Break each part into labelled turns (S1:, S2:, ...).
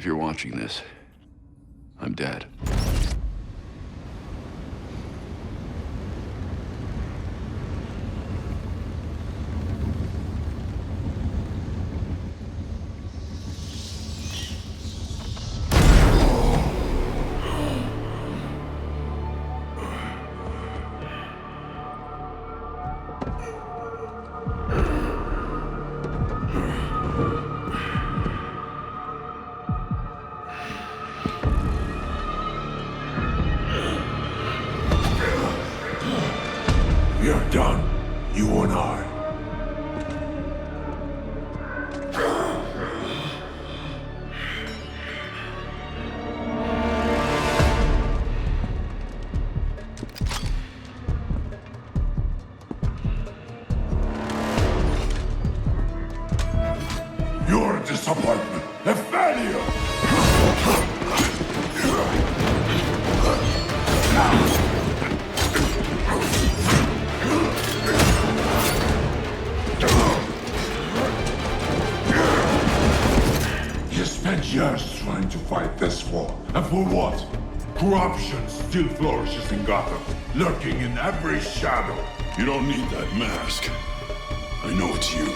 S1: you're watching this, I'm dead.
S2: We're done, you and I. You're a disappointment, a failure! You spent years trying to fight this war, and for what? Corruption still flourishes in Gotham, lurking in every shadow.
S3: You don't need that mask. I know it's you.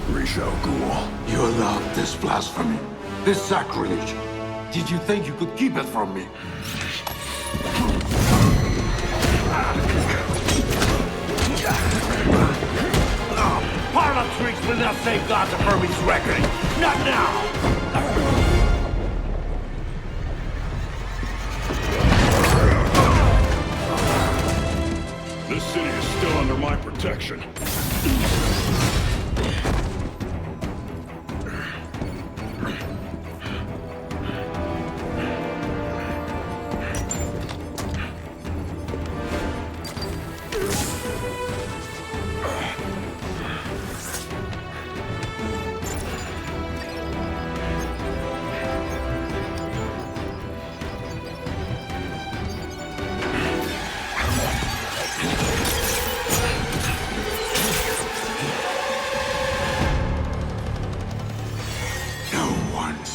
S3: Ra's al Ghul.
S2: You allowed this blasphemy, this sacrilege. Did you think you could keep it from me?
S4: Parlor tricks will not save Gotham from his reckoning. Not now!
S3: This city is still under my protection.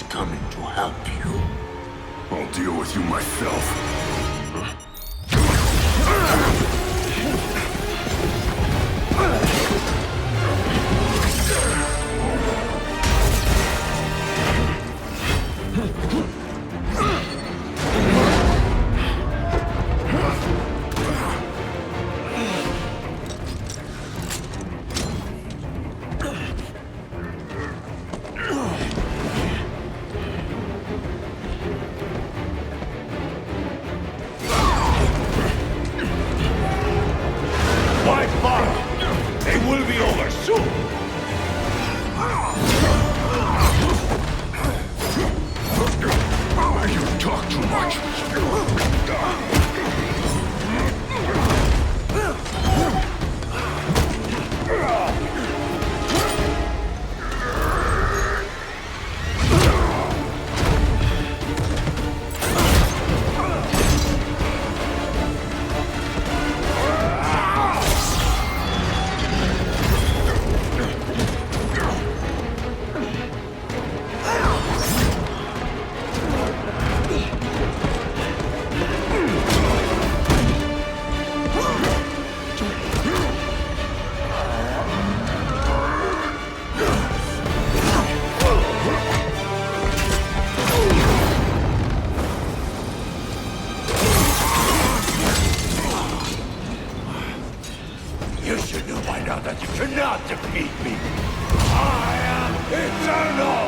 S2: Coming to help you.
S3: I'll deal with you myself.
S4: By far, it will be over soon!
S3: You talk too much.
S4: You should know by now that you cannot defeat me! I am eternal!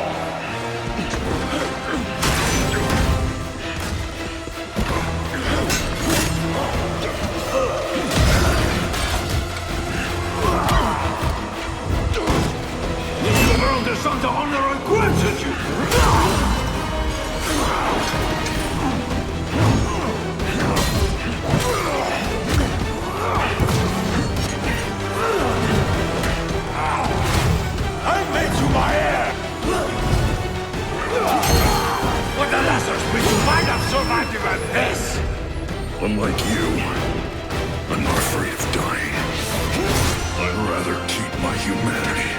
S4: The world is under honor and gratitude! I made you my heir! But the lessons we might have survived even this!
S3: Unlike you, I'm not afraid of dying. I'd rather keep my humanity.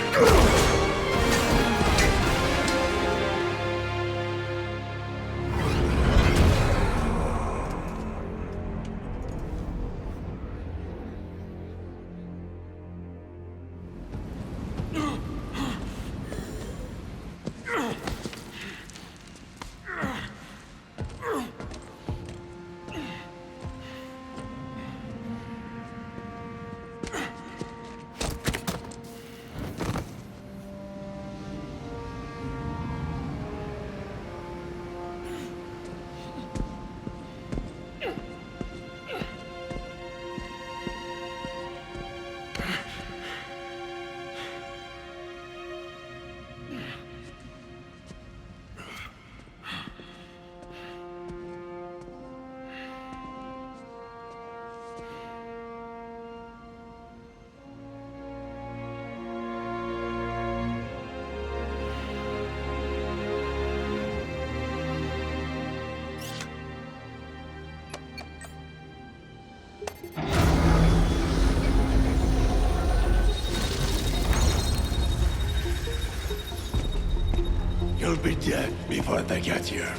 S4: be dead before they get here.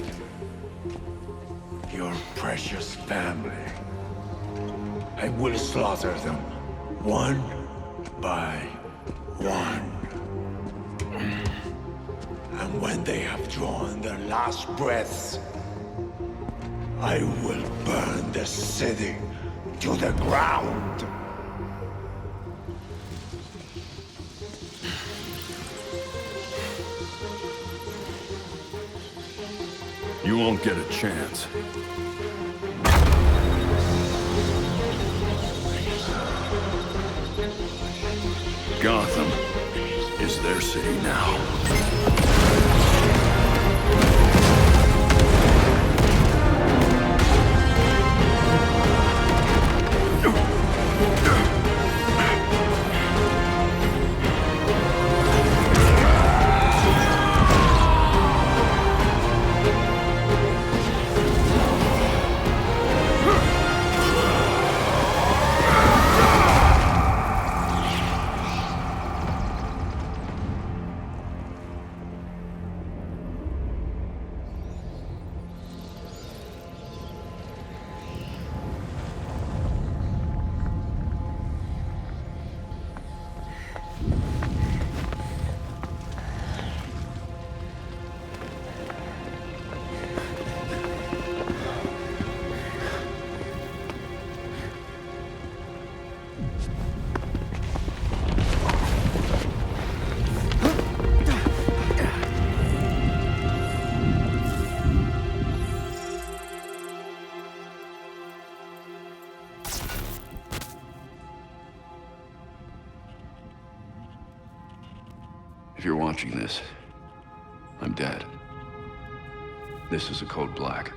S4: Your precious family. I will slaughter them, one by one. And when they have drawn their last breaths, I will burn the city to the ground.
S3: You won't get a chance. Gotham is their city now.
S1: If you're watching this, I'm dead. This is a code black.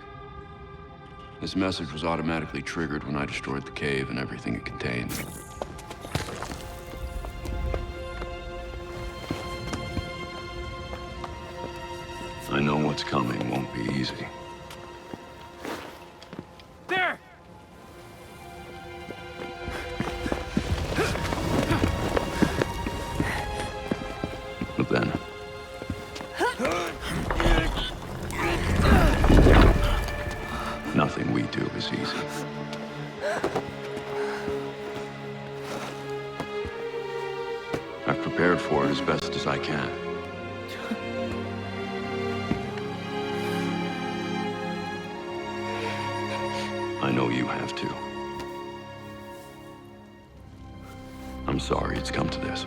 S1: This message was automatically triggered when I destroyed the cave and everything it contained. I know what's coming won't be easy.
S5: There!
S1: But then... nothing we do is easy. I've prepared for it as best as I can. I know you have too. I'm sorry it's come to this.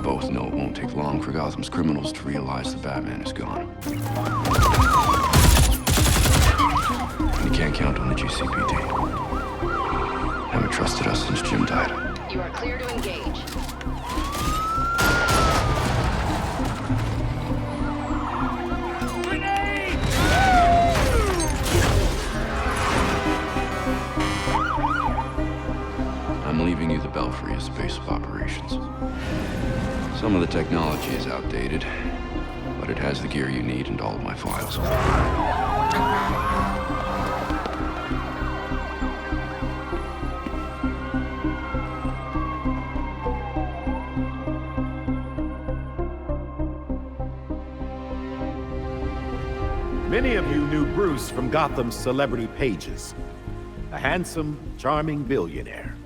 S1: Both know it won't take long for Gotham's criminals to realize the Batman is gone. And you can't count on the GCPD. Haven't trusted us since Jim died.
S6: You are clear to engage.
S1: I'm leaving you the Belfry as base of operations. Some of the technology is outdated, but it has the gear you need and all of my files.
S7: Many of you knew Bruce from Gotham's celebrity pages. A handsome, charming billionaire.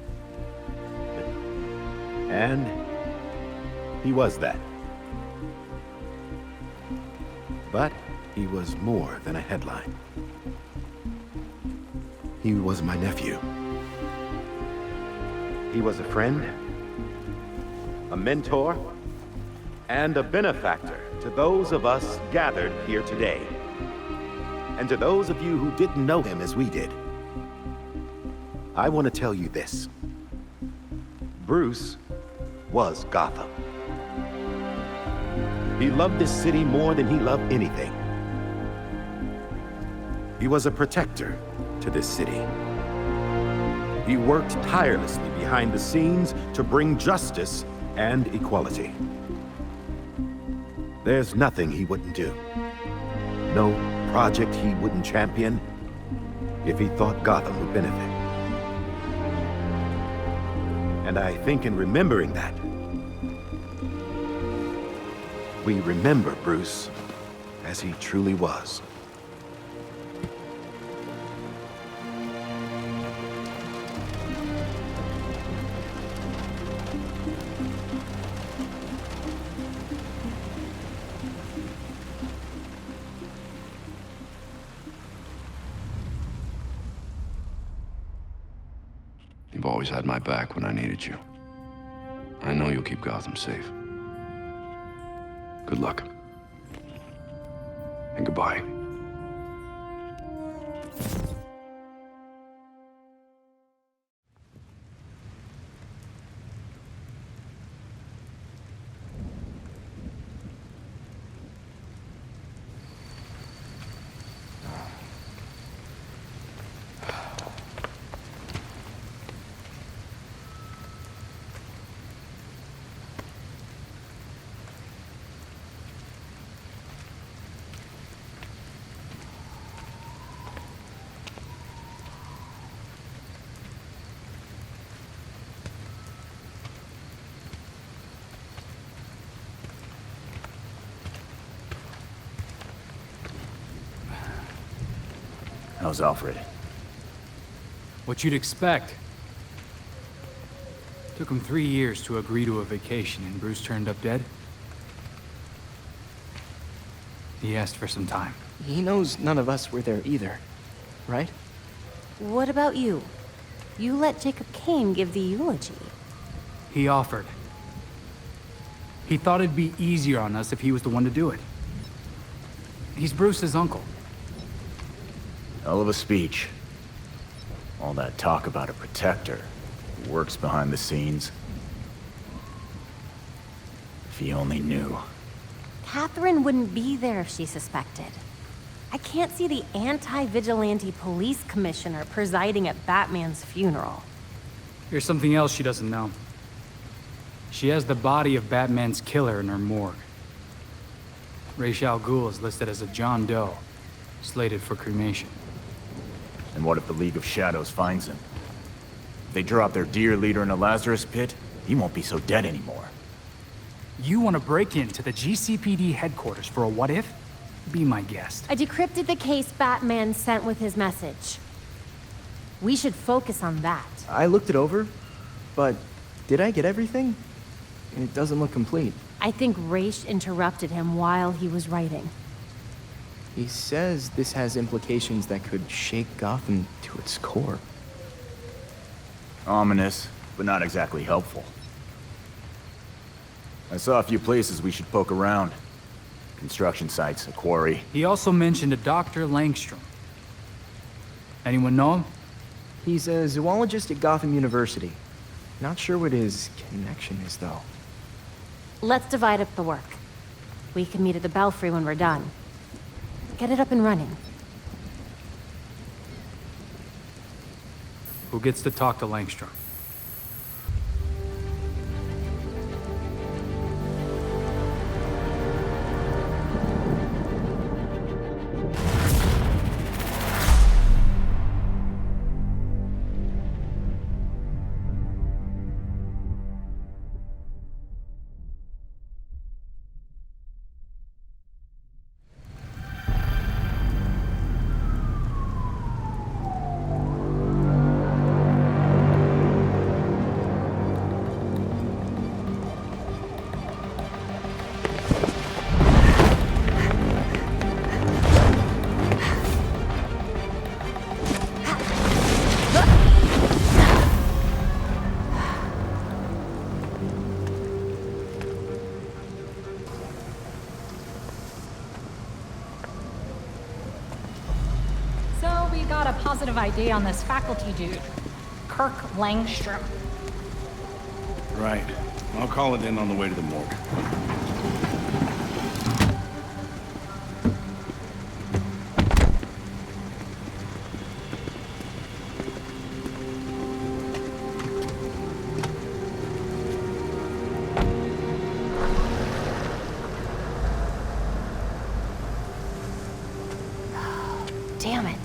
S7: And he was that. But he was more than a headline. He was my nephew. He was a friend, a mentor, and a benefactor to those of us gathered here today. And to those of you who didn't know him as we did, I want to tell you this. Bruce was Gotham. He loved this city more than he loved anything. He was a protector to this city. He worked tirelessly behind the scenes to bring justice and equality. There's nothing he wouldn't do. No project he wouldn't champion if he thought Gotham would benefit. And I think in remembering that, we remember Bruce as he truly was.
S1: You've always had my back when I needed you. I know you'll keep Gotham safe. Good luck. And goodbye.
S5: How's Alfred?
S8: What you'd expect. Took him 3 years to agree to a vacation, and Bruce turned up dead. He asked for some time.
S9: He knows none of us were there either, right?
S10: What about you? You let Jacob Kane give the eulogy.
S8: He offered. He thought it'd be easier on us if he was the one to do it. He's Bruce's uncle.
S5: Hell of a speech. All that talk about a protector who works behind the scenes. If he only knew.
S10: Catherine wouldn't be there if she suspected. I can't see the anti-vigilante police commissioner presiding at Batman's funeral.
S8: Here's something else she doesn't know. She has the body of Batman's killer in her morgue. Ra's al Ghul is listed as a John Doe, slated for cremation.
S5: And what if the League of Shadows finds him? If they drop their dear leader in a Lazarus pit, he won't be so dead anymore.
S8: You want to break into the GCPD headquarters for a what-if? Be my guest.
S10: I decrypted the case Batman sent with his message. We should focus on that.
S9: I looked it over, but did I get everything? It doesn't look complete.
S10: I think Ra's interrupted him while he was writing.
S9: He says this has implications that could shake Gotham to its core.
S5: Ominous, but not exactly helpful. I saw a few places we should poke around. Construction sites, a quarry.
S8: He also mentioned a Dr. Langstrom. Anyone know him?
S9: He's a zoologist at Gotham University. Not sure what his connection is, though.
S10: Let's divide up the work. We can meet at the Belfry when we're done. Get it up and running.
S8: Who gets to talk to Langstrom?
S11: Got a positive ID on this faculty dude, Kirk Langstrom.
S3: Right. I'll call it in on the way to the morgue.
S10: Damn it.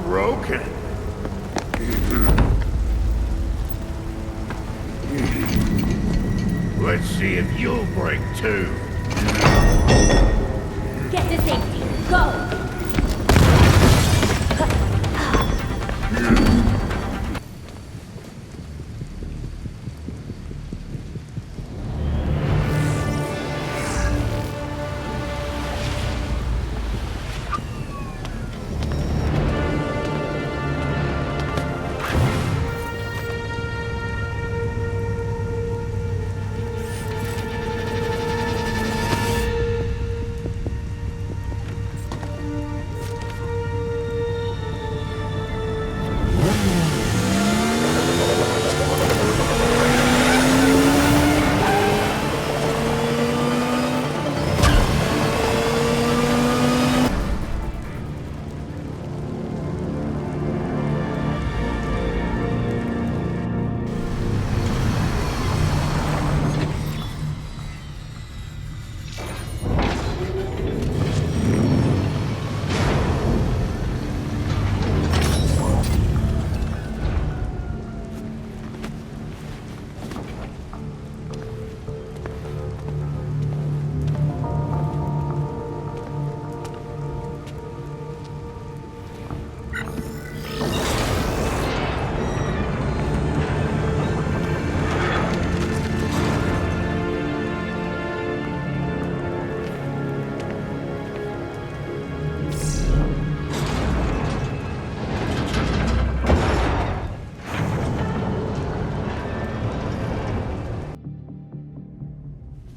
S3: Broken. Let's see if you'll break too.
S10: Get to safety. Go!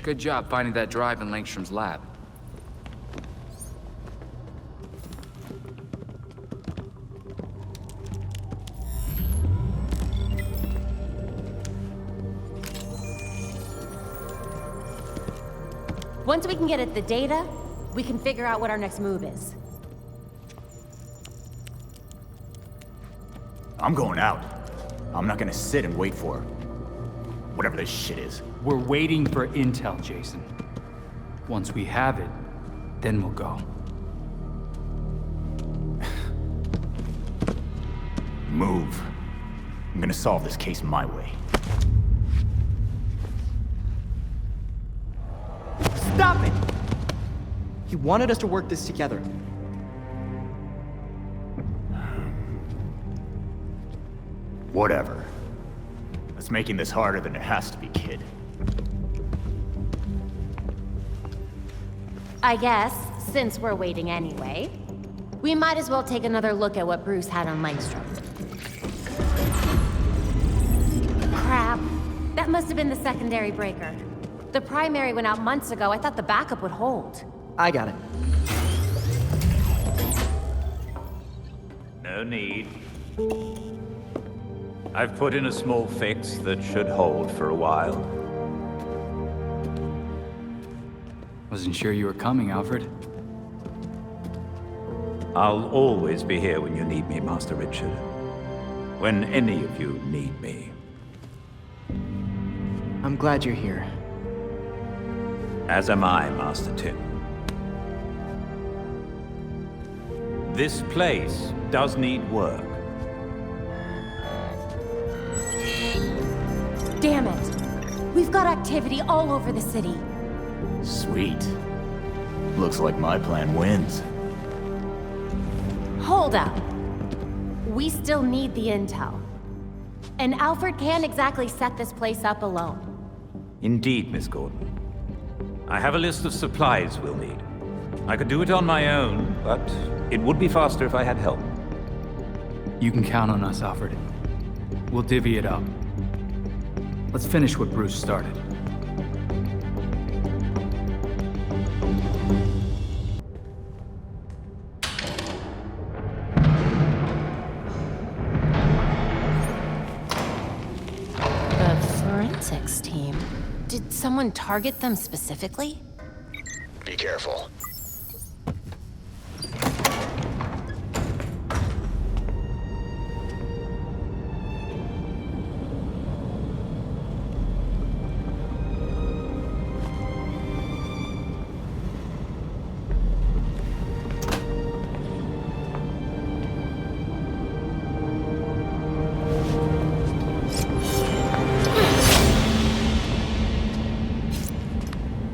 S8: Good job finding that drive in Langstrom's lab.
S10: Once we can get at the data, we can figure out what our next move is.
S5: I'm going out. I'm not gonna sit and wait for whatever this shit is.
S8: We're waiting for intel, Jason. Once we have it, then we'll go.
S5: Move. I'm gonna solve this case my way.
S9: Stop it! He wanted us to work this together.
S5: Whatever. It's making this harder than it has to be, kid.
S10: I guess, since we're waiting anyway, we might as well take another look at what Bruce had on Langstrom. Crap. That must have been the secondary breaker. The primary went out months ago. I thought the backup would hold.
S9: I got it.
S12: No need. I've put in a small fix that should hold for a while.
S8: Wasn't sure you were coming, Alfred.
S12: I'll always be here when you need me, Master Richard. When any of you need me.
S9: I'm glad you're here.
S12: As am I, Master Tim. This place does need work.
S10: Damn it. We've got activity all over the city.
S5: Sweet. Looks like my plan wins.
S10: Hold up. We still need the intel. And Alfred can't exactly set this place up alone.
S12: Indeed, Miss Gordon. I have a list of supplies we'll need. I could do it on my own, but it would be faster if I had help.
S8: You can count on us, Alfred. We'll divvy it up. Let's finish what Bruce started.
S10: The forensics team. Did someone target them specifically?
S13: Be careful.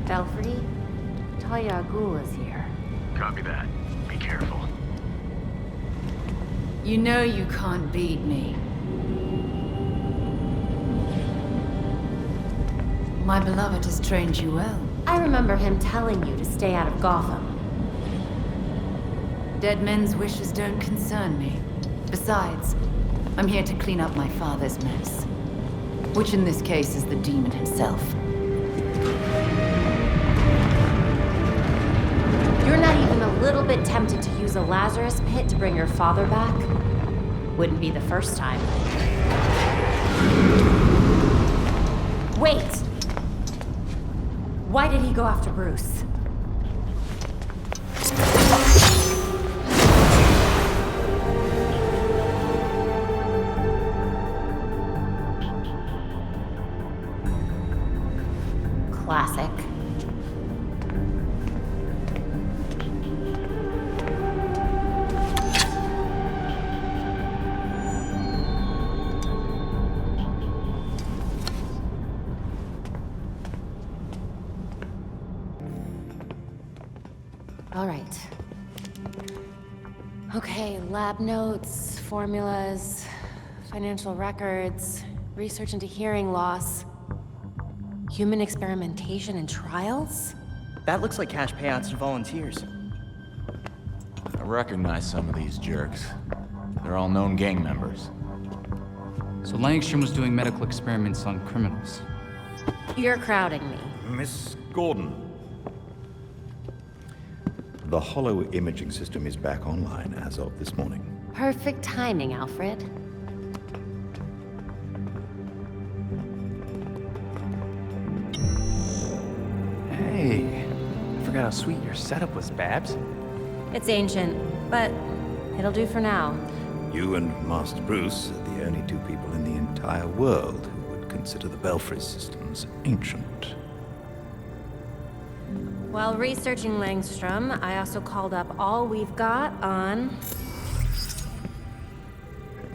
S10: Belfry, Talia Ghul is here.
S13: Copy that. Be careful.
S14: You know you can't beat me. My beloved has trained you well.
S10: I remember him telling you to stay out of Gotham.
S14: Dead men's wishes don't concern me. Besides, I'm here to clean up my father's mess. Which in this case is the demon himself.
S10: You're not even a little bit tempted to use a Lazarus pit to bring your father back? Wouldn't be the first time. Wait! Why did he go after Bruce? Classic. All right. Okay, lab notes, formulas, financial records, research into hearing loss, human experimentation and trials?
S9: That looks like cash payouts to volunteers.
S5: I recognize some of these jerks. They're all known gang members.
S8: So Langstrom was doing medical experiments on criminals.
S10: You're crowding me.
S3: Miss Gordon. The hollow imaging system is back online as of this morning.
S10: Perfect timing, Alfred.
S5: Hey, I forgot how sweet your setup was, Babs.
S10: It's ancient, but it'll do for now.
S3: You and Master Bruce are the only two people in the entire world who would consider the Belfry systems ancient.
S10: While researching Langstrom, I also called up all we've got on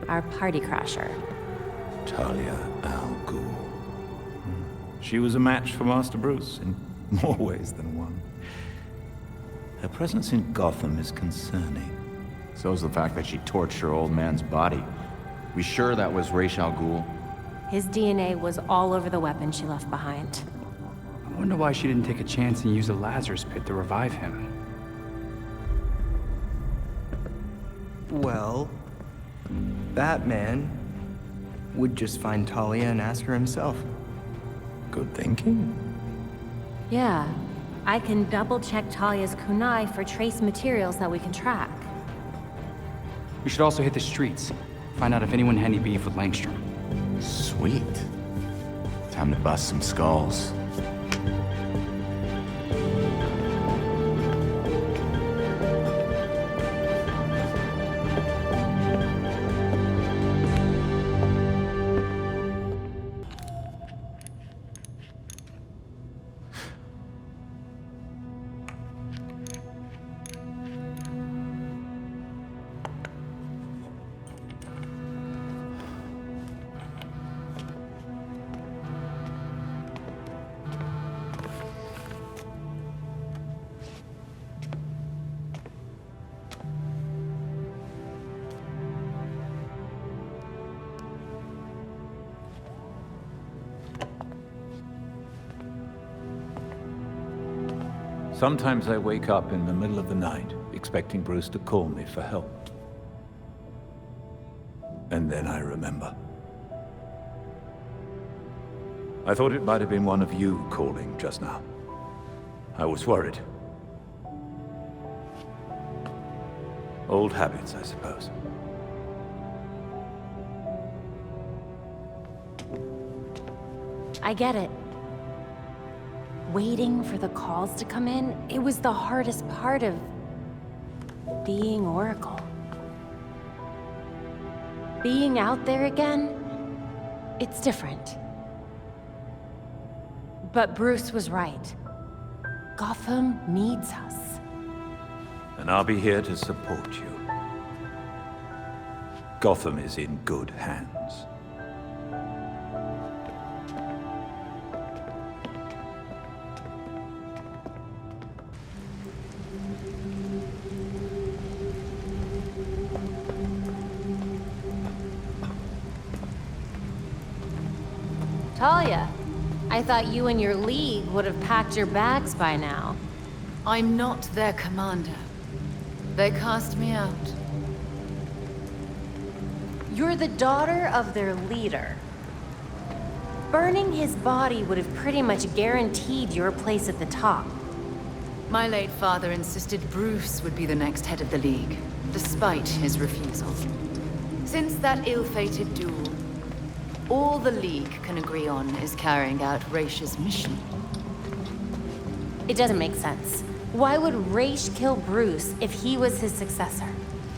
S10: our party crasher.
S3: Talia al Ghul. She was a match for Master Bruce in more ways than one. Her presence in Gotham is concerning.
S5: So's the fact that she torched her old man's body. We sure that was Ra's al Ghul?
S10: His DNA was all over the weapon she left behind.
S8: I wonder why she didn't take a chance and use a Lazarus pit to revive him.
S9: Well, Batman would just find Talia and ask her himself.
S3: Good thinking.
S10: Yeah, I can double-check Talia's kunai for trace materials that we can track.
S8: We should also hit the streets. Find out if anyone had any beef with Langstrom.
S5: Sweet. Time to bust some skulls.
S12: Sometimes I wake up in the middle of the night, expecting Bruce to call me for help. And then I remember. I thought it might have been one of you calling just now. I was worried. Old habits, I suppose.
S10: I get it. Waiting for the calls to come in, it was the hardest part of being Oracle. Being out there again, it's different. But Bruce was right. Gotham needs us.
S12: And I'll be here to support you. Gotham is in good hands.
S10: Talia, I thought you and your league would have packed your bags by now.
S14: I'm not their commander. They cast me out.
S10: You're the daughter of their leader. Burning his body would have pretty much guaranteed your place at the top.
S14: My late father insisted Bruce would be the next head of the League, despite his refusal. Since that ill-fated duel, all the League can agree on is carrying out Raish's mission.
S10: It doesn't make sense. Why would Raish kill Bruce if he was his successor?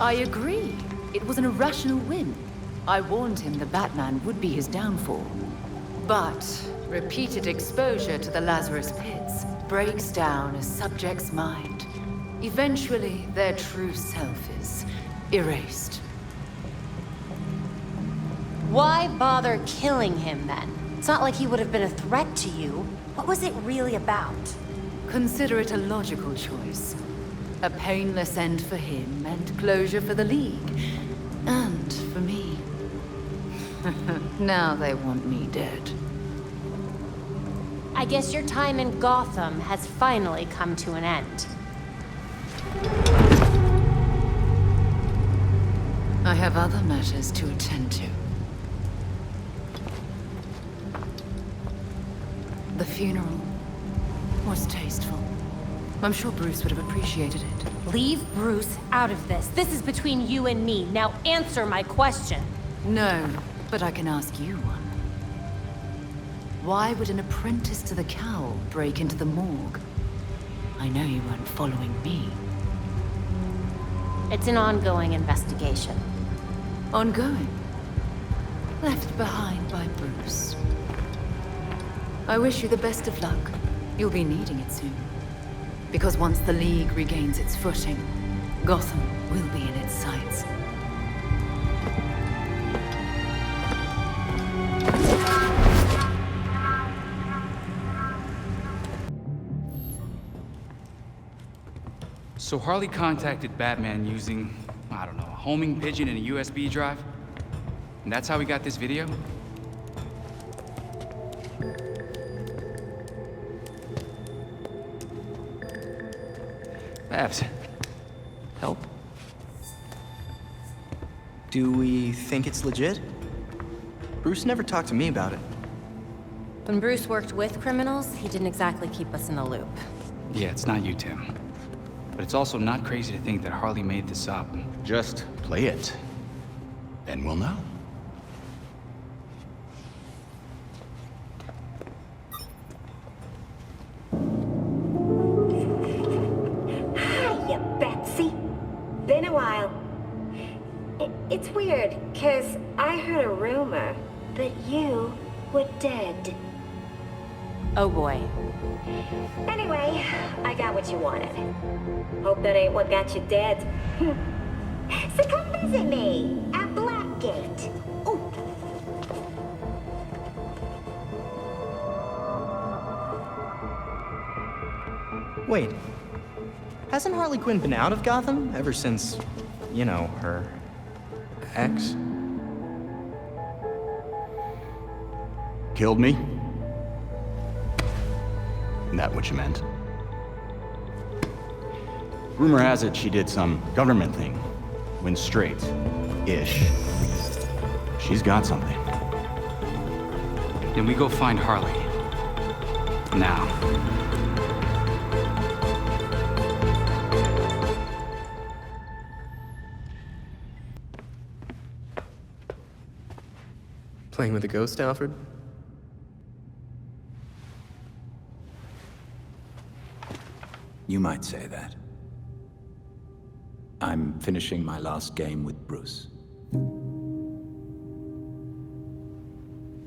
S14: I agree. It was an irrational whim. I warned him the Batman would be his downfall. But repeated exposure to the Lazarus Pits breaks down a subject's mind. Eventually, their true self is erased.
S10: Why bother killing him then? It's not like he would have been a threat to you. What was it really about?
S14: Consider it a logical choice. A painless end for him and closure for the League. And for me. Now they want me dead.
S10: I guess your time in Gotham has finally come to an end.
S14: I have other matters to attend to. The funeral was tasteful. I'm sure Bruce would have appreciated it.
S10: Leave Bruce out of this. This is between you and me. Now answer my question.
S14: No, but I can ask you one. Why would an apprentice to the Cowl break into the morgue? I know you weren't following me.
S10: It's an ongoing investigation.
S14: Ongoing? Left behind by Bruce. I wish you the best of luck. You'll be needing it soon. Because once the League regains its footing, Gotham will be in its sights.
S8: So Harley contacted Batman using, I don't know, a homing pigeon and a USB drive? And that's how we got this video? Babs, help?
S9: Do we think it's legit? Bruce never talked to me about it.
S10: When Bruce worked with criminals, he didn't exactly keep us in the loop.
S8: Yeah, it's not you, Tim. But it's also not crazy to think that Harley made this up.
S13: Just play it. Then we'll know.
S15: Hiya, Betsy. Been a while. It's weird, 'cause I heard a rumor that you were dead.
S10: Oh boy.
S15: Anyway, I got what you wanted. Hope that ain't what got you dead. So come visit me at Blackgate. Ooh.
S9: Wait. Hasn't Harley Quinn been out of Gotham ever since, you know, her ex?
S13: Killed me? That what you meant? Rumor has it she did some government thing. Went straight-ish. She's got something.
S8: Then we go find Harley. Now.
S16: Playing with a ghost, Alfred?
S3: You might say that. I'm finishing my last game with Bruce.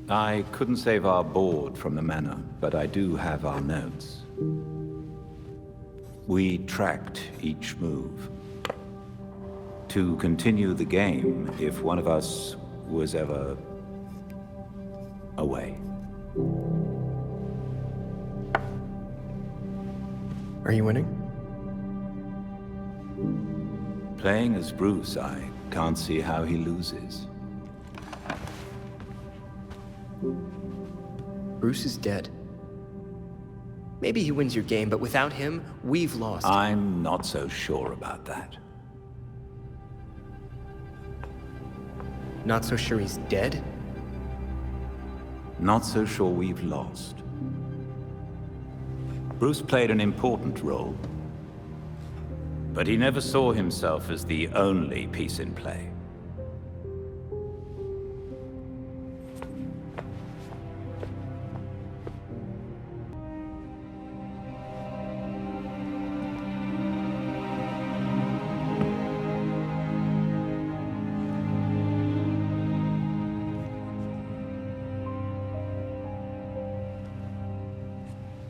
S3: I couldn't save our board from the manor, but I do have our notes. We tracked each move. To continue the game if one of us was ever away.
S16: Are you winning?
S3: Playing as Bruce, I can't see how he loses.
S16: Bruce is dead. Maybe he wins your game, but without him, we've lost.
S3: I'm not so sure about that.
S16: Not so sure he's dead?
S3: Not so sure we've lost. Bruce played an important role, but he never saw himself as the only piece in play.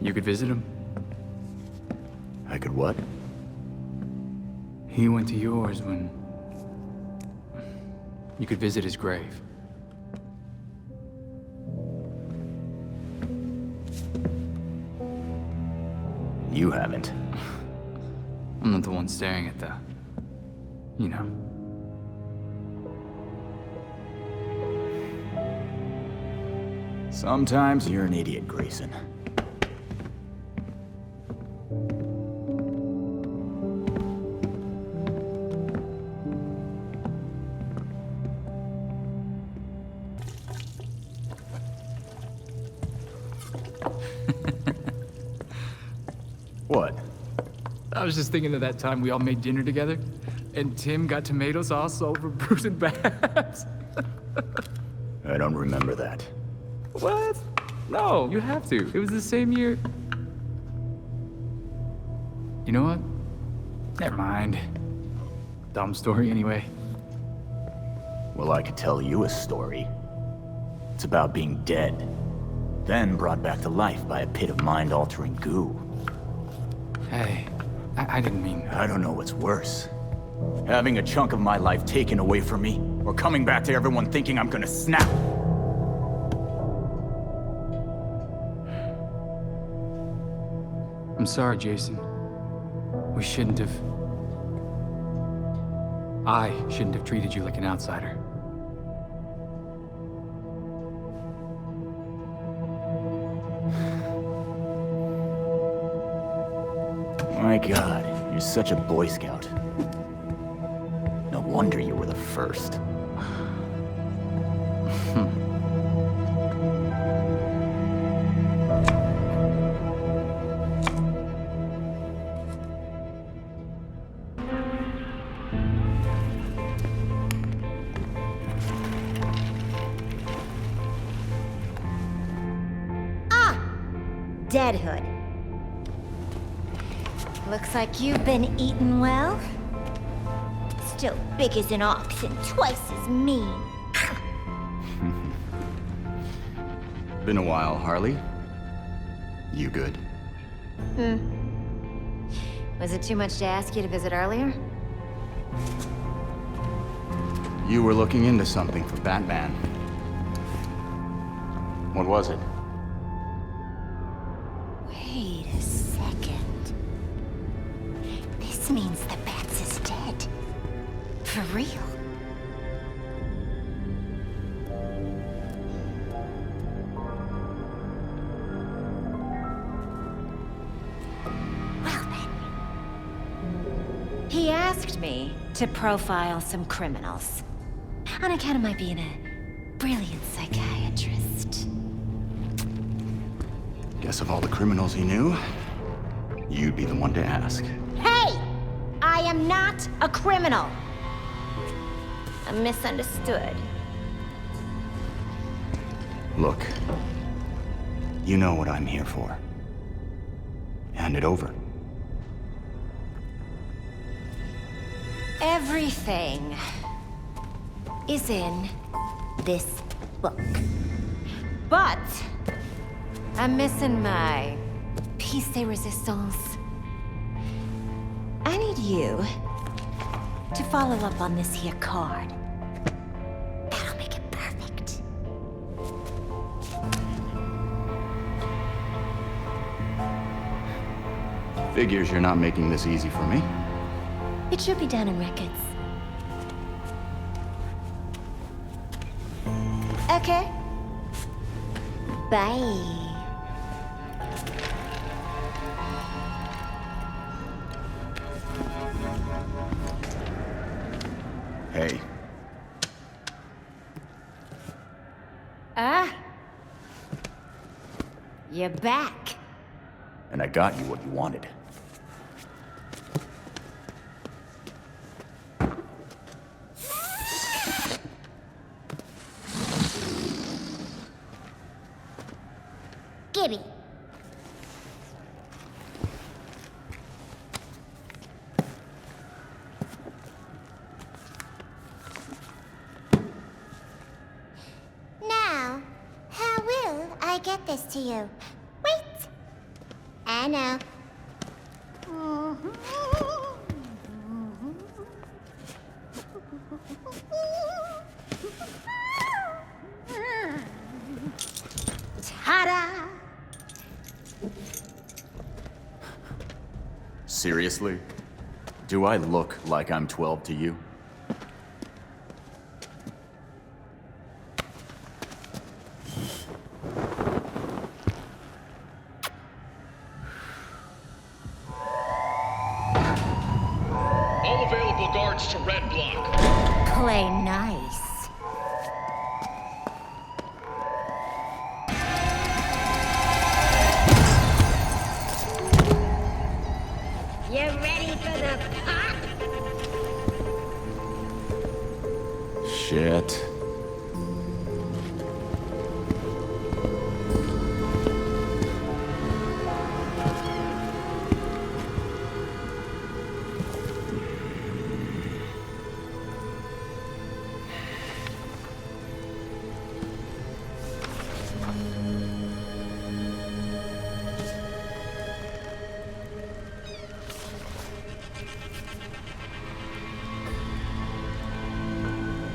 S8: You could visit him.
S13: I could what?
S8: He went to yours when... You could visit his grave.
S13: You haven't.
S8: I'm not the one staring at the... You know.
S13: Sometimes you're an idiot, Grayson. What?
S8: I was just thinking of that time we all made dinner together, and Tim got tomato sauce all over Bruce and Babs.
S13: I don't remember that.
S8: What? No, you have to. It was the same year. You know what? Never mind. Dumb story anyway.
S13: Well, I could tell you a story. It's about being dead, then brought back to life by a pit of mind-altering goo.
S8: Hey, I didn't mean...
S13: I don't know what's worse. Having a chunk of my life taken away from me, or coming back to everyone thinking I'm gonna snap.
S8: I'm sorry, Jason. We shouldn't have... I shouldn't have treated you like an outsider.
S13: My God, you're such a Boy Scout. No wonder you were the first.
S15: Deadhood. Looks like you've been eating well. Still big as an ox and twice as mean.
S13: Been a while, Harley. You good?
S15: Was it too much to ask you to visit earlier?
S13: You were looking into something for Batman. What was it?
S15: Wait a second. This means the Bats is dead. For real. Well then. me to profile some criminals. On account of my being a brilliant psychiatrist.
S13: Guess of all the criminals he knew, you'd be the one to ask.
S15: Hey! I am not a criminal! I'm misunderstood.
S13: Look, you know what I'm here for. Hand it over.
S15: Everything is in this book. But I'm missing my piece de resistance. I need you to follow up on this here card. That'll make it perfect.
S13: Figures you're not making this easy for me.
S15: It should be down in records. Okay. Bye.
S13: Hey.
S15: You're back.
S13: And I got you what you wanted.
S15: Gibby.
S17: Now, how will I get this to you? Wait! I know.
S15: Ta-da!
S13: Seriously? Do I look like I'm 12 to you?
S18: All available guards to red block.
S15: Play nice.
S17: You ready for the pop?
S13: Shit.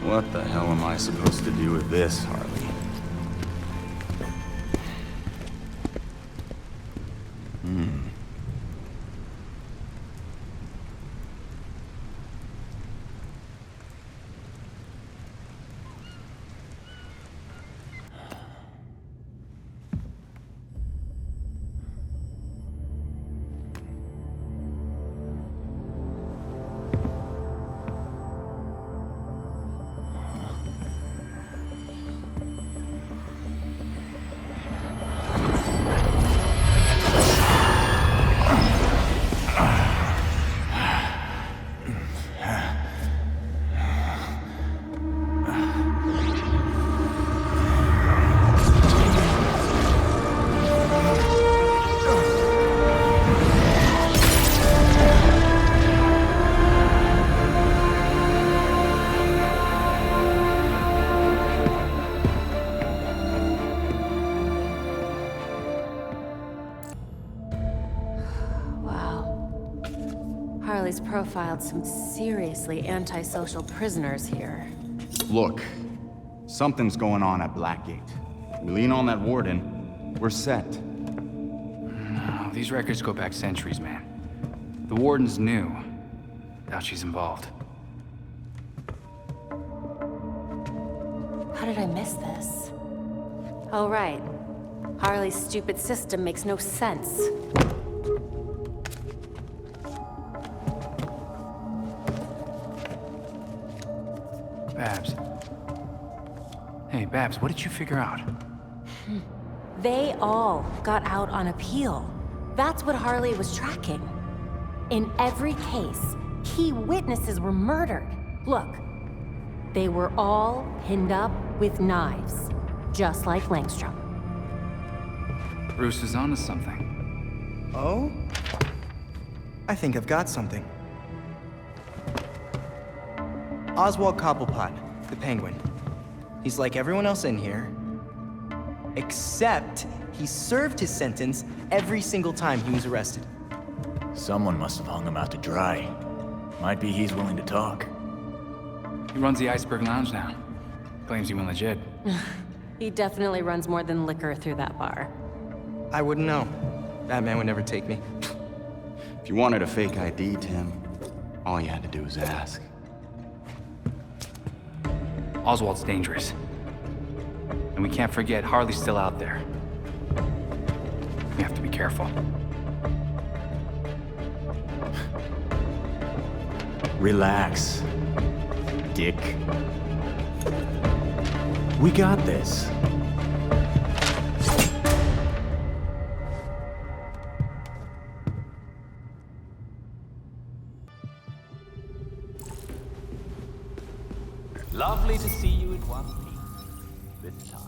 S13: What the hell am I supposed to do with this, Harley?
S10: Harley's profiled some seriously antisocial prisoners here.
S13: Look, something's going on at Blackgate. We lean on that warden, we're set.
S8: No, these records go back centuries, man. The warden's new. Doubt she's involved.
S10: How did I miss this? Oh, right. Harley's stupid system makes no sense.
S8: Babs. Hey, Babs, what did you figure out?
S10: They all got out on appeal. That's what Harley was tracking. In every case, key witnesses were murdered. Look, they were all pinned up with knives, just like Langstrom.
S8: Bruce is onto something.
S9: Oh? I think I've got something. Oswald Cobblepot, the Penguin. He's like everyone else in here, except he served his sentence every single time he was arrested.
S13: Someone must have hung him out to dry. Might be he's willing to talk.
S8: He runs the Iceberg Lounge now. Claims he went legit.
S10: He definitely runs more than liquor through that bar.
S9: I wouldn't know. Batman would never take me.
S19: If you wanted a fake ID, Tim, all you had to do was ask.
S8: Oswald's dangerous. And we can't forget Harley's still out there. We have to be careful.
S13: Relax, Dick. We got this.
S12: Lovely to see you in one piece this time.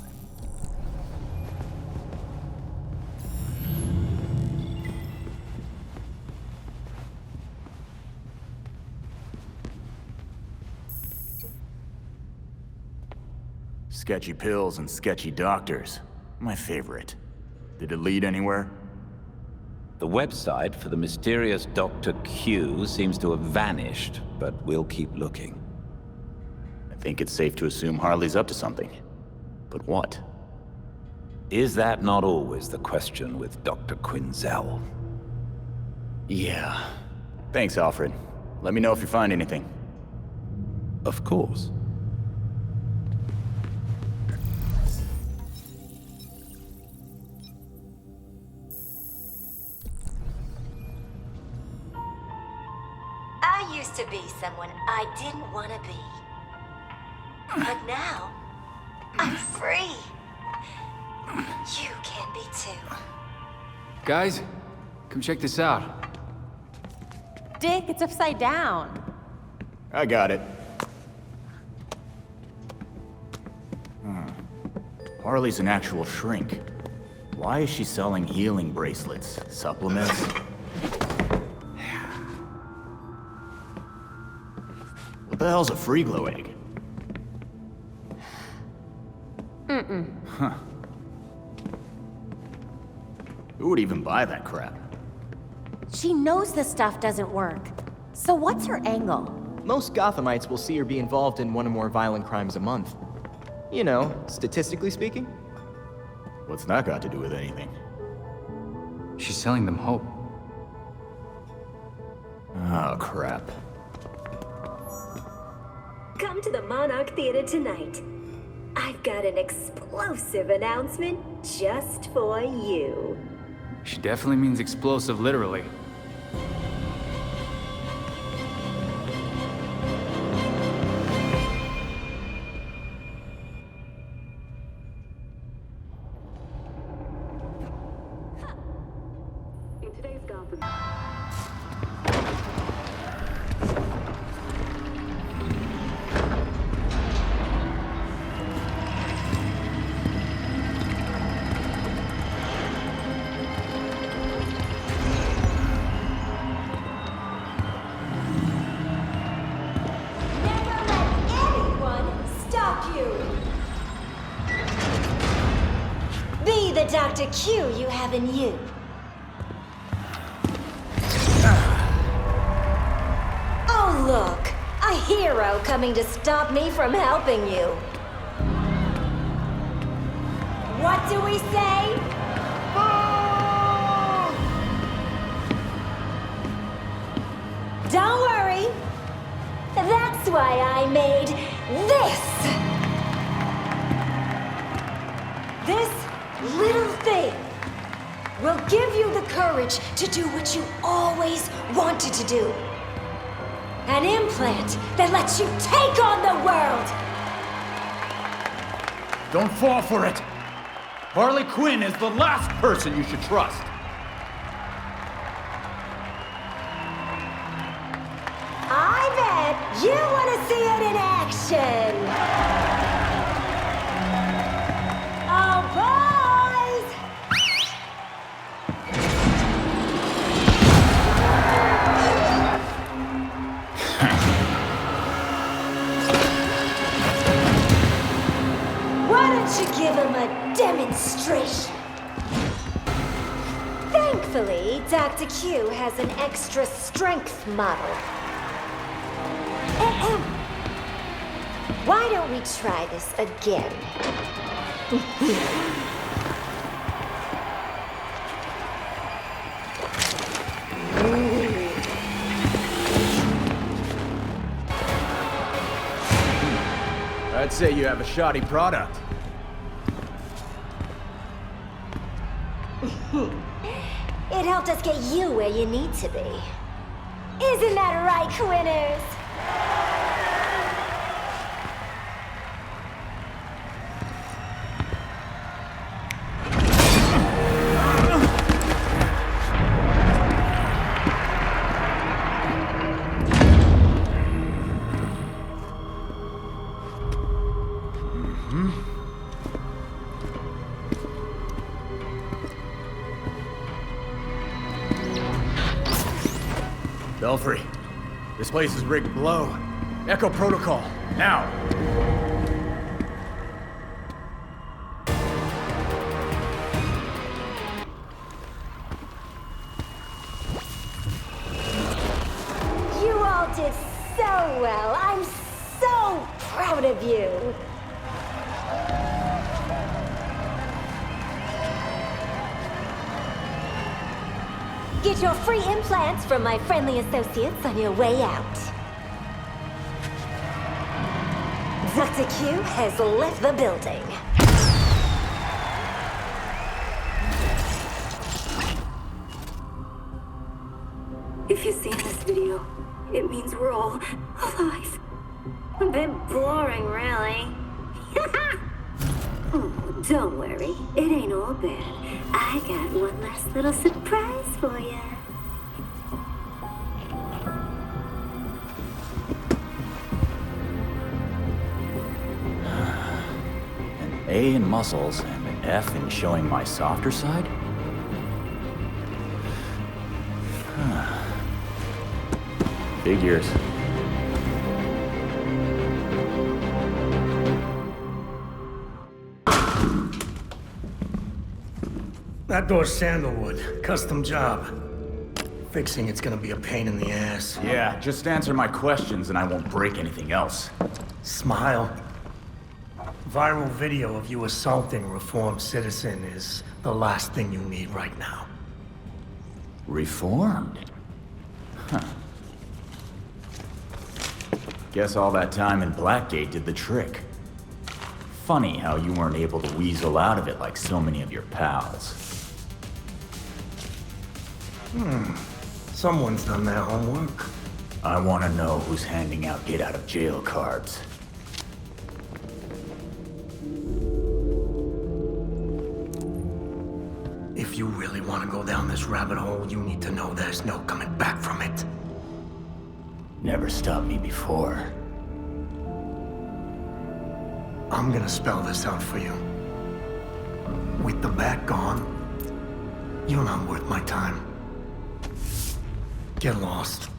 S13: Sketchy pills and sketchy doctors. My favorite. Did it lead anywhere?
S12: The website for the mysterious Dr. Q seems to have vanished, but we'll keep looking.
S13: I think it's safe to assume Harley's up to something. But what?
S12: Is that not always the question with Dr. Quinzel?
S13: Yeah. Thanks, Alfred. Let me know if you find anything.
S12: Of course.
S15: I used to be someone I didn't want to be. But now, I'm free. You can be too.
S8: Guys, come check this out.
S10: Dick, it's upside down.
S13: I got it. Harley's an actual shrink. Why is she selling healing bracelets? Supplements? What the hell's a free glow egg? Huh. Who would even buy that crap?
S10: She knows this stuff doesn't work. So what's her angle?
S9: Most Gothamites will see her be involved in one or more violent crimes a month. You know, statistically speaking.
S13: What's that got to do with anything?
S8: She's selling them hope.
S13: Oh, crap.
S15: Come to the Monarch Theater tonight. I've got an explosive announcement just for you.
S8: She definitely means explosive, literally.
S15: In today's Gotham. Be the Dr. Q you have in you. Oh, look! A hero coming to stop me from helping you. What do we say? Don't worry. That's why I made this. This little thing will give you the courage to do what you always wanted to do. An implant that lets you take on the world.
S5: Don't fall for it! Harley Quinn is the last person you should trust!
S15: I bet you want to see it in action! Oh, boys! Why don't you give him a demonstration? Thankfully, Dr. Q has an extra strength model. Why don't we try this again?
S5: I'd say you have a shoddy product.
S15: It helped us get you where you need to be. Isn't that right, Quinners?
S5: Belfry, this place is rigged to blow. Echo protocol, now!
S15: You all did so well. I'm so proud of you. Get your free implants from my friendly associates on your way out. Dr. Q has left the building.
S20: If you've seen this video, it means we're all alive. A bit boring, really. Oh, don't worry. It ain't all bad. I got one last little surprise for you.
S13: An A in muscles and an F in showing my softer side? Figures.
S21: That door's sandalwood. Custom job. Fixing it's gonna be a pain in the ass.
S5: Yeah, just answer my questions and I won't break anything else.
S21: Smile. Viral video of you assaulting a reformed citizen is the last thing you need right now.
S5: Reformed? Huh. Guess all that time in Blackgate did the trick. Funny how you weren't able to weasel out of it like so many of your pals.
S21: Someone's done their homework.
S5: I want to know who's handing out get-out-of-jail cards.
S21: If you really want to go down this rabbit hole, you need to know there's no coming back from it.
S5: Never stopped me before.
S21: I'm gonna spell this out for you. With the bat gone, you're not worth my time. Get lost.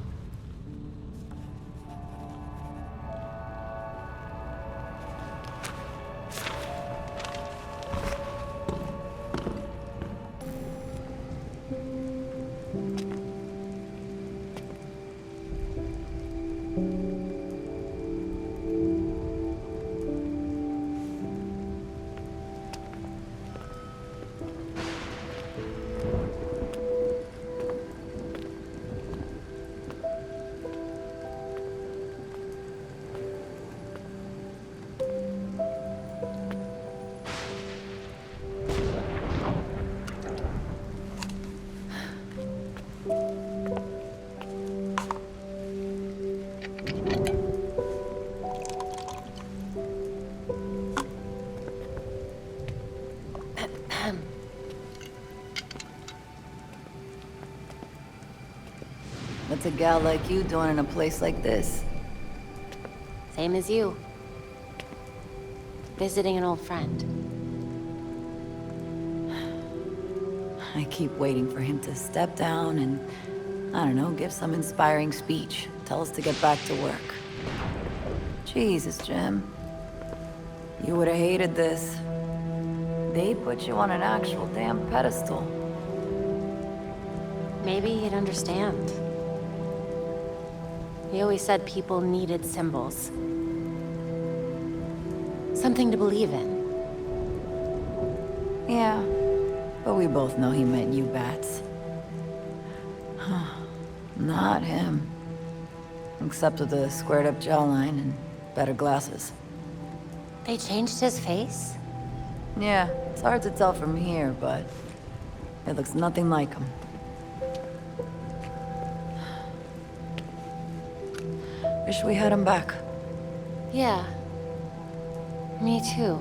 S14: What's a gal like you doing in a place like this?
S10: Same as you. Visiting an old friend.
S14: I keep waiting for him to step down and, I don't know, give some inspiring speech. Tell us to get back to work. Jesus, Jim. You would have hated this. They put you on an actual damn pedestal.
S10: Maybe he'd understand. He always said people needed symbols. Something to believe in.
S14: Yeah, but we both know he meant you bats. Not him. Except with the squared up jawline and better glasses.
S10: They changed his face?
S14: Yeah, it's hard to tell from here, but it looks nothing like him. Wish we had him back.
S10: Yeah. Me too.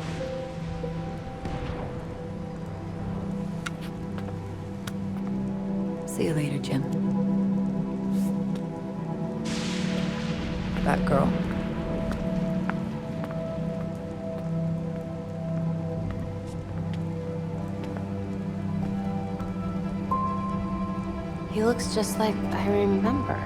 S14: See you later, Jim. Batgirl.
S10: He looks just like I remember.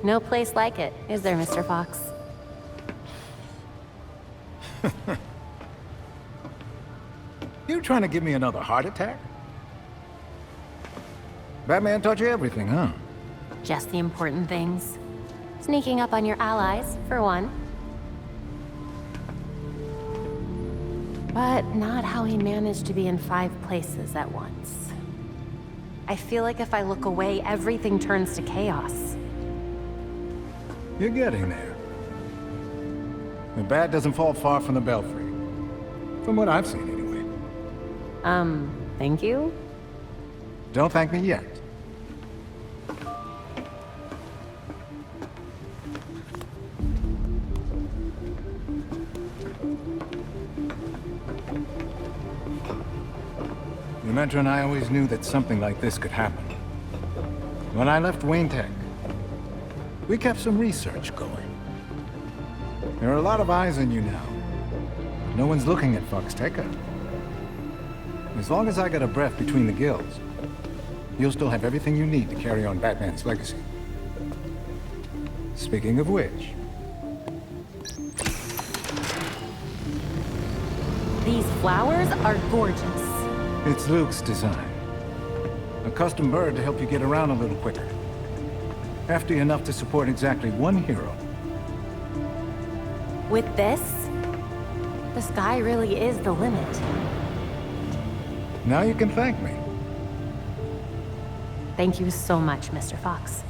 S10: No place like it, is there, Mr. Fox?
S3: You trying to give me another heart attack? Batman taught you everything, huh?
S10: Just the important things. Sneaking up on your allies, for one. But not how he managed to be in 5 places at once. I feel like if I look away, everything turns to chaos.
S3: You're getting there. The bat doesn't fall far from the belfry. From what I've seen, anyway.
S10: Thank you?
S3: Don't thank me yet. The Metro and I always knew that something like this could happen. When I left Wayne Tech, we kept some research going. There are a lot of eyes on you now. No one's looking at Fox Tech. As long as I got a breath between the gills, you'll still have everything you need to carry on Batman's legacy. Speaking of which...
S10: These flowers are gorgeous.
S3: It's Luke's design. A custom bird to help you get around a little quicker. Hefty enough to support exactly one hero.
S10: With this, the sky really is the limit.
S3: Now you can thank me.
S10: Thank you so much, Mr. Fox.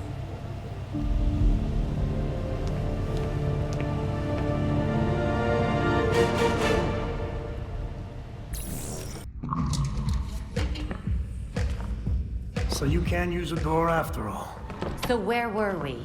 S21: So you can use a door after all.
S10: So where were we?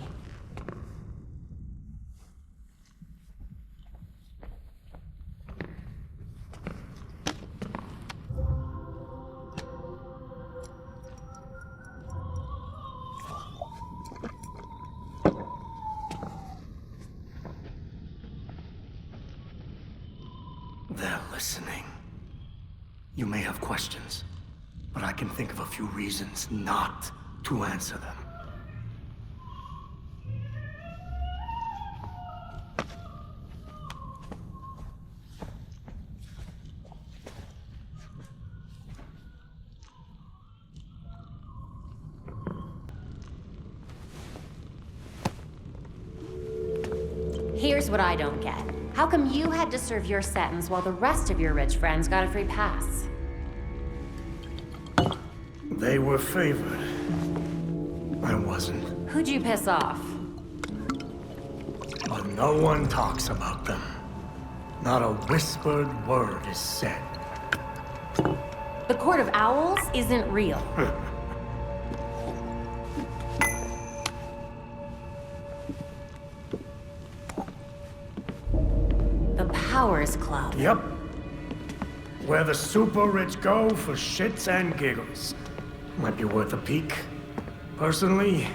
S21: They're listening. You may have questions, but I can think of a few reasons not to answer them.
S10: Here's what I don't get. How come you had to serve your sentence while the rest of your rich friends got a free pass?
S21: They were favored. I wasn't.
S10: Who'd you piss off?
S21: But no one talks about them. Not a whispered word is said.
S10: The Court of Owls isn't real. The Powers Club.
S21: Yep. Where the super rich go for shits and giggles. Might be worth a peek. Personally,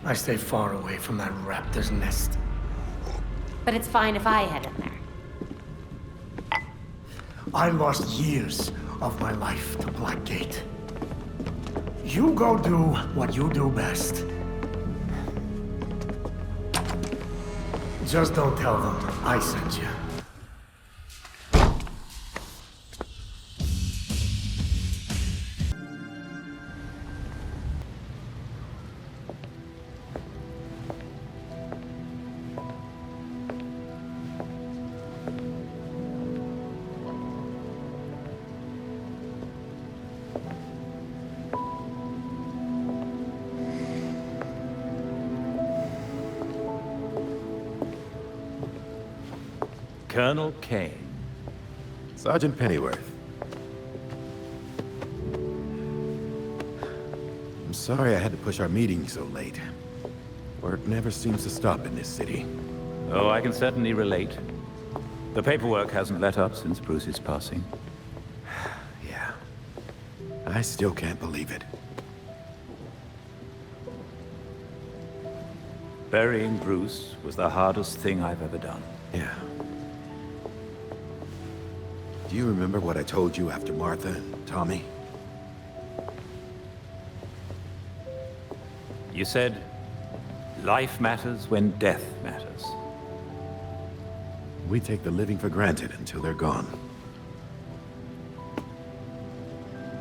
S21: I stay far away from that raptor's nest.
S10: But it's fine if I head in there.
S21: I lost years of my life to Blackgate. You go do what you do best. Just don't tell them I sent you.
S12: Colonel Kane.
S2: Sergeant Pennyworth. I'm sorry I had to push our meeting so late. Work never seems to stop in this city.
S12: Oh, I can certainly relate. The paperwork hasn't let up since Bruce's passing.
S2: Yeah. I still can't believe it.
S12: Burying Bruce was the hardest thing I've ever done.
S2: Yeah. Do you remember what I told you after Martha and Tommy?
S12: You said, life matters when death matters.
S2: We take the living for granted until they're gone.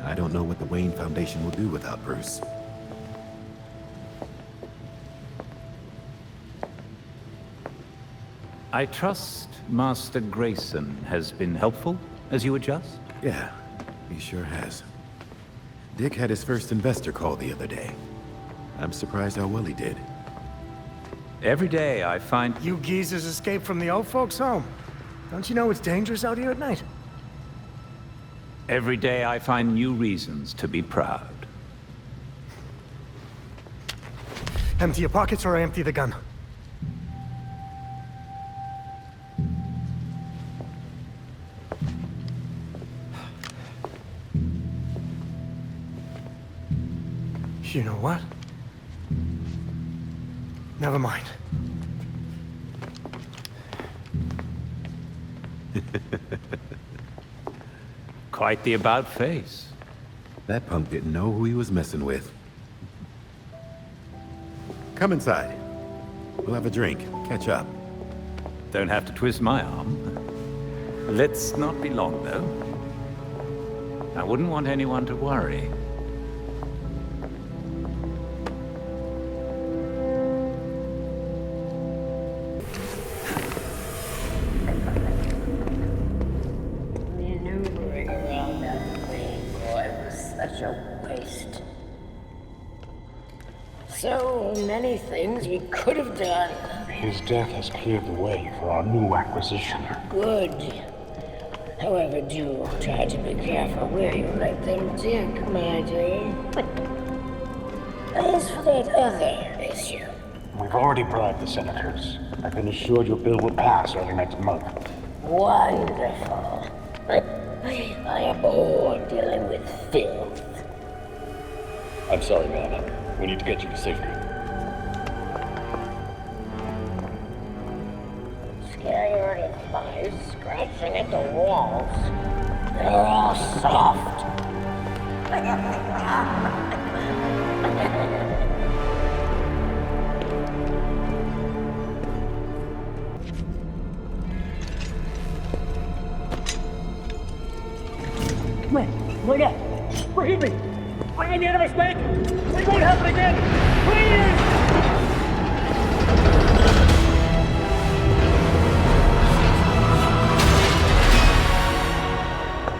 S2: I don't know what the Wayne Foundation will do without Bruce.
S12: I trust Master Grayson has been helpful as you adjust?
S2: Yeah, he sure has. Dick had his first investor call the other day. I'm surprised how well he did.
S12: Every day I find...
S21: You geezers escaped from the old folks' home. Don't you know it's dangerous out here at night?
S12: Every day I find new reasons to be proud.
S21: Empty your pockets or I empty the gun. You know what? Never mind.
S12: Quite the about face.
S2: That punk didn't know who he was messing with. Come inside. We'll have a drink, catch up.
S12: Don't have to twist my arm. Let's not be long, though. I wouldn't want anyone to worry.
S22: Maneuvering around that way, boy, was such a waste. So many things we could have done.
S23: His death has cleared the way for our new acquisition.
S22: Good. However, do try to be careful where you let them dig, my dear. As for that other issue...
S23: We've already bribed the senators. I've been assured your bill will pass early next month.
S22: Wonderful. I am bored dealing with filth.
S23: I'm sorry, man. We need to get you to safety.
S22: Scarier than flies scratching at the walls. They're all soft.
S23: Come on, wake up! Forgive me! I made a mistake! It won't happen again! Please!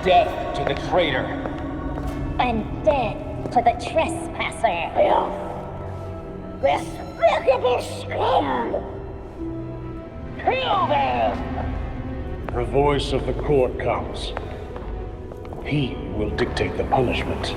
S22: Death to the traitor.
S17: And death to the trespasser.
S22: Despicable scum! Kill them!
S23: The voice of the court comes. He will dictate the punishment.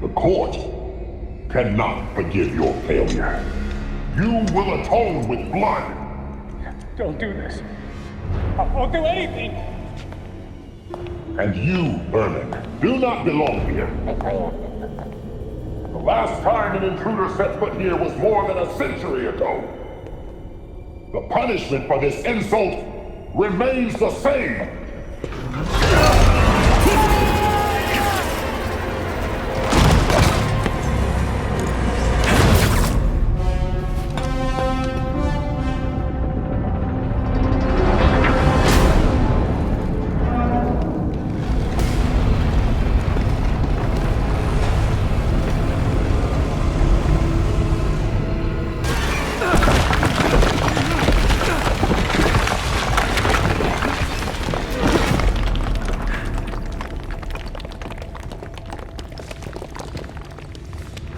S4: The court cannot forgive your failure. You will atone with blood.
S23: Don't do this. I won't do anything.
S4: And you, Vermin, do not belong here. The last time an intruder set foot here was more than a century ago. The punishment for this insult remains the same.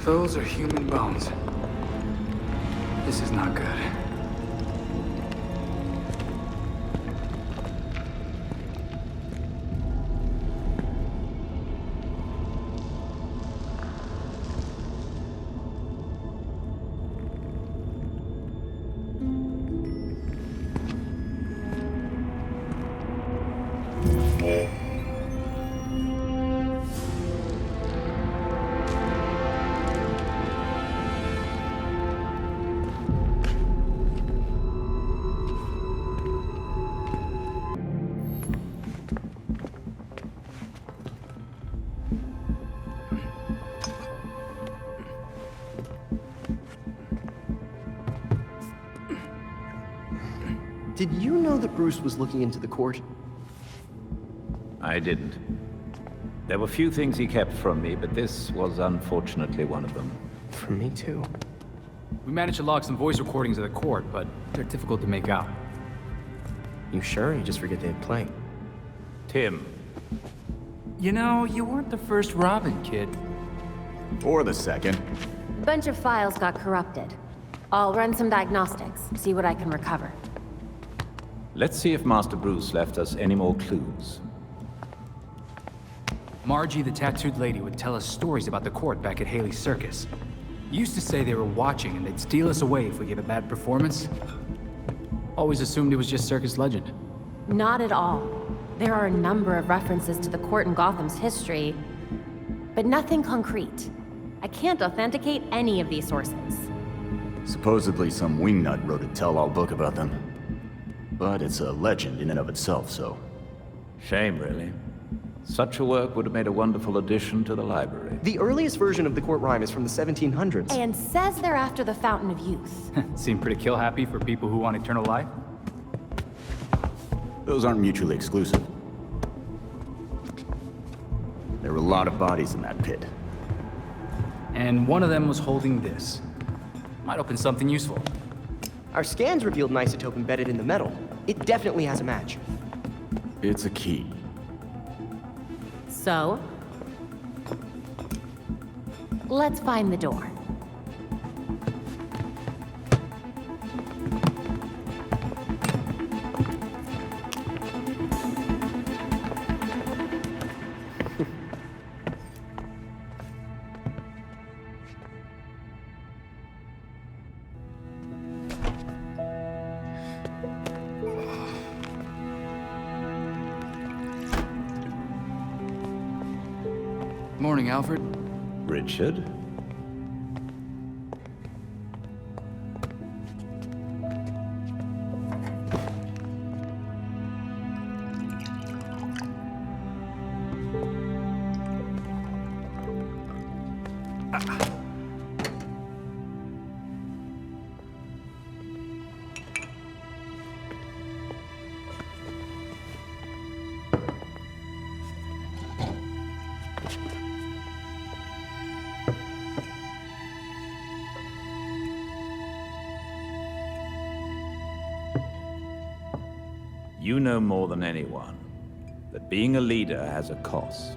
S8: Those are human bones. This is not good.
S16: Did you know that Bruce was looking into the court?
S12: I didn't. There were few things he kept from me, but this was unfortunately one of them.
S16: From me too.
S8: We managed to log some voice recordings of the court, but they're difficult to make out.
S16: You sure? You just forget they had playing.
S12: Tim.
S8: You know, you weren't the first Robin, kid.
S13: Or the second.
S10: A bunch of files got corrupted. I'll run some diagnostics, see what I can recover.
S12: Let's see if Master Bruce left us any more clues.
S8: Margie, the tattooed lady, would tell us stories about the court back at Haley's Circus. Used to say they were watching and they'd steal us away if we gave a bad performance. Always assumed it was just circus legend.
S10: Not at all. There are a number of references to the court in Gotham's history, but nothing concrete. I can't authenticate any of these sources.
S13: Supposedly some wingnut wrote a tell-all book about them. But it's a legend in and of itself, so...
S12: Shame, really. Such a work would have made a wonderful addition to the library.
S16: The earliest version of the court rhyme is from the 1700s.
S10: And says they're after the Fountain of Youth.
S8: Seem pretty kill-happy for people who want eternal life.
S13: Those aren't mutually exclusive. There were a lot of bodies in that pit.
S8: And one of them was holding this. Might open something useful.
S16: Our scans revealed an isotope embedded in the metal. It definitely has a match.
S13: It's a key.
S10: So? Let's find the door.
S8: Morning, Alfred.
S12: Richard? You know more than anyone. Being a leader has a cost.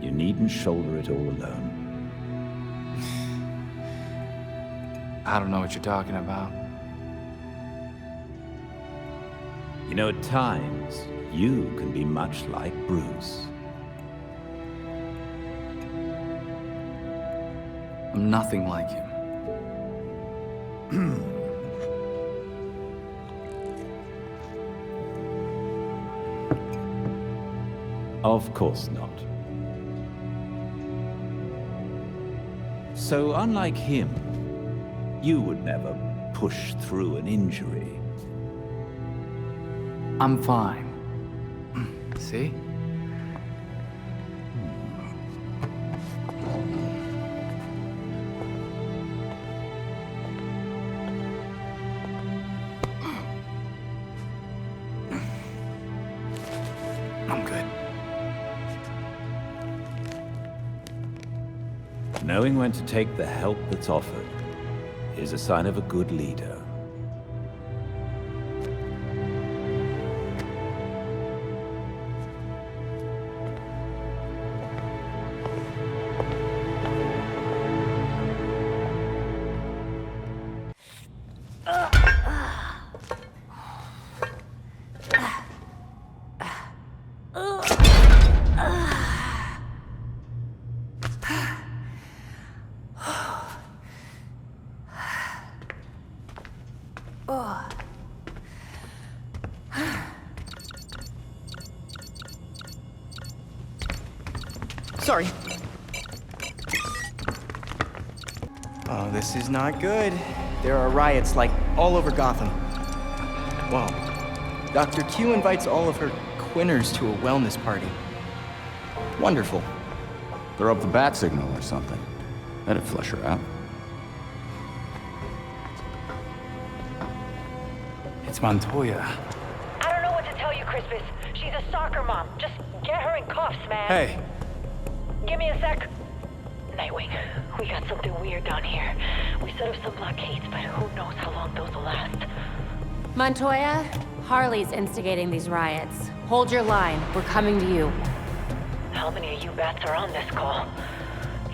S12: You needn't shoulder it all alone.
S8: I don't know what you're talking about.
S12: You know, at times, you can be much like Bruce.
S8: I'm nothing like him.
S12: Of course not. So, unlike him, you would never push through an injury.
S8: I'm fine. See? I'm good.
S12: Knowing when to take the help that's offered is a sign of a good leader.
S9: Sorry. Oh, this is not good. There are riots, like, all over Gotham. Whoa. Dr. Q invites all of her quinners to a wellness party. Wonderful.
S19: Throw up the bat signal or something. That'd flush her out.
S8: It's Montoya.
S1: I don't know what to tell you, Crispus. She's a soccer mom. Just get her in cuffs, man.
S8: Hey.
S1: Give me a sec. Nightwing, we got something weird down here. We set up some blockades, but who knows how long those will last.
S10: Montoya, Harley's instigating these riots. Hold your line. We're coming to you.
S1: How many of you bats are on this call?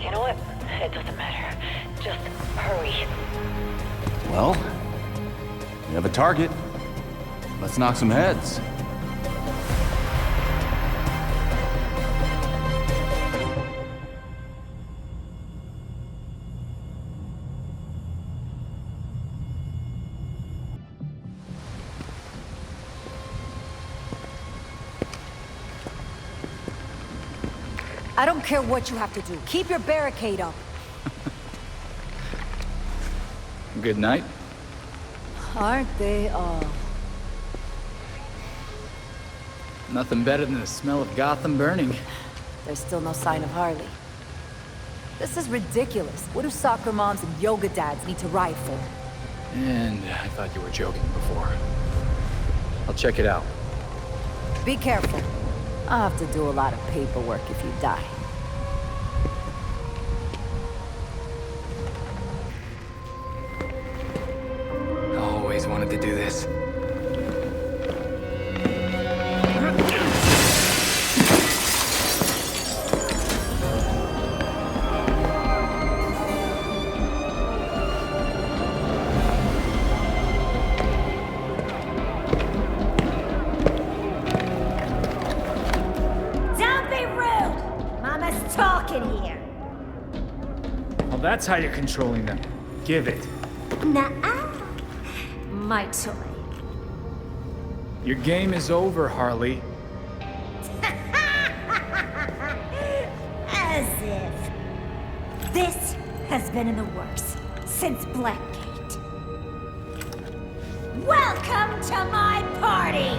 S1: You know what? It doesn't matter. Just hurry.
S19: Well, we have a target. Let's knock some heads.
S6: I don't care what you have to do. Keep your barricade up.
S8: Good night.
S6: Aren't they all?
S8: Nothing better than the smell of Gotham burning.
S6: There's still no sign of Harley. This is ridiculous. What do soccer moms and yoga dads need to riot for?
S8: And I thought you were joking before. I'll check it out.
S6: Be careful. I'll have to do a lot of paperwork if you die.
S8: I always wanted to do this. That's how you're controlling them. Give it.
S17: Nuh-uh. My toy.
S8: Your game is over, Harley.
S17: As if. This has been in the works since Blackgate. Welcome to my party!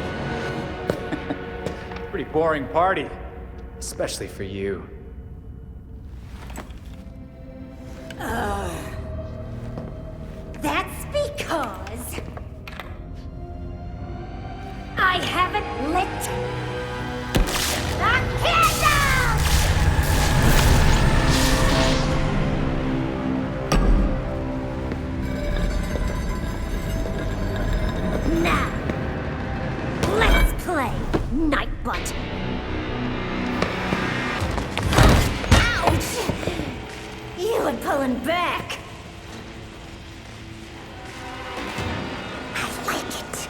S8: Pretty boring party. Especially for you.
S17: That's because I haven't lit the candles! Now, let's play Nightbot.
S20: back!
S17: I like it.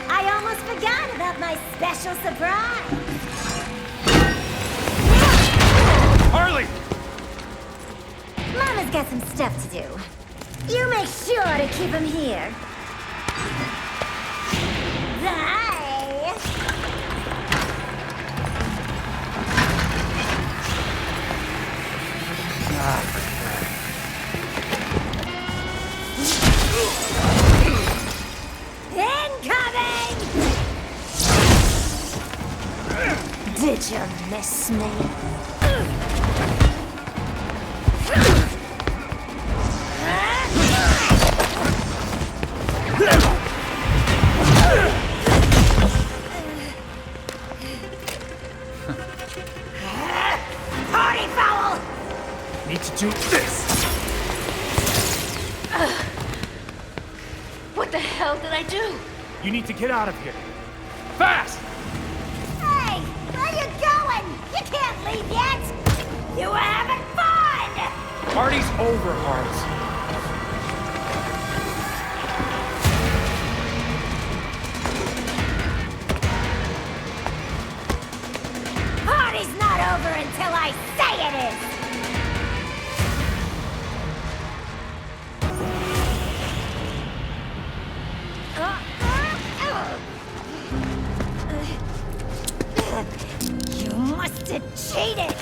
S15: I almost forgot about my special surprise.
S12: Harley!
S15: Mama's got some stuff to do. You make sure to keep him here. Bye! Incoming! Did you miss me? Party foul!
S8: Need to do this.
S20: What the hell did I do?
S8: You need to get out of here. Fast!
S15: Hey, where you going? You can't leave yet. You were having fun.
S8: Party's over, Hearts.
S15: Party's not over until I say it is. You must have cheated!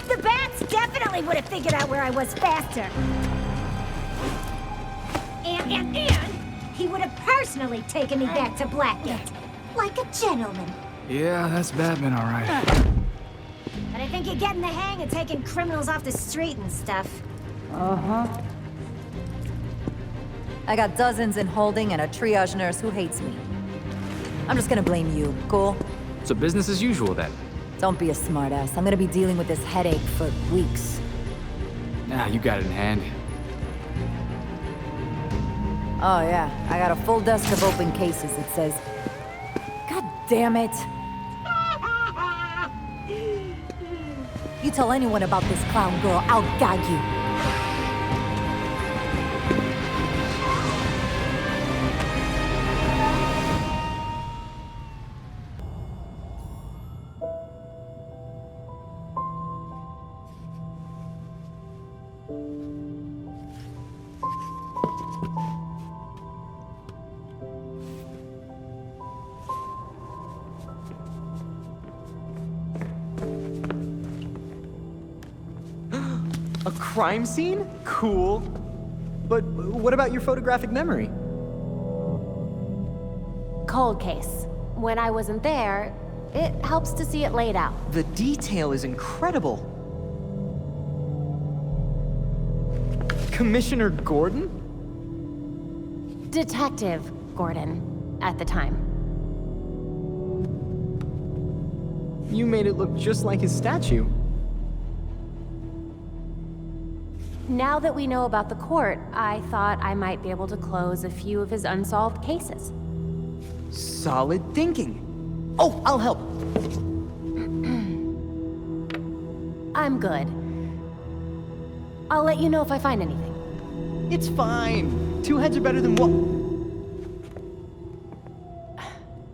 S15: The bats definitely would have figured out where I was faster. And he would have personally taken me back to Blackgate. Like a gentleman.
S8: Yeah, that's Batman, all right.
S15: But I think you're getting the hang of taking criminals off the street and stuff.
S6: Uh-huh. I got dozens in holding and a triage nurse who hates me. I'm just gonna blame you, cool?
S8: So business as usual, then.
S6: Don't be a smartass. I'm gonna be dealing with this headache for weeks.
S8: Nah, you got it in hand.
S6: Oh yeah, I got a full desk of open cases. It says... God damn it! You tell anyone about this clown girl, I'll gag you.
S9: A crime scene? Cool. But what about your photographic memory?
S10: Cold case. When I wasn't there, it helps to see it laid out.
S9: The detail is incredible. Commissioner Gordon?
S10: Detective Gordon, at the time.
S9: You made it look just like his statue.
S10: Now that we know about the court, I thought I might be able to close a few of his unsolved cases.
S9: Solid thinking. Oh, I'll help.
S10: I'm good. I'll let you know if I find anything.
S9: It's fine. Two heads are better than one.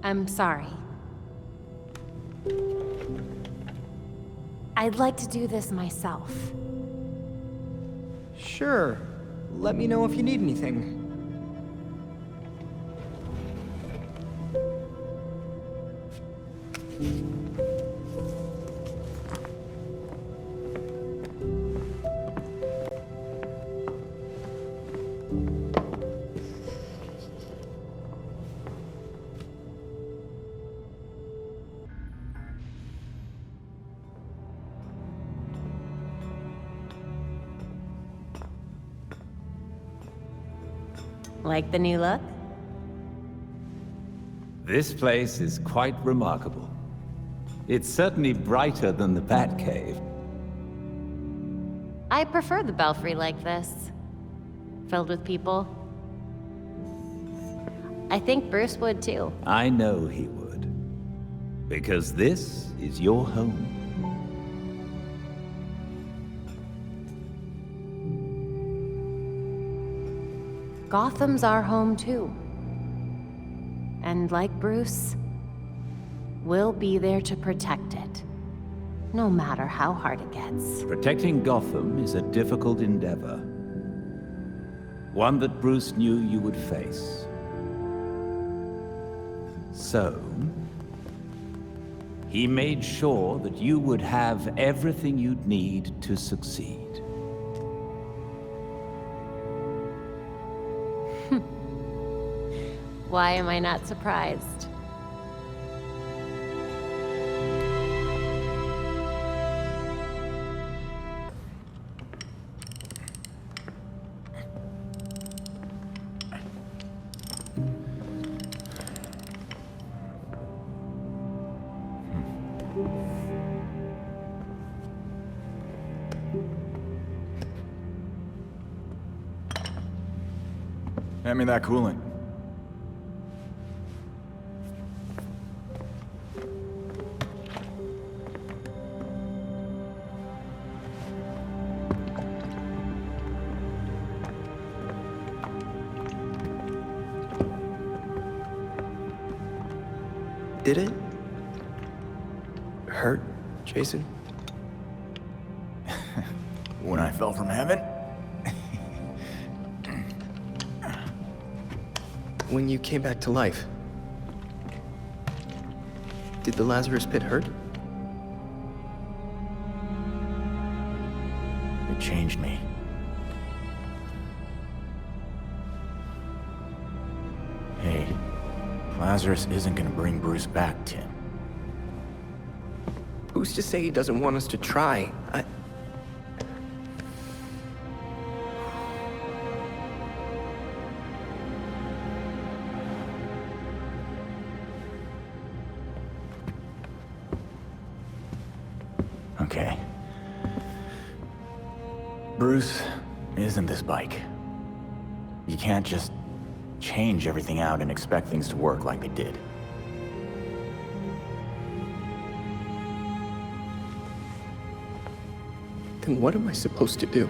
S10: I'm sorry. I'd like to do this myself.
S9: Sure. Let me know if you need anything.
S10: Like the new look?
S12: This place is quite remarkable. It's certainly brighter than the Batcave.
S10: I prefer the belfry like this. Filled with people. I think Bruce would too.
S12: I know he would. Because this is your home.
S10: Gotham's our home too. And like Bruce, we'll be there to protect it. No matter how hard it gets.
S12: Protecting Gotham is a difficult endeavor. One that Bruce knew you would face. So, he made sure that you would have everything you'd need to succeed.
S10: Why am I not surprised?
S19: Hand me that coolant.
S16: Did it hurt, Jason?
S13: When I fell from heaven?
S16: When you came back to life, did the Lazarus Pit hurt?
S13: It changed me. Hey, Lazarus isn't gonna bring Bruce back, Tim.
S16: Who's to say he doesn't want us to try?
S13: Okay. Bruce isn't this bike. You can't just change everything out and expect things to work like they did.
S16: Then what am I supposed to do?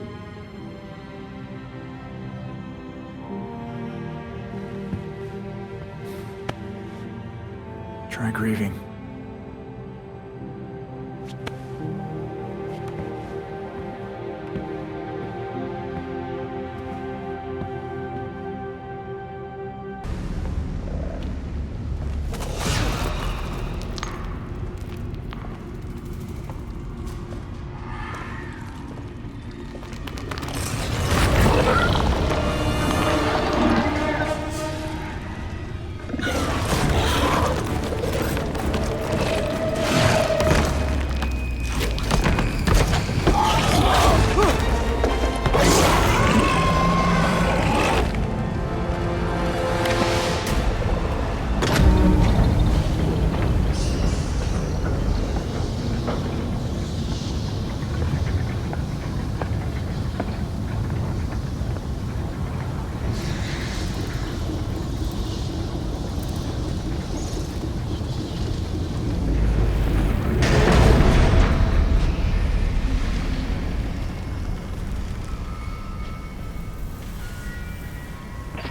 S13: Try grieving.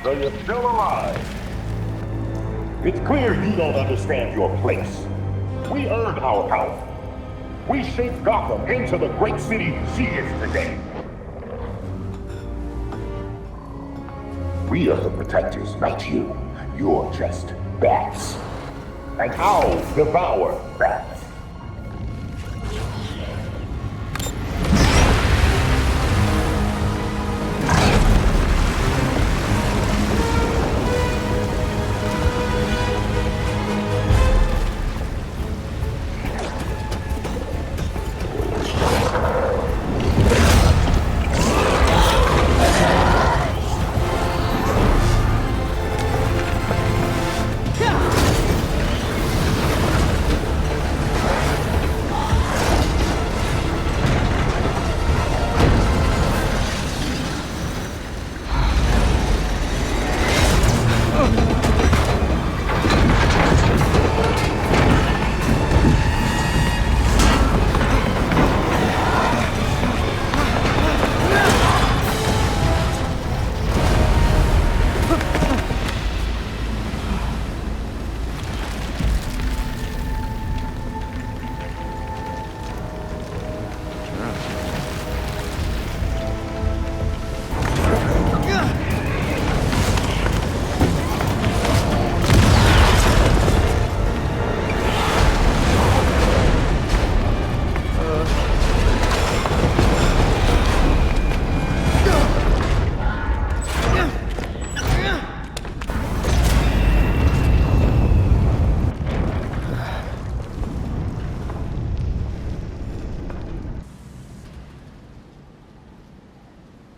S4: So you're still alive. It's clear you don't understand your place. We earned our power. We shaped Gotham into the great city she is today. We are the protectors, not you. You're just bats. And I'll devour bats.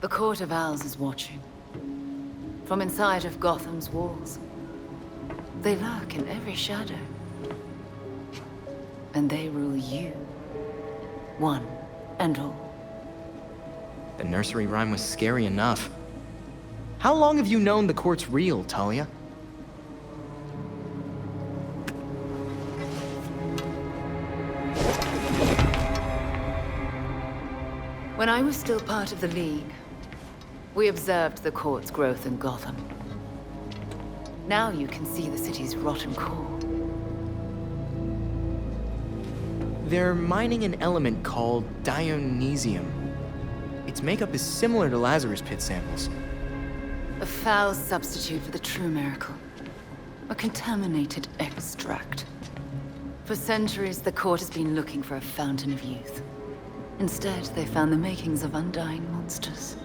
S14: The Court of Owls is watching. From inside of Gotham's walls. They lurk in every shadow. And they rule you. One and all.
S16: The nursery rhyme was scary enough. How long have you known the court's real, Talia?
S14: When I was still part of the League, we observed the court's growth in Gotham. Now you can see the city's rotten core.
S16: They're mining an element called Dionysium. Its makeup is similar to Lazarus Pit samples.
S14: A foul substitute for the true miracle. A contaminated extract. For centuries, the court has been looking for a fountain of youth. Instead, they found the makings of undying monsters.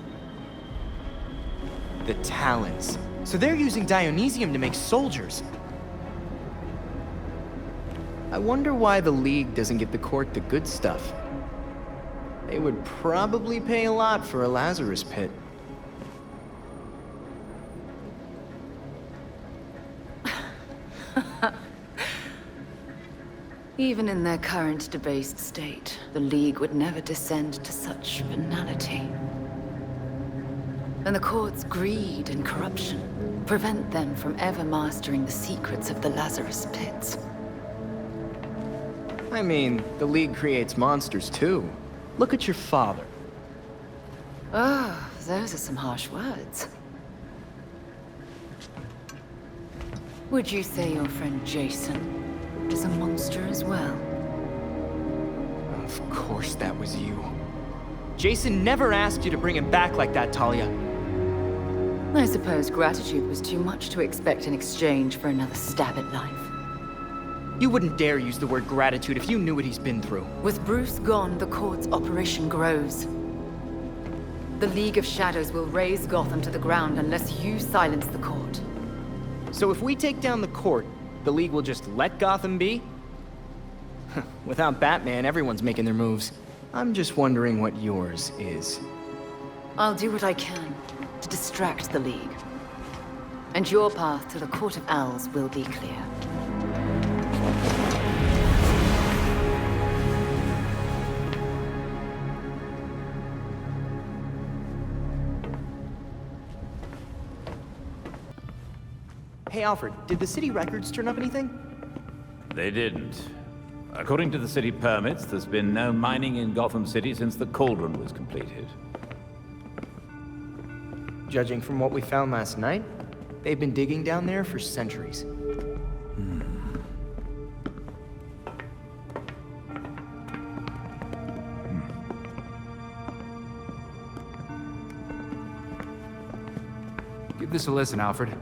S16: The Talons. So they're using Dionysium to make soldiers. I wonder why the League doesn't give the court the good stuff. They would probably pay a lot for a Lazarus Pit.
S14: Even in their current debased state, the League would never descend to such venality. And the court's greed and corruption prevent them from ever mastering the secrets of the Lazarus Pits.
S16: I mean, the League creates monsters too. Look at your father.
S14: Oh, those are some harsh words. Would you say your friend Jason is a monster as well?
S16: Of course that was you. Jason never asked you to bring him back like that, Talia.
S14: I suppose gratitude was too much to expect in exchange for another stab at life.
S16: You wouldn't dare use the word gratitude if you knew what he's been through.
S14: With Bruce gone, the court's operation grows. The League of Shadows will raze Gotham to the ground unless you silence the court.
S16: So if we take down the court, the League will just let Gotham be? Without Batman, everyone's making their moves. I'm just wondering what yours is.
S14: I'll do what I can to distract the League. And your path to the Court of Owls will be clear.
S16: Hey Alfred, did the city records turn up anything?
S12: They didn't. According to the city permits, there's been no mining in Gotham City since the Cauldron was completed.
S16: Judging from what we found last night, they've been digging down there for centuries.
S8: Give this a listen, Alfred.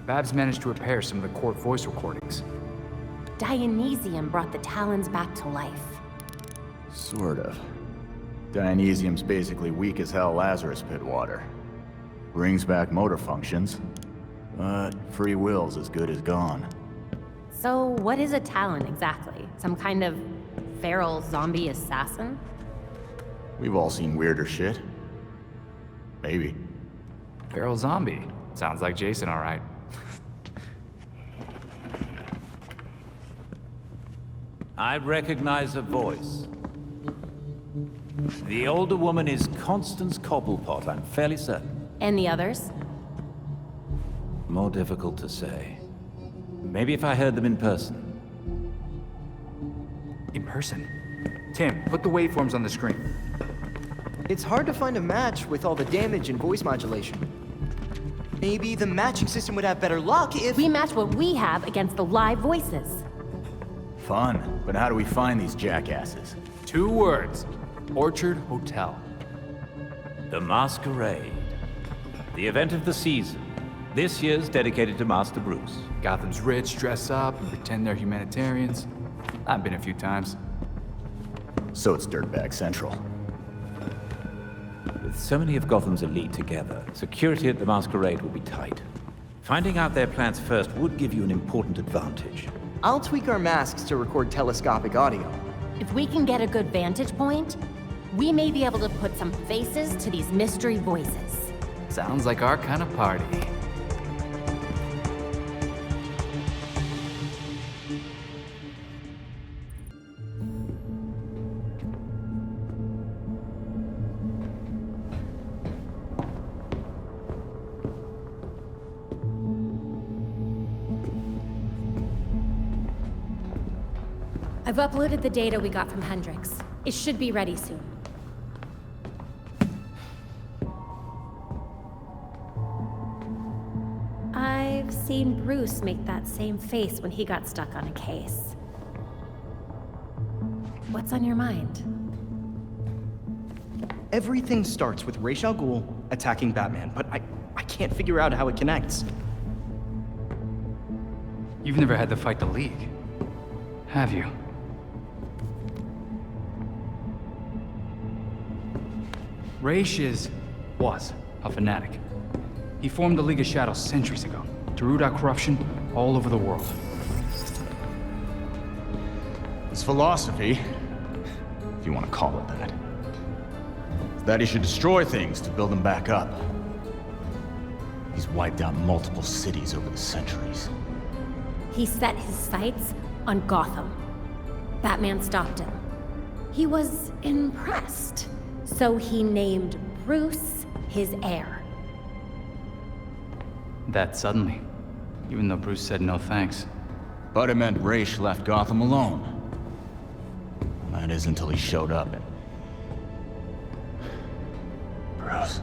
S8: Babs managed to repair some of the court voice recordings.
S10: Dionysium brought the Talons back to life.
S13: Sort of. Dionysium's basically weak as hell Lazarus Pit water. Brings back motor functions, but free will's as good as gone.
S10: So what is a Talon exactly? Some kind of feral zombie assassin?
S13: We've all seen weirder shit. Maybe.
S8: Feral zombie. Sounds like Jason, all right.
S12: I recognize a voice. The older woman is Constance Cobblepot, I'm fairly certain.
S10: And the others?
S12: More difficult to say. Maybe if I heard them in person.
S8: In person? Tim, put the waveforms on the screen.
S16: It's hard to find a match with all the damage and voice modulation. Maybe the matching system would have better luck if...
S10: We match what we have against the live voices.
S13: Fun, but how do we find these jackasses?
S8: 2 words. Orchard Hotel.
S12: The Masquerade. The event of the season. This year's dedicated to Master Bruce.
S8: Gotham's rich dress up and pretend they're humanitarians. I've been a few times.
S13: So it's Dirtbag Central.
S12: With so many of Gotham's elite together, security at the Masquerade will be tight. Finding out their plans first would give you an important advantage.
S16: I'll tweak our masks to record telescopic audio.
S10: If we can get a good vantage point, we may be able to put some faces to these mystery voices.
S8: Sounds like our kind of party.
S10: I've uploaded the data we got from Hendrix. It should be ready soon. I've seen Bruce make that same face when he got stuck on a case. What's on your mind?
S16: Everything starts with Ra's al Ghul attacking Batman, but I can't figure out how it connects.
S8: You've never had to fight the League, have you? Ra's was a fanatic. He formed the League of Shadows centuries ago to root out corruption all over the world.
S13: His philosophy, if you want to call it that, is that he should destroy things to build them back up. He's wiped out multiple cities over the centuries.
S10: He set his sights on Gotham. Batman stopped him. He was impressed, so he named Bruce his heir.
S8: That suddenly, even though Bruce said no thanks.
S13: But it meant Ra's left Gotham alone. That is until he showed up and... Bruce.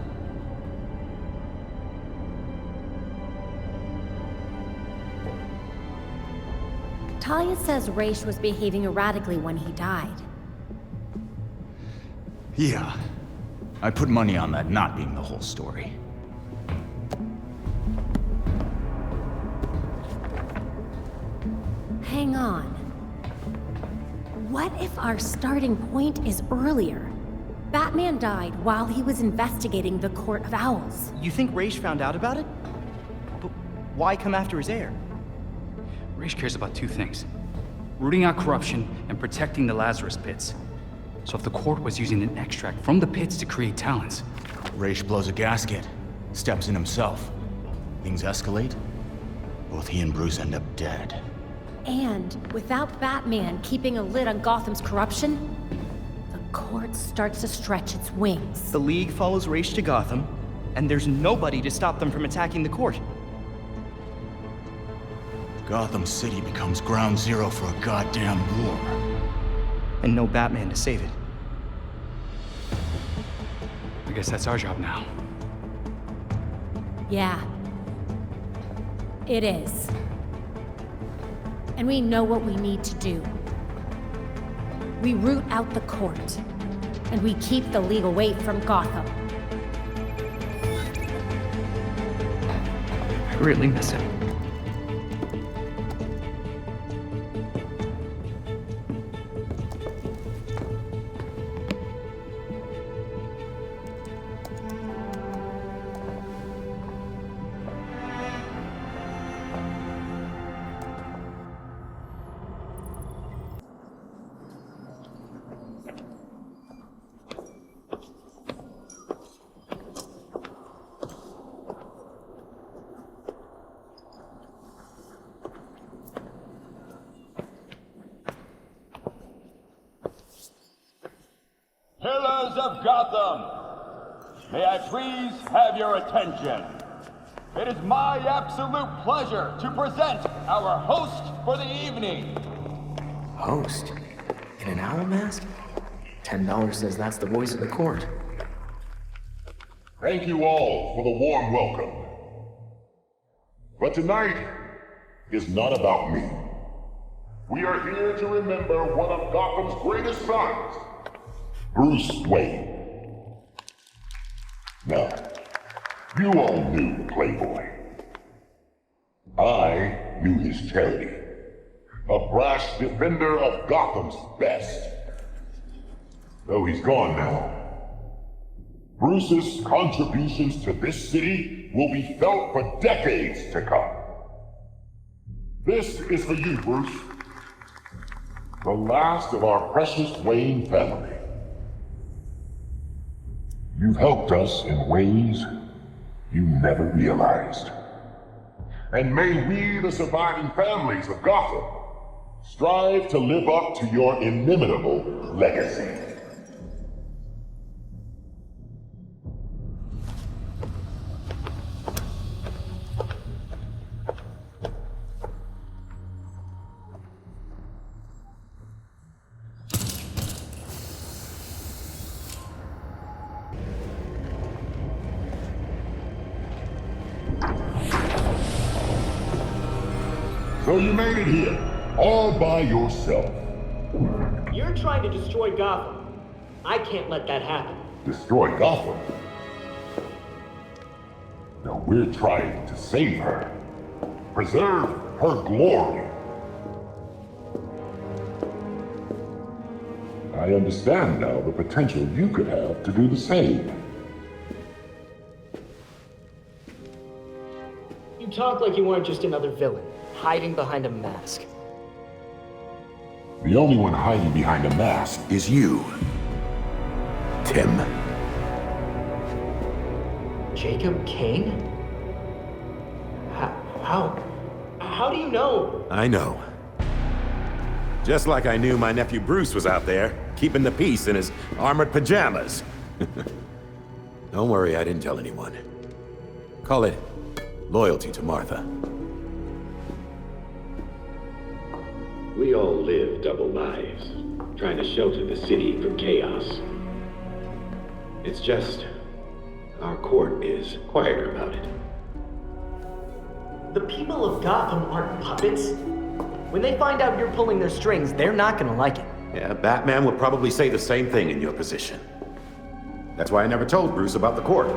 S10: Talia says Ra's was behaving erratically when he died.
S13: Yeah. I put money on that not being the whole story.
S10: Hang on. What if our starting point is earlier? Batman died while he was investigating the Court of Owls.
S16: You think Ra's found out about it? But why come after his heir?
S8: Ra's cares about two things: rooting out corruption and protecting the Lazarus Pits. So if the court was using an extract from the pits to create talents...
S13: Ra's blows a gasket, steps in himself. Things escalate. Both he and Bruce end up dead.
S10: And without Batman keeping a lid on Gotham's corruption, the court starts to stretch its wings.
S16: The League follows Ra's to Gotham, and there's nobody to stop them from attacking the court.
S13: Gotham City becomes ground zero for a goddamn war.
S16: And no Batman to save it.
S8: I guess that's our job now.
S10: Yeah. It is. And we know what we need to do. We root out the court, and we keep the League away from Gotham.
S8: I really miss him.
S7: Pillars of Gotham, may I please have your attention? It is my absolute pleasure to present our host for the evening.
S11: Host? In an owl mask? $10 says that's the voice of the court.
S4: Thank you all for the warm welcome. But tonight is not about me. We are here to remember one of Gotham's greatest sons, Bruce Wayne. Now, you all knew the Playboy. I knew his charity. A brash defender of Gotham's best. Though he's gone now, Bruce's contributions to this city will be felt for decades to come. This is for you, Bruce. The last of our precious Wayne family. You've helped us in ways you never realized. And may we, the surviving families of Gotham, strive to live up to your inimitable legacy. So you made it here, all by yourself.
S3: You're trying to destroy Gotham. I can't let that happen.
S4: Destroy Gotham? No, we're trying to save her. Preserve her glory. I understand now the potential you could have to do the same.
S3: You talk like you weren't just another villain, hiding behind a mask.
S4: The only one hiding behind a mask is you, Tim.
S3: Jacob Kane? How do you know?
S2: I know. Just like I knew my nephew Bruce was out there, keeping the peace in his armored pajamas. Don't worry, I didn't tell anyone. Call it loyalty to Martha.
S5: We all live double lives, trying to shelter the city from chaos. It's just, our court is quieter about it.
S3: The people of Gotham aren't puppets. When they find out you're pulling their strings, they're not gonna like it.
S2: Yeah, Batman would probably say the same thing in your position. That's why I never told Bruce about the court.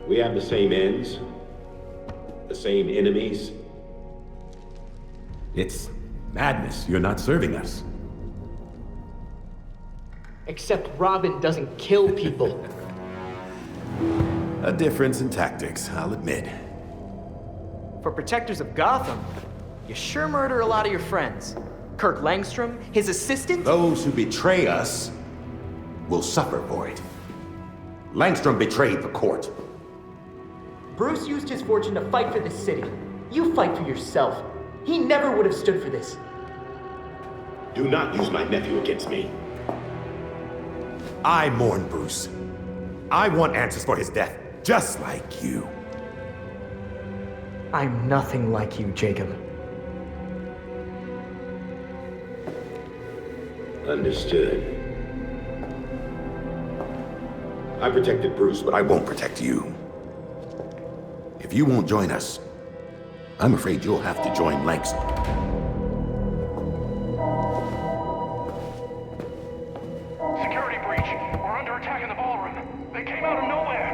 S5: We have the same ends, the same enemies.
S2: It's madness. You're not serving us.
S3: Except Robin doesn't kill people.
S2: A difference in tactics, I'll admit.
S16: For protectors of Gotham, you sure murder a lot of your friends. Kirk Langstrom, his assistant?
S2: Those who betray us will suffer for it. Langstrom betrayed the court.
S3: Bruce used his fortune to fight for this city. You fight for yourself. He never would have stood for this.
S5: Do not use my nephew against me.
S2: I mourn Bruce. I want answers for his death, just like you.
S3: I'm nothing like you, Jacob.
S5: Understood.
S2: I protected Bruce, but I won't protect you. If you won't join us, I'm afraid you'll have to join Langstrom.
S18: Security breach. We're under attack in the ballroom. They came out of nowhere.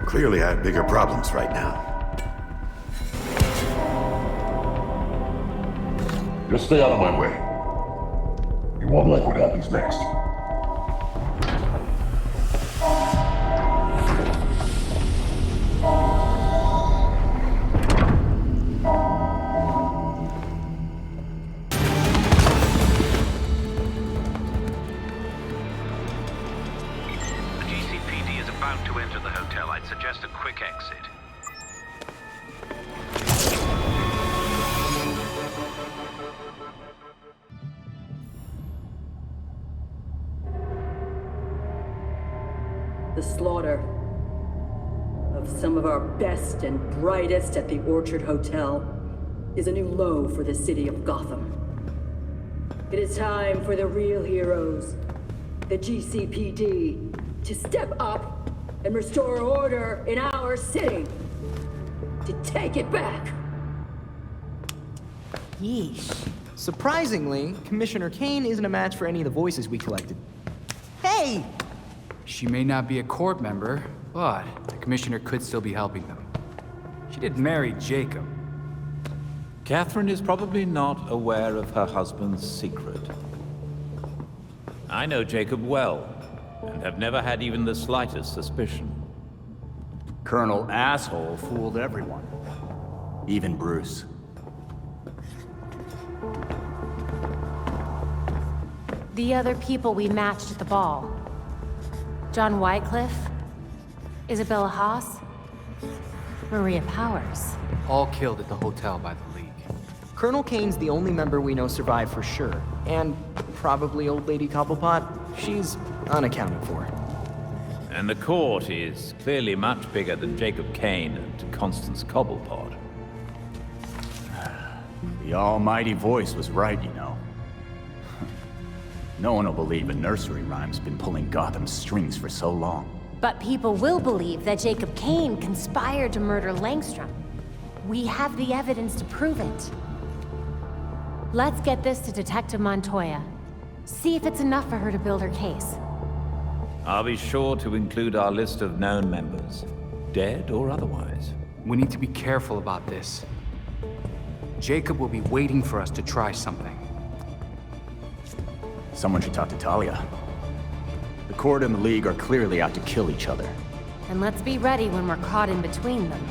S2: Clearly, I have bigger problems right now.
S4: Just stay out of my way. You won't like what happens next.
S12: The GCPD is about to enter the hotel. I'd suggest a quick exit.
S24: The slaughter of some of our best and brightest at the Orchard Hotel is a new low for the city of Gotham. It is time for the real heroes, the GCPD, to step up and restore order in our city. To take it back.
S16: Yeesh. Surprisingly, Commissioner Kane isn't a match for any of the voices we collected. Hey!
S8: She may not be a court member, but the commissioner could still be helping them. She did marry Jacob.
S12: Catherine is probably not aware of her husband's secret. I know Jacob well, and have never had even the slightest suspicion.
S13: Colonel Asshole fooled everyone. Even Bruce.
S10: The other people we matched at the ball. John Wycliffe, Isabella Haas, Maria Powers.
S8: All killed at the hotel by the League.
S16: Colonel Kane's the only member we know survived for sure. And probably Old Lady Cobblepot. She's unaccounted for.
S12: And the court is clearly much bigger than Jacob Kane and Constance Cobblepot.
S13: The almighty voice was right, you know. No one will believe a nursery rhyme's been pulling Gotham's strings for so long.
S10: But people will believe that Jacob Kane conspired to murder Langstrom. We have the evidence to prove it. Let's get this to Detective Montoya. See if it's enough for her to build her case.
S12: I'll be sure to include our list of known members, dead or otherwise.
S8: We need to be careful about this. Jacob will be waiting for us to try something.
S13: Someone should talk to Talia. The Court and the League are clearly out to kill each other.
S10: And let's be ready when we're caught in between them.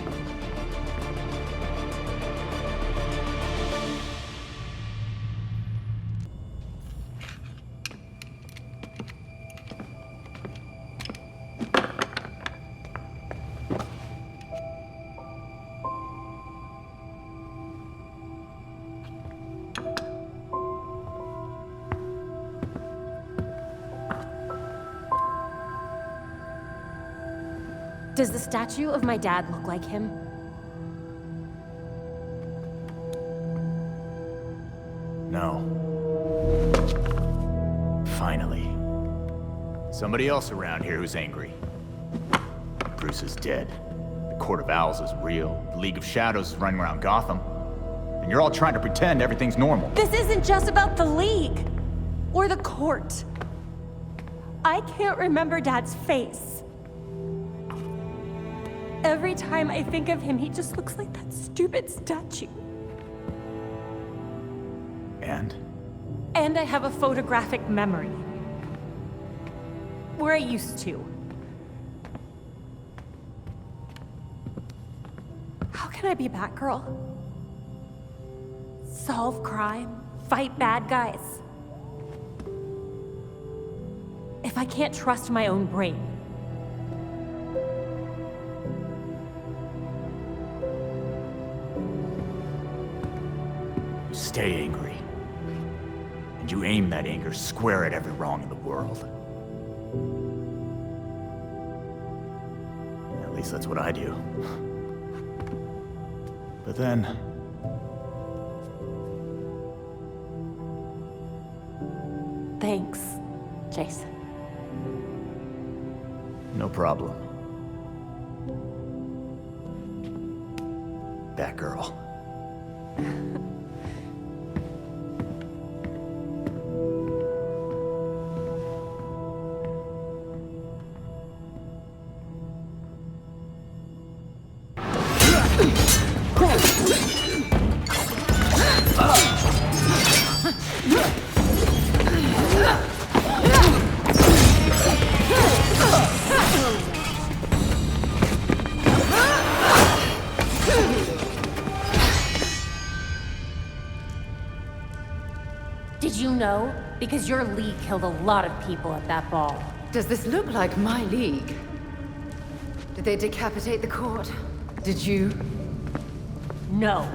S10: Does the statue of my dad look like him?
S13: No. Finally. Somebody else around here who's angry. Bruce is dead. The Court of Owls is real. The League of Shadows is running around Gotham. And you're all trying to pretend everything's normal.
S10: This isn't just about the League. Or the Court. I can't remember Dad's face. Every time I think of him, he just looks like that stupid statue.
S13: And?
S10: And I have a photographic memory. Where I used to. How can I be Batgirl? Solve crime, fight bad guys. If I can't trust my own brain.
S13: Stay angry. And you aim that anger square at every wrong in the world. At least that's what I do. But then...
S10: Thanks, Jason.
S13: No problem. Batgirl.
S10: Did you know? Because your League killed a lot of people at that ball.
S14: Does this look like my League? Did they decapitate the court? Did you?
S10: No.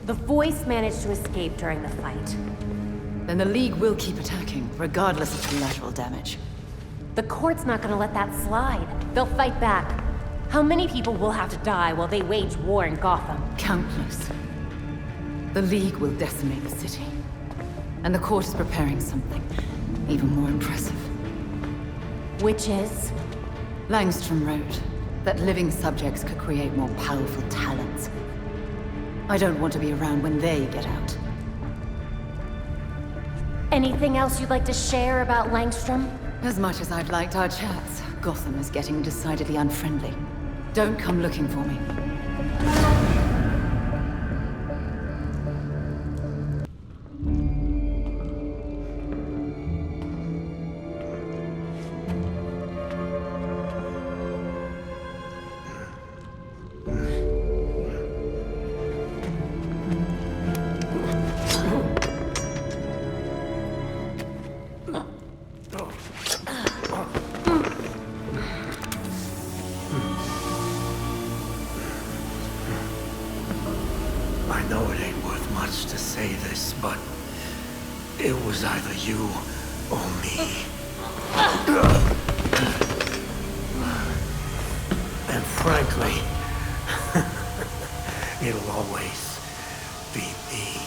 S10: The Voice managed to escape during the fight.
S14: Then the League will keep attacking, regardless of collateral damage.
S10: The court's not gonna let that slide. They'll fight back. How many people will have to die while they wage war in Gotham?
S14: Countless. The League will decimate the city. And the court is preparing something even more impressive.
S10: Which is?
S14: Langstrom wrote that living subjects could create more powerful talents. I don't want to be around when they get out.
S10: Anything else you'd like to share about Langstrom?
S14: As much as I've liked our chats, Gotham is getting decidedly unfriendly. Don't come looking for me.
S1: much to say this, but it was either you or me. And frankly, it'll always be me.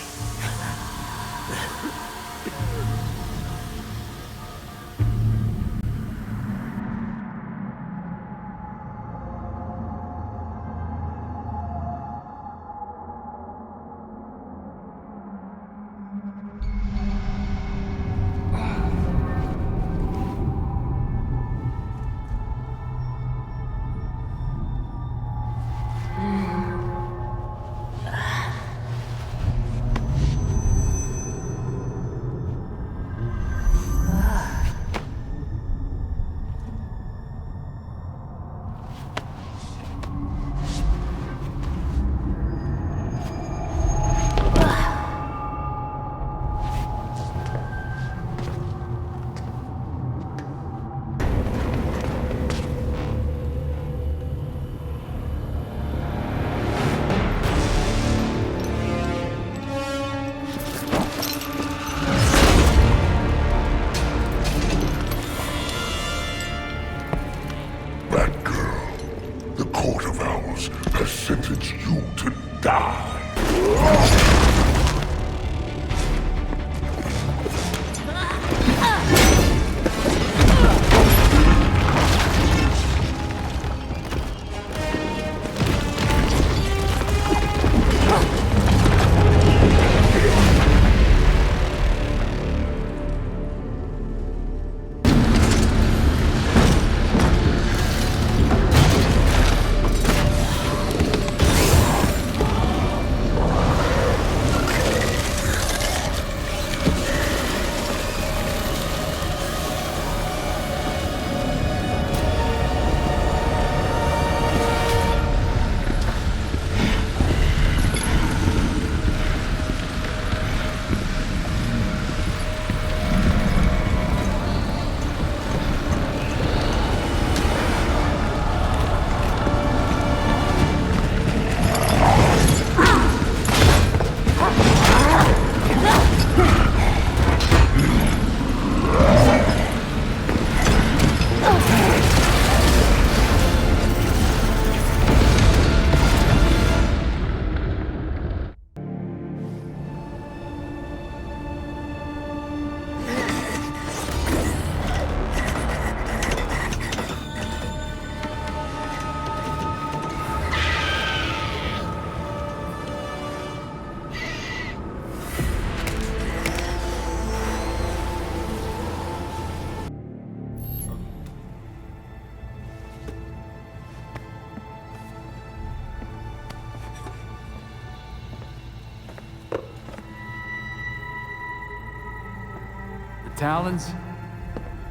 S8: Talons,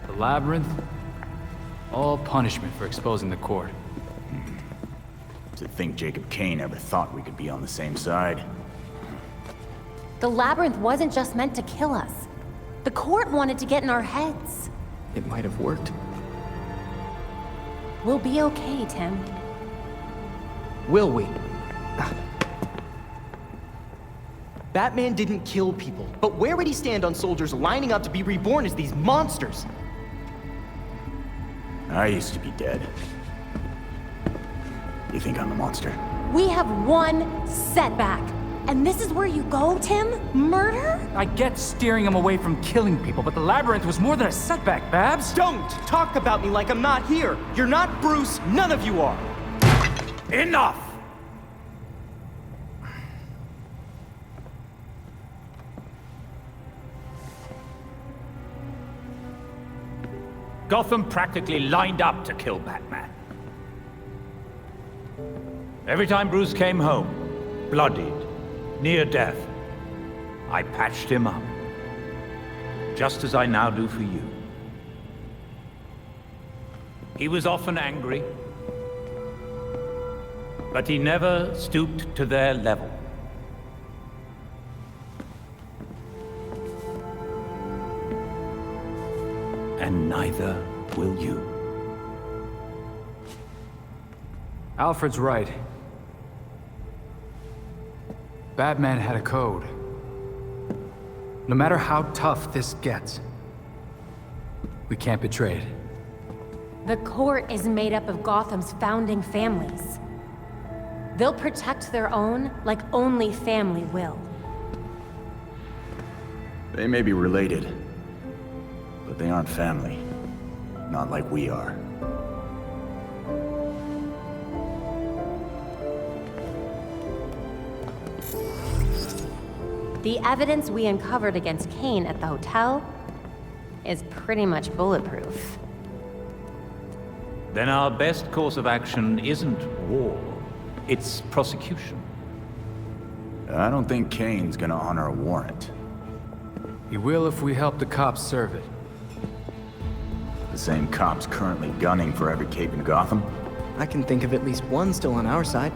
S8: the labyrinth, all punishment for exposing the court.
S13: To think Jacob Kane ever thought we could be on the same side.
S10: The labyrinth wasn't just meant to kill us. The court wanted to get in our heads.
S16: It might have worked.
S10: We'll be okay, Tim.
S16: Will we? Batman didn't kill people, but where would he stand on soldiers lining up to be reborn as these monsters?
S13: I used to be dead. You think I'm the monster?
S10: We have one setback. And this is where you go, Tim? Murder?
S8: I get steering him away from killing people, but the labyrinth was more than a setback, Babs.
S16: Don't talk about me like I'm not here. You're not Bruce, none of you are.
S12: Enough! Gotham practically lined up to kill Batman. Every time Bruce came home, bloodied, near death, I patched him up. Just as I now do for you. He was often angry, but he never stooped to their level. And neither will you.
S8: Alfred's right. Batman had a code. No matter how tough this gets, we can't betray it.
S10: The court is made up of Gotham's founding families. They'll protect their own like only family will.
S13: They may be related, but they aren't family. Not like we are.
S10: The evidence we uncovered against Kane at the hotel is pretty much bulletproof.
S12: Then our best course of action isn't war, it's prosecution.
S13: I don't think Kane's gonna honor a warrant.
S8: He will if we help the cops serve it.
S13: The same cops currently gunning for every cape in Gotham?
S16: I can think of at least one still on our side.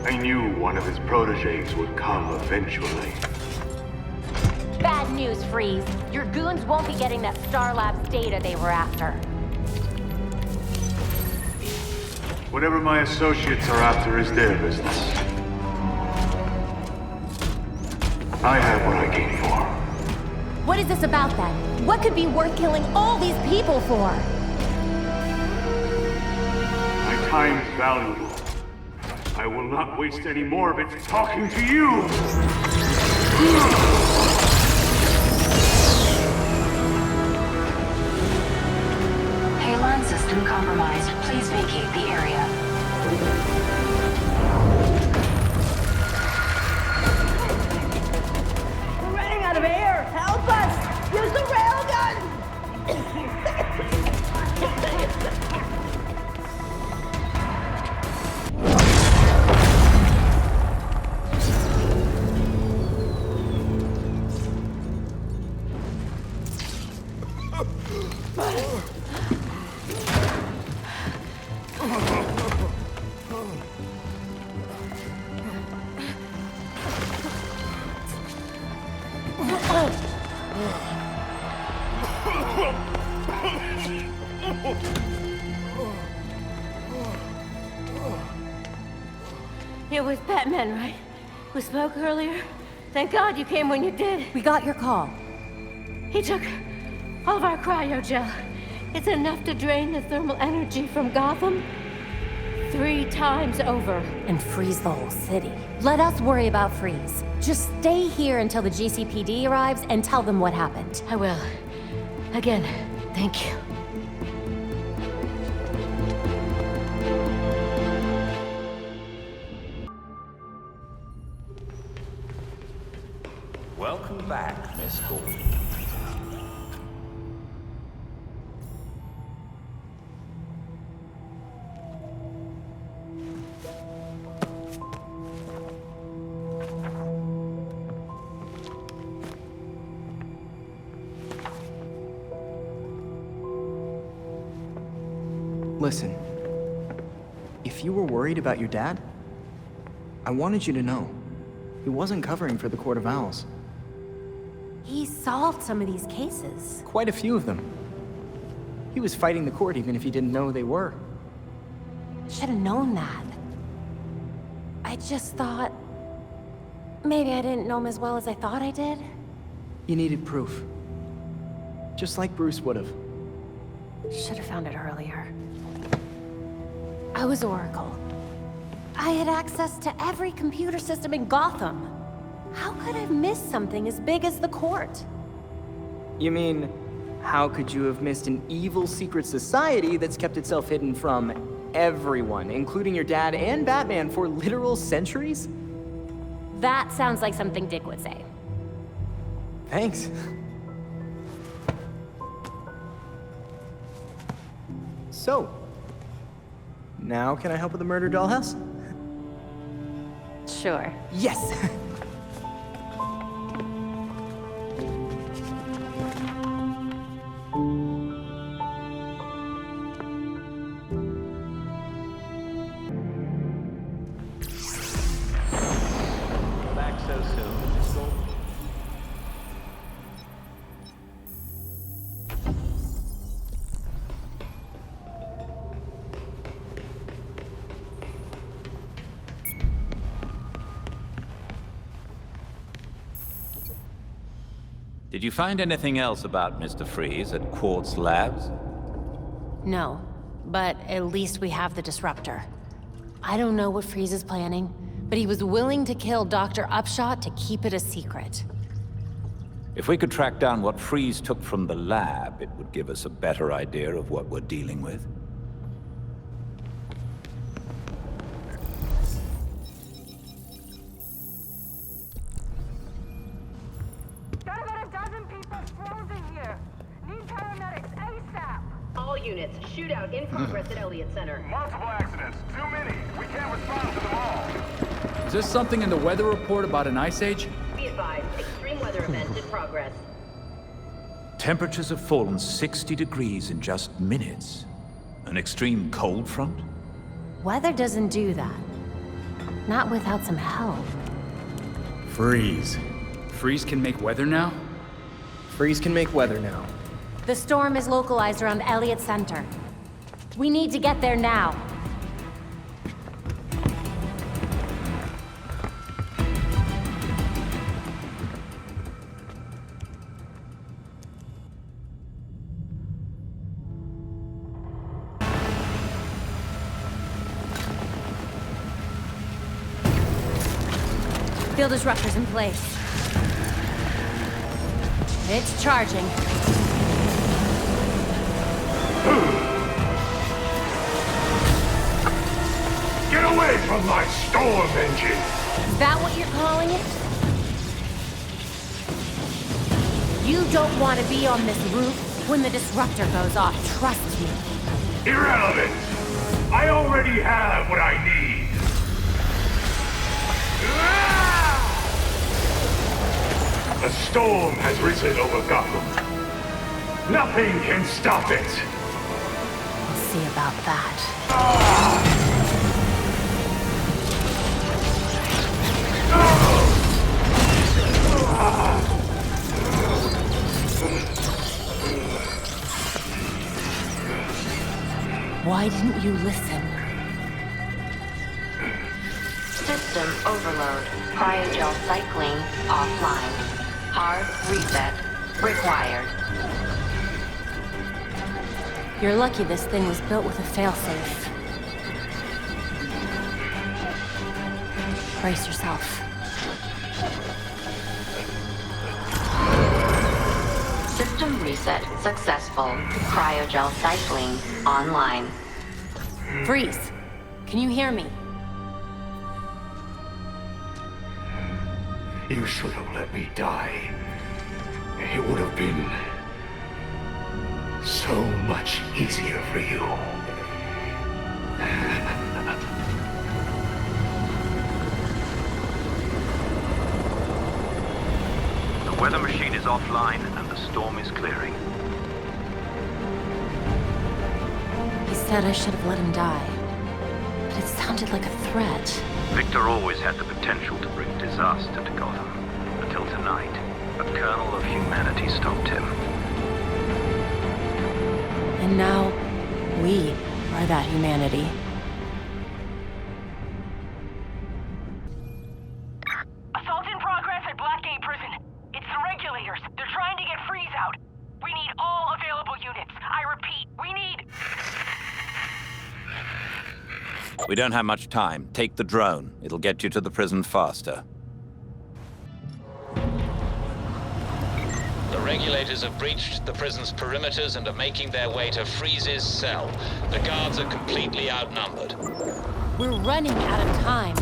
S17: I knew one of his protégés would come eventually.
S10: Bad news, Freeze. Your goons won't be getting that Star Labs data they were after.
S17: Whatever my associates are after is their business. I have what I came for.
S10: What is this about then? What could be worth killing all these people for?
S17: My time is valuable. I will not waste any more of it talking to you!
S15: Halon system compromised. Please vacate the area.
S21: We're running out of air! Help us! Use the railgun! It was Batman, right? We spoke earlier? Thank God you came when you did.
S10: We got your call.
S21: He took all of our cryogel. It's enough to drain the thermal energy from Gotham 3 times over.
S10: And freeze the whole city. Let us worry about Freeze. Just stay here until the GCPD arrives and tell them what happened.
S21: I will. Again, thank you.
S12: Welcome back, Miss Gordon.
S16: Listen, if you were worried about your dad, I wanted you to know he wasn't covering for the Court of Owls.
S10: He solved some of these cases.
S16: Quite a few of them. He was fighting the court even if he didn't know they were.
S10: Should have known that. I just thought... maybe I didn't know him as well as I thought I did.
S16: You needed proof. Just like Bruce would have.
S10: Should have found it earlier. I was Oracle. I had access to every computer system in Gotham. How could I have missed something as big as the court?
S16: You mean, how could you have missed an evil secret society that's kept itself hidden from everyone, including your dad and Batman, for literal centuries?
S10: That sounds like something Dick would say.
S16: Thanks. So, now can I help with the murder dollhouse?
S10: Sure.
S16: Yes!
S5: Back so soon.
S12: Did you find anything else about Mr. Freeze at Quartz Labs?
S10: No, but at least we have the disruptor. I don't know what Freeze is planning, but he was willing to kill Dr. Upshot to keep it a secret.
S12: If we could track down what Freeze took from the lab, it would give us a better idea of what we're dealing with.
S21: Got about a dozen people frozen here. Need paramedics ASAP.
S6: All units, shootout in progress at Elliott Center.
S18: Multiple accidents. Too many. We can't respond to them all.
S8: Is there something in the weather report about an ice age?
S6: Be advised, extreme weather event in progress.
S12: Temperatures have fallen 60 degrees in just minutes. An extreme cold front?
S10: Weather doesn't do that. Not without some help.
S19: Freeze.
S8: Freeze can make weather now?
S16: Freeze can make weather now.
S10: The storm is localized around Elliott Center. We need to get there now. Field disruptors in place. It's charging.
S4: Get away from my storm engine!
S10: Is that what you're calling it? You don't want to be on this roof when the disruptor goes off, trust me.
S4: Irrelevant! I already have what I need! A storm has risen over Gotham. Nothing can stop it!
S10: We'll see about that. Why didn't you listen?
S15: System overload. Cryogel cycling offline. Hard reset required.
S10: You're lucky this thing was built with a failsafe. Brace yourself.
S15: System reset successful. Cryogel cycling online.
S10: Freeze! Can you hear me?
S4: You should have let me die. It would have been so much easier for you.
S20: The weather machine is offline and the storm is clearing.
S10: He said I should have let him die. But it sounded like a threat.
S20: Victor always had the potential to bring disaster to Gotham. Until tonight, a kernel of humanity stopped him.
S10: And now, we are that humanity.
S21: Assault in progress at Blackgate Prison. It's the regulators. They're trying to get Freeze out. We need all available units. I repeat, we need
S12: We don't have much time. Take the drone. It'll get you to the prison faster.
S7: The regulators have breached the prison's perimeters and are making their way to Freeze's cell. The guards are completely outnumbered.
S10: We're running out of time.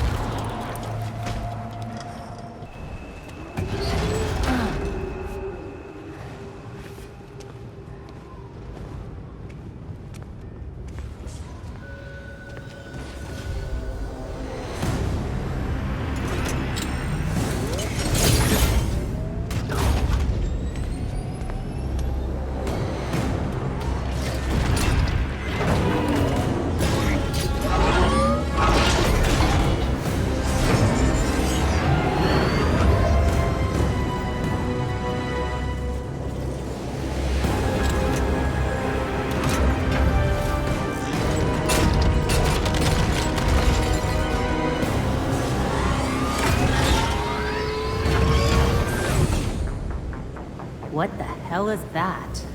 S10: What the hell is that?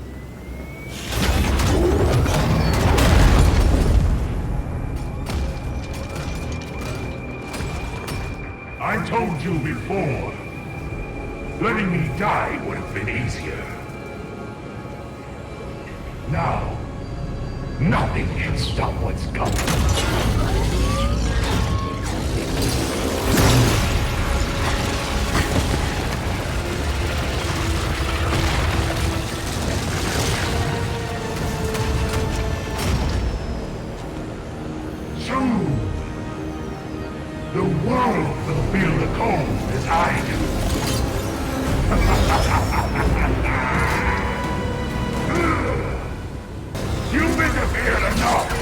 S17: I told you before. Letting me die would have been easier. Now, nothing can stop what's coming. The world will feel the cold as I do. You've interfered enough.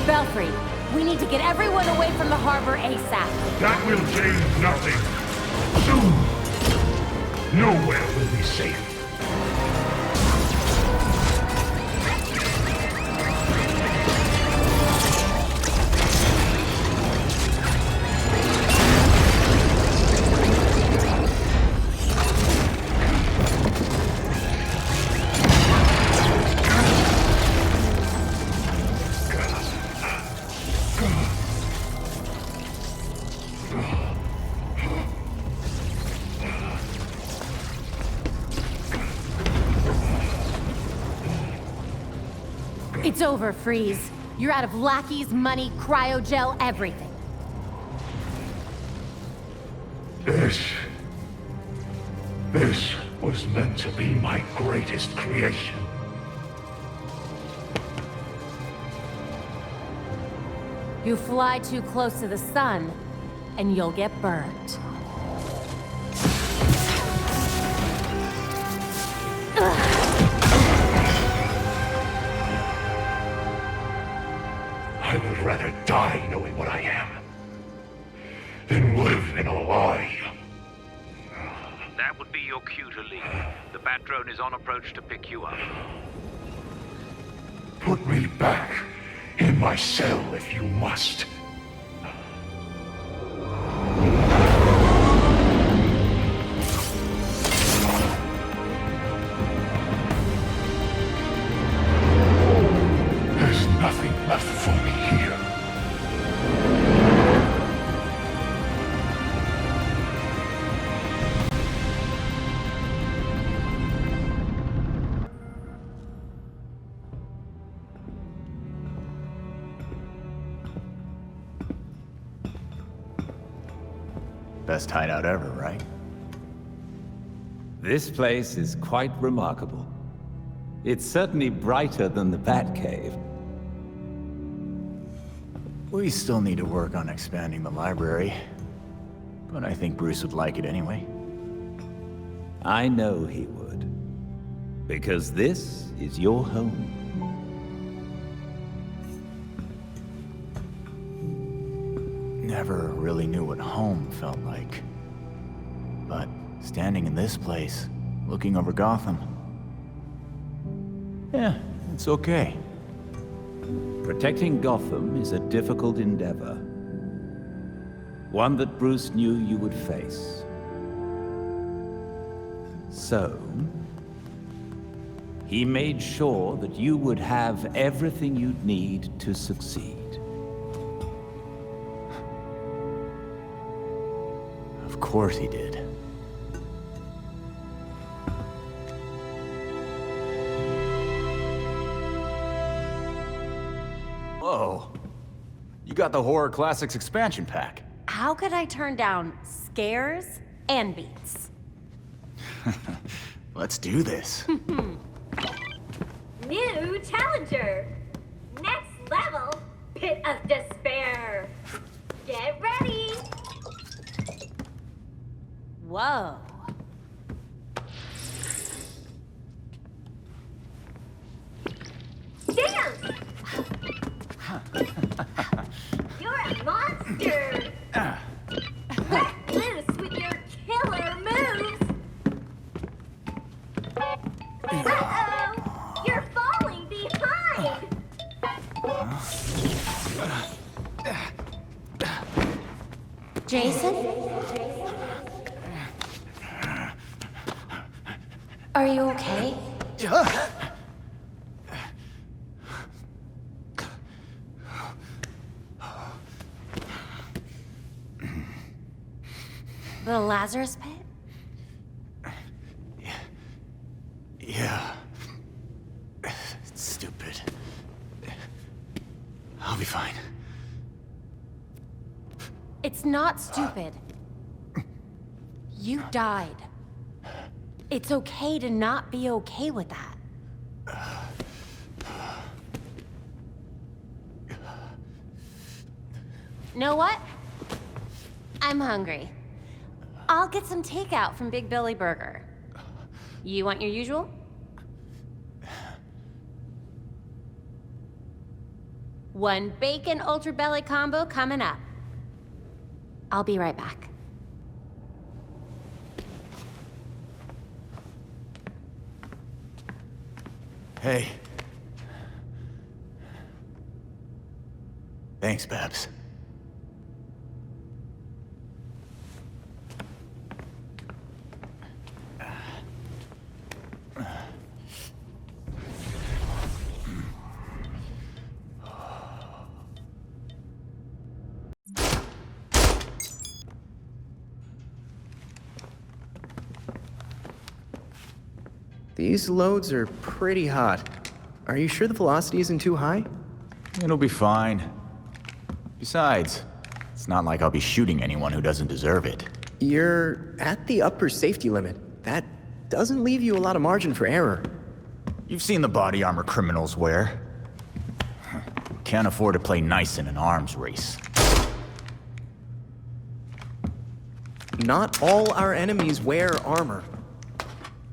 S10: Belfry, we need to get everyone away from the harbor ASAP.
S17: That will change nothing. Soon, nowhere will be safe.
S10: It's over, Freeze. You're out of lackeys, money, cryogel, everything.
S17: This was meant to be my greatest creation.
S10: You fly too close to the sun, and you'll get burnt.
S17: I would rather die knowing what I am than live in a lie.
S20: That would be your cue to leave. The Bat drone is on approach to pick you up.
S17: Put me back in my cell if you must. There's nothing left for me here.
S13: Best hideout ever, right?
S12: This place is quite remarkable. It's certainly brighter than the Batcave.
S13: We still need to work on expanding the library, but I think Bruce would like it anyway.
S12: I know he would. Because this is your home.
S13: Never really knew what home felt like. But standing in this place, looking over Gotham... yeah, it's okay.
S12: Protecting Gotham is a difficult endeavor. One that Bruce knew you would face. So, he made sure that you would have everything you'd need to succeed.
S13: Of course he did. Whoa. You got the Horror Classics expansion pack.
S10: How could I turn down scares and beats?
S13: Let's do this.
S21: New challenger! Next level, Pit of Despair! Get ready!
S10: Whoa.
S21: Dance! You're a monster! Let loose with your killer moves! Uh-oh! You're falling behind!
S10: Jason? Are you okay? The Lazarus Pit?
S13: Yeah. It's stupid. I'll be fine.
S10: It's not stupid. You died. It's okay to not be okay with that. Know what? I'm hungry. I'll get some takeout from Big Billy Burger. You want your usual? One bacon Ultra Belly combo coming up. I'll be right back.
S13: Hey. Thanks, Babs.
S16: These loads are pretty hot. Are you sure the velocity isn't too high?
S13: It'll be fine. Besides, it's not like I'll be shooting anyone who doesn't deserve it.
S16: You're at the upper safety limit. That doesn't leave you a lot of margin for error.
S13: You've seen the body armor criminals wear. Can't afford to play nice in an arms race.
S16: Not all our enemies wear armor.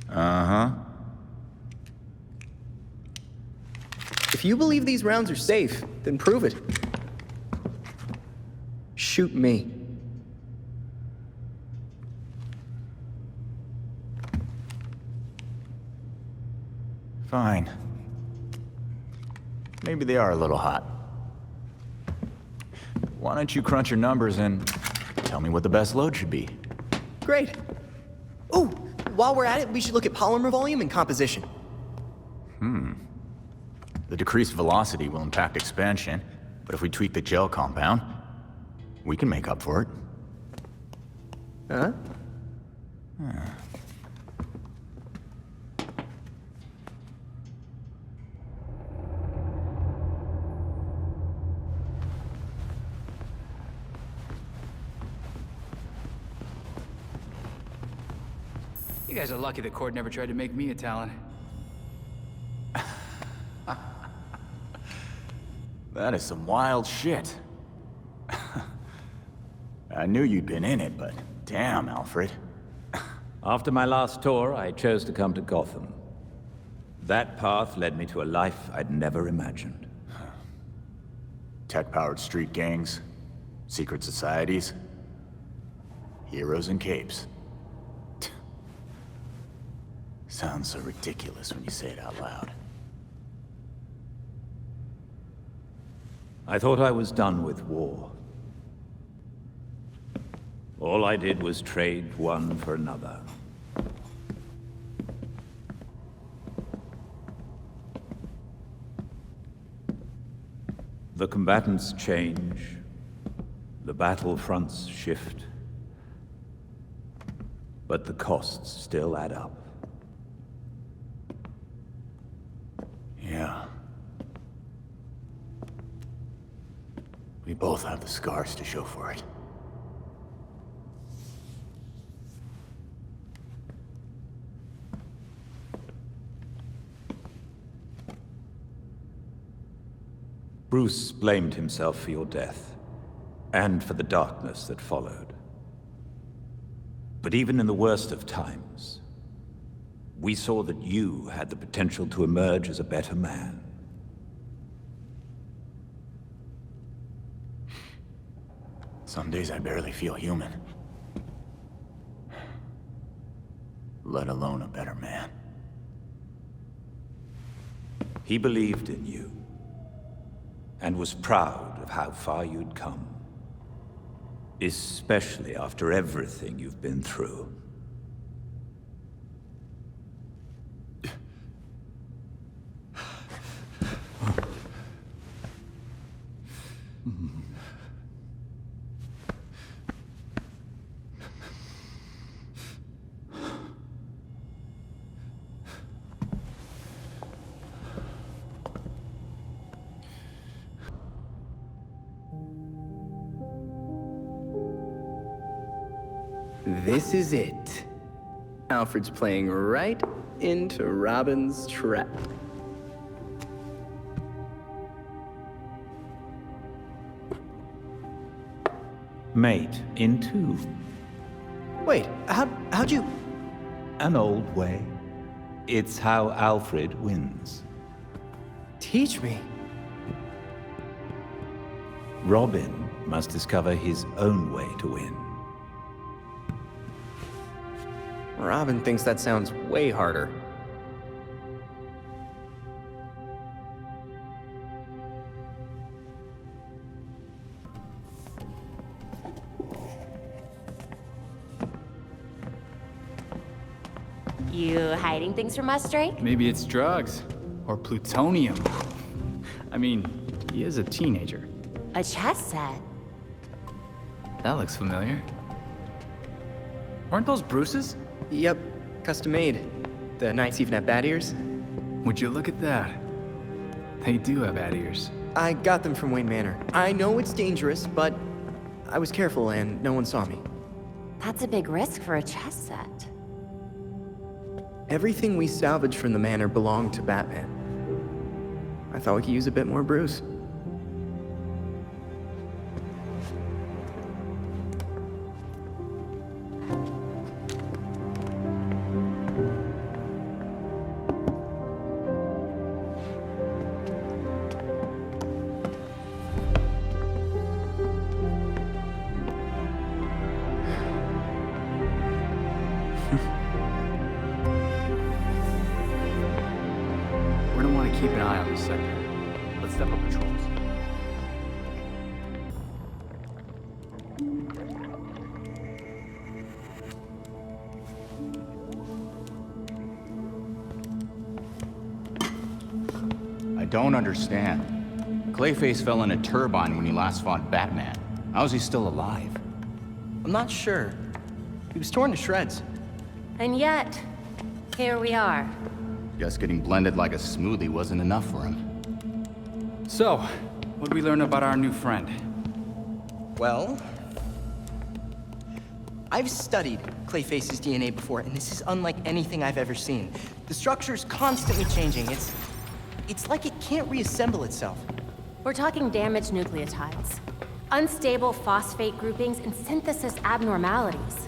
S13: Uh-huh.
S16: If you believe these rounds are safe, then prove it. Shoot me.
S13: Fine. Maybe they are a little hot. Why don't you crunch your numbers and tell me what the best load should be?
S16: Great. Oh, while we're at it, we should look at polymer volume and composition.
S13: The decreased velocity will impact expansion, but if we tweak the gel compound, we can make up for it.
S16: Huh?
S8: You guys are lucky the court never tried to make me a Talon.
S13: That is some wild shit. I knew you'd been in it, but damn, Alfred.
S12: After my last tour, I chose to come to Gotham. That path led me to a life I'd never imagined.
S13: Tech-powered street gangs, secret societies, heroes in capes. Sounds so ridiculous when you say it out loud.
S12: I thought I was done with war. All I did was trade one for another. The combatants change, the battlefronts shift, but the costs still add up.
S13: Yeah. We both have the scars to show for it.
S12: Bruce blamed himself for your death, and for the darkness that followed. But even in the worst of times, we saw that you had the potential to emerge as a better man.
S13: Some days I barely feel human. Let alone a better man.
S12: He believed in you, and was proud of how far you'd come. Especially after everything you've been through.
S16: This is it. Alfred's playing right into Robin's trap.
S12: Mate in two.
S16: Wait, how'd you...
S12: An old way. It's how Alfred wins.
S16: Teach me.
S12: Robin must discover his own way to win.
S16: Robin thinks that sounds way harder.
S10: You hiding things from us, Drake?
S8: Maybe it's drugs. Or plutonium. I mean, he is a teenager.
S10: A chess set.
S8: That looks familiar. Aren't those Bruce's?
S16: Yep, custom made. The knights even have bat ears.
S8: Would you look at that? They do have bat ears.
S16: I got them from Wayne Manor. I know it's dangerous, but I was careful and no one saw me.
S10: That's a big risk for a chess set.
S16: Everything we salvaged from the manor belonged to Batman. I thought we could use a bit more Bruce.
S8: We're gonna want to keep an eye on this sector. Let's step up patrols.
S19: I don't understand. Clayface fell in a turbine when he last fought Batman. How is he still alive?
S16: I'm not sure. He was torn to shreds.
S10: And yet, here we are.
S19: Guess getting blended like a smoothie wasn't enough for him.
S8: So, what did we learn about our new friend?
S16: Well, I've studied Clayface's DNA before, and this is unlike anything I've ever seen. The structure's constantly changing. It's like it can't reassemble itself.
S10: We're talking damaged nucleotides, unstable phosphate groupings, and synthesis abnormalities.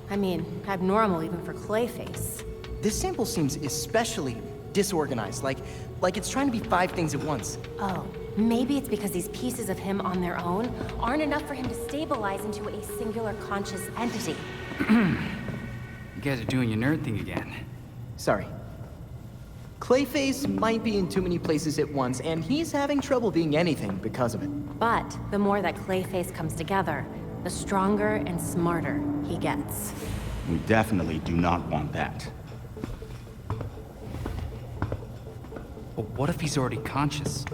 S10: I mean, abnormal even for Clayface.
S16: This sample seems especially disorganized, like it's trying to be 5 things at once.
S10: Oh, maybe it's because these pieces of him on their own aren't enough for him to stabilize into a singular conscious entity.
S8: You guys are doing your nerd thing again.
S16: Sorry. Clayface might be in too many places at once, and he's having trouble being anything because of it.
S10: But the more that Clayface comes together, the stronger and smarter he gets.
S19: We definitely do not want that.
S8: But what if he's already conscious?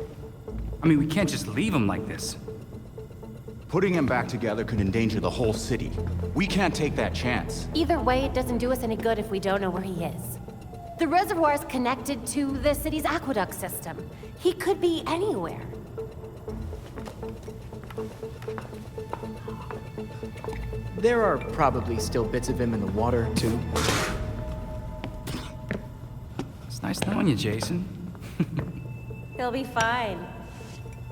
S8: I mean, we can't just leave him like this.
S19: Putting him back together could endanger the whole city. We can't take that chance.
S10: Either way, it doesn't do us any good if we don't know where he is. The reservoir is connected to the city's aqueduct system. He could be anywhere.
S16: There are probably still bits of him in the water, too.
S8: It's nice knowing you, Jason.
S10: He'll be fine.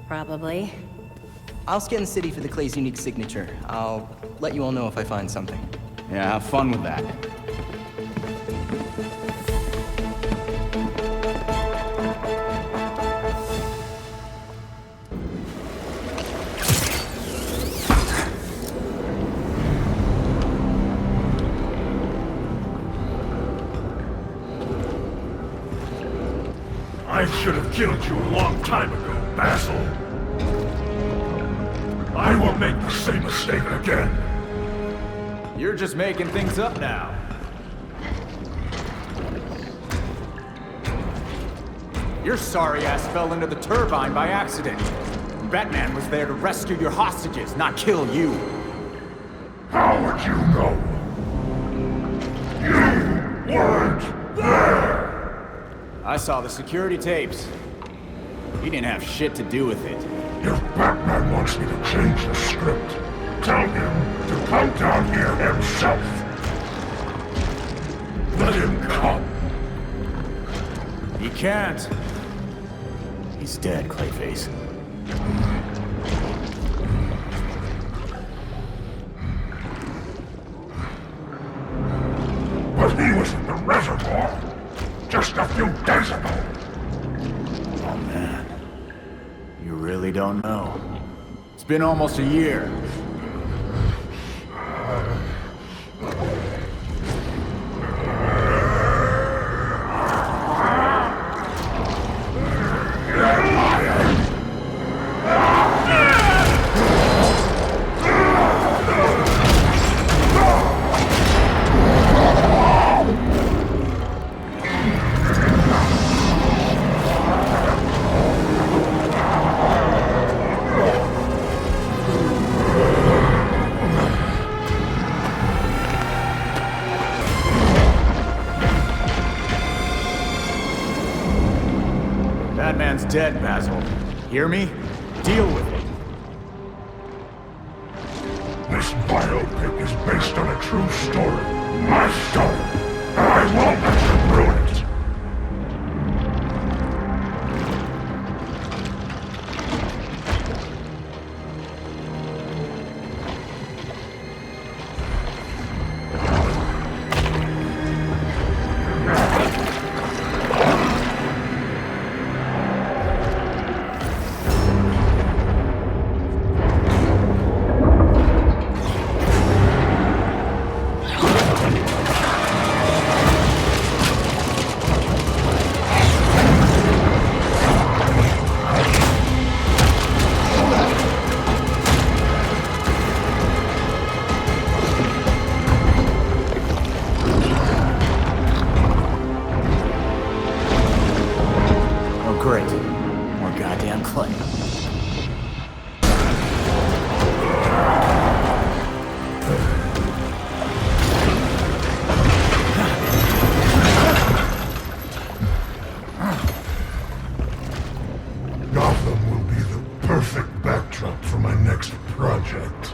S10: Probably.
S16: I'll scan the city for the Clay's unique signature. I'll let you all know if I find something.
S19: Yeah, have fun with that.
S17: I should have killed you a long time ago, Basil. I won't make the same mistake again.
S13: You're just making things up now. Your sorry ass fell into the turbine by accident. Batman was there to rescue your hostages, not kill you.
S17: How would you know? You weren't there!
S13: I saw the security tapes. He didn't have shit to do with it.
S17: If Batman wants me to change the script, tell him to come down here himself. Let him come.
S13: He can't. He's dead, Clayface.
S17: But he was in the reservoir just a few days ago.
S13: Oh man. You really don't know. It's been almost a year. Batman's dead, Basil. Hear me? Deal with it.
S17: This biopic is based on a true story. My story. And I won't let you ruin it.
S13: Great. More goddamn Clay.
S17: Gotham will be the perfect backdrop for my next project.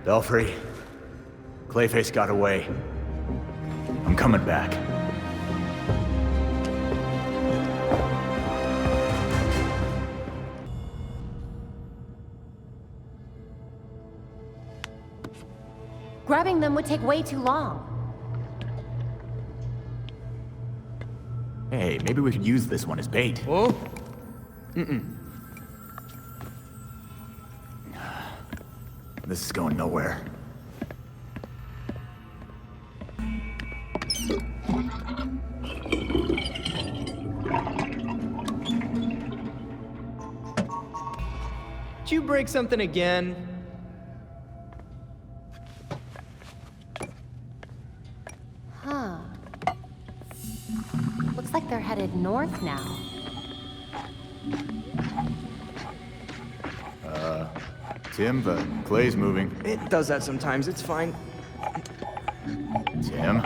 S13: Belfry, Clayface got away. I'm coming back.
S10: Grabbing them would take way too long.
S13: Hey, maybe we could use this one as bait.
S16: Oh? Mm-mm.
S13: This is going nowhere.
S16: Did you break something again?
S10: Huh. Looks like they're headed north now.
S13: Tim, the clay's moving.
S16: It does that sometimes, it's fine.
S13: Tim?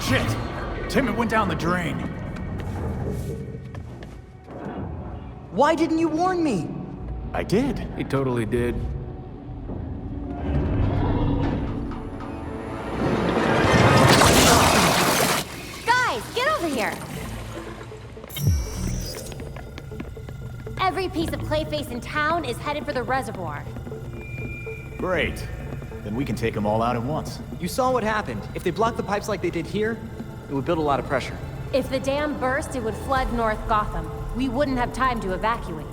S13: Shit! Tim, it went down the drain.
S16: Why didn't you warn me?
S13: I did.
S8: He totally did.
S10: Guys, get over here! Every piece of Clayface in town is headed for the reservoir.
S13: Great. Then we can take them all out at once.
S16: You saw what happened. If they blocked the pipes like they did here, it would build a lot of pressure.
S10: If the dam burst, it would flood North Gotham. We wouldn't have time to evacuate.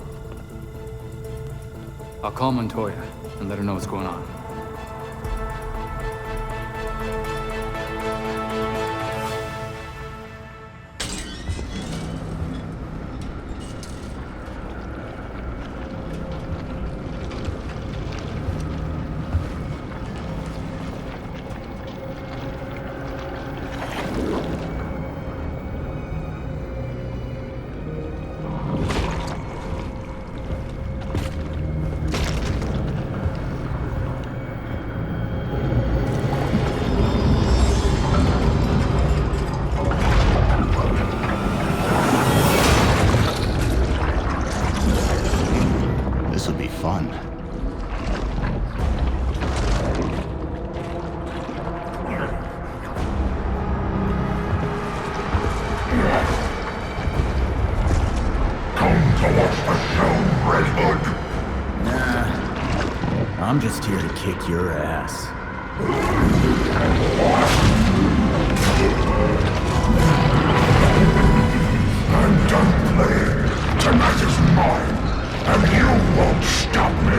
S8: I'll call Montoya and let her know what's going on.
S13: I'm just here to kick your ass.
S4: I'm done playing. Tonight is mine, and you won't stop me.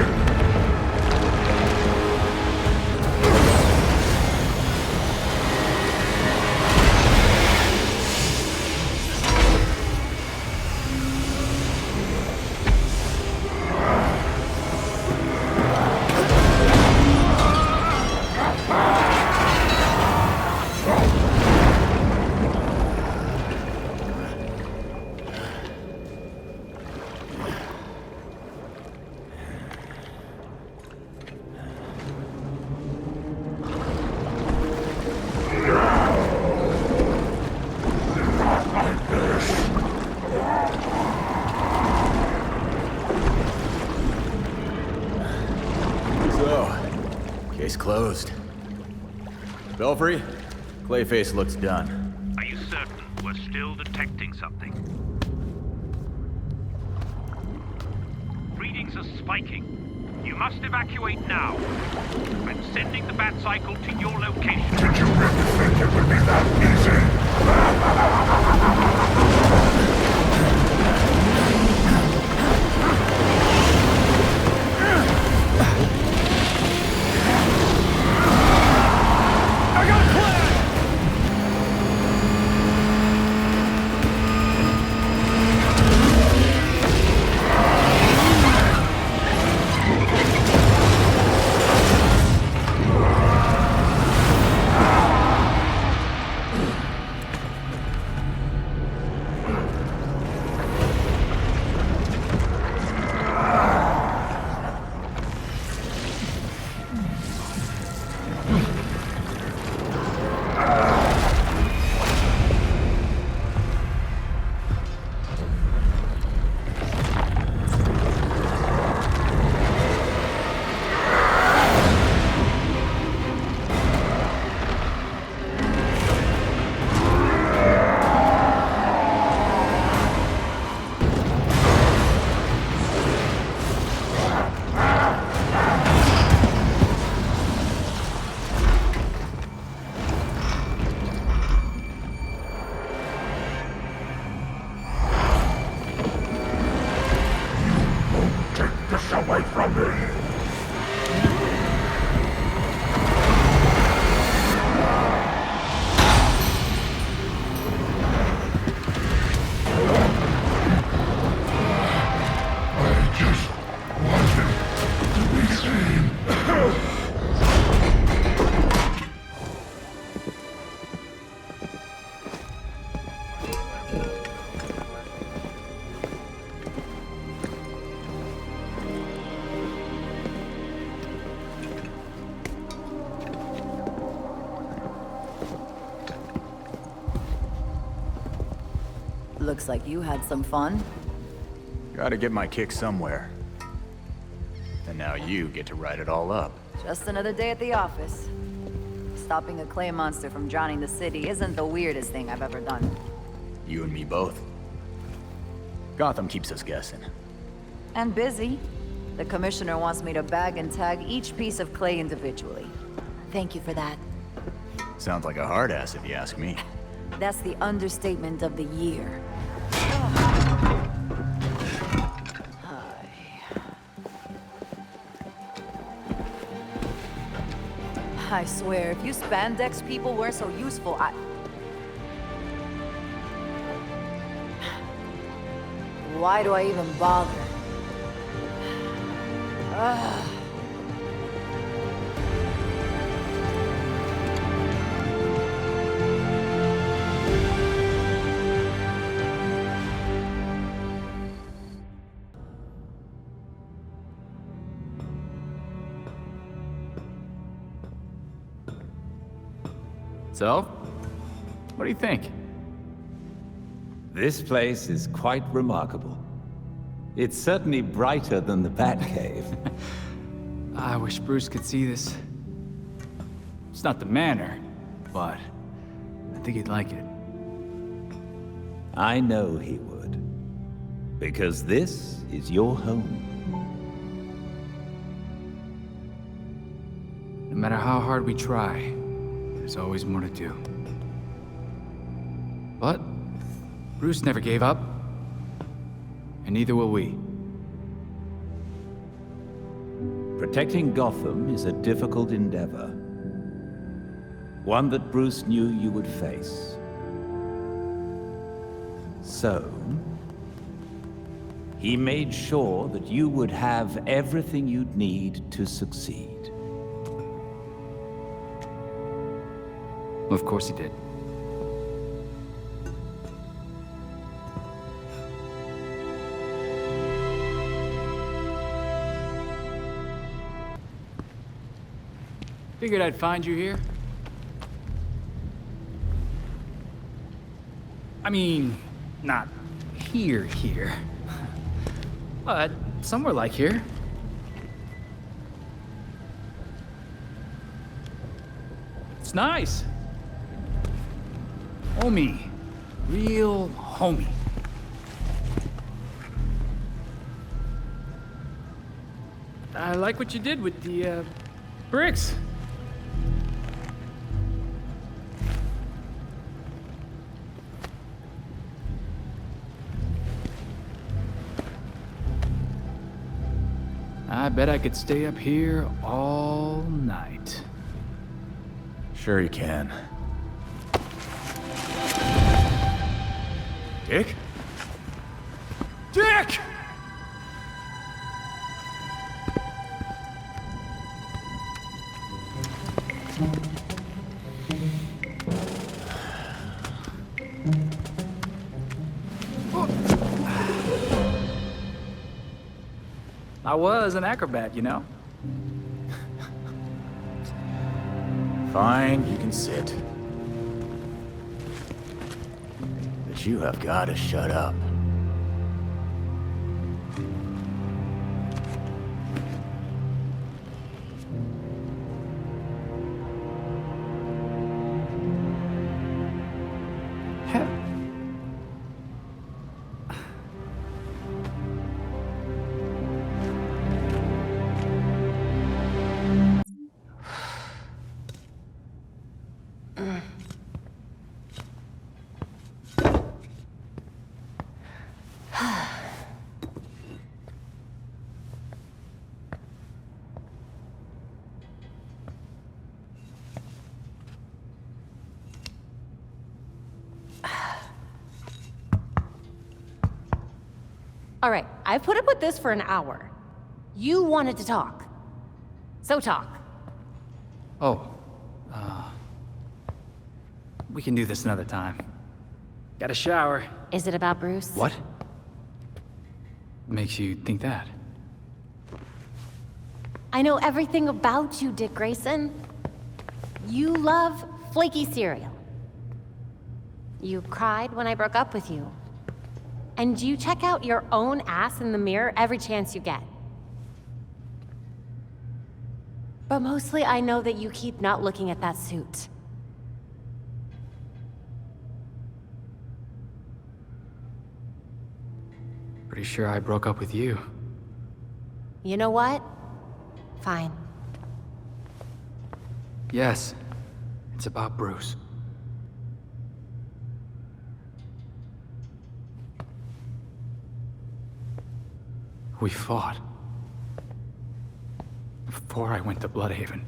S13: Case closed. Belfry, Clayface looks done.
S20: Are you certain we're still detecting something? Readings are spiking. You must evacuate now. I'm sending the bat cycle to your location.
S4: Did you really think it would be that easy?
S14: Looks like you had some fun.
S13: Gotta get my kick somewhere. And now you get to write it all up.
S14: Just another day at the office. Stopping a clay monster from drowning the city isn't the weirdest thing I've ever done.
S13: You and me both. Gotham keeps us guessing.
S14: And busy. The commissioner wants me to bag and tag each piece of clay individually. Thank you for that.
S13: Sounds like a hard ass if you ask me.
S14: That's the understatement of the year. I swear, if you spandex people weren't so useful, why do I even bother? Ugh.
S8: So, what do you think?
S12: This place is quite remarkable. It's certainly brighter than the Batcave.
S8: I wish Bruce could see this. It's not the manor, but I think he'd like it.
S12: I know he would. Because this is your home.
S8: No matter how hard we try, there's always more to do. But Bruce never gave up, and neither will we.
S12: Protecting Gotham is a difficult endeavor. One that Bruce knew you would face. So, he made sure that you would have everything you'd need to succeed.
S8: Of course he did. Figured I'd find you here. I mean, not here, but somewhere like here. It's nice. Homey. Real homey. I like what you did with the, bricks. I bet I could stay up here all night.
S13: Sure you can. Dick?
S8: Dick! I was an acrobat, you know.
S13: Fine, you can sit. But you have got to shut up.
S10: All right, I've put up with this for an hour. You wanted to talk. So talk.
S8: Oh, we can do this another time. Got a shower.
S10: Is it about Bruce?
S8: What? Makes you think that?
S10: I know everything about you, Dick Grayson. You love flaky cereal. You cried when I broke up with you. And you check out your own ass in the mirror every chance you get. But mostly I know that you keep not looking at that suit.
S8: Pretty sure I broke up with you.
S10: You know what? Fine.
S8: Yes, it's about Bruce. We fought. Before I went to Bloodhaven.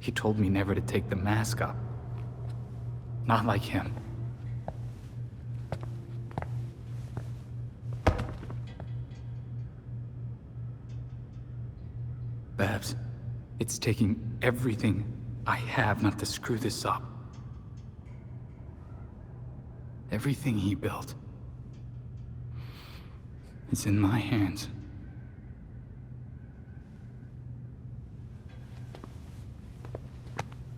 S8: He told me never to take the mask up. Not like him. Babs, it's taking everything I have not to screw this up. Everything he built. It's in my hands.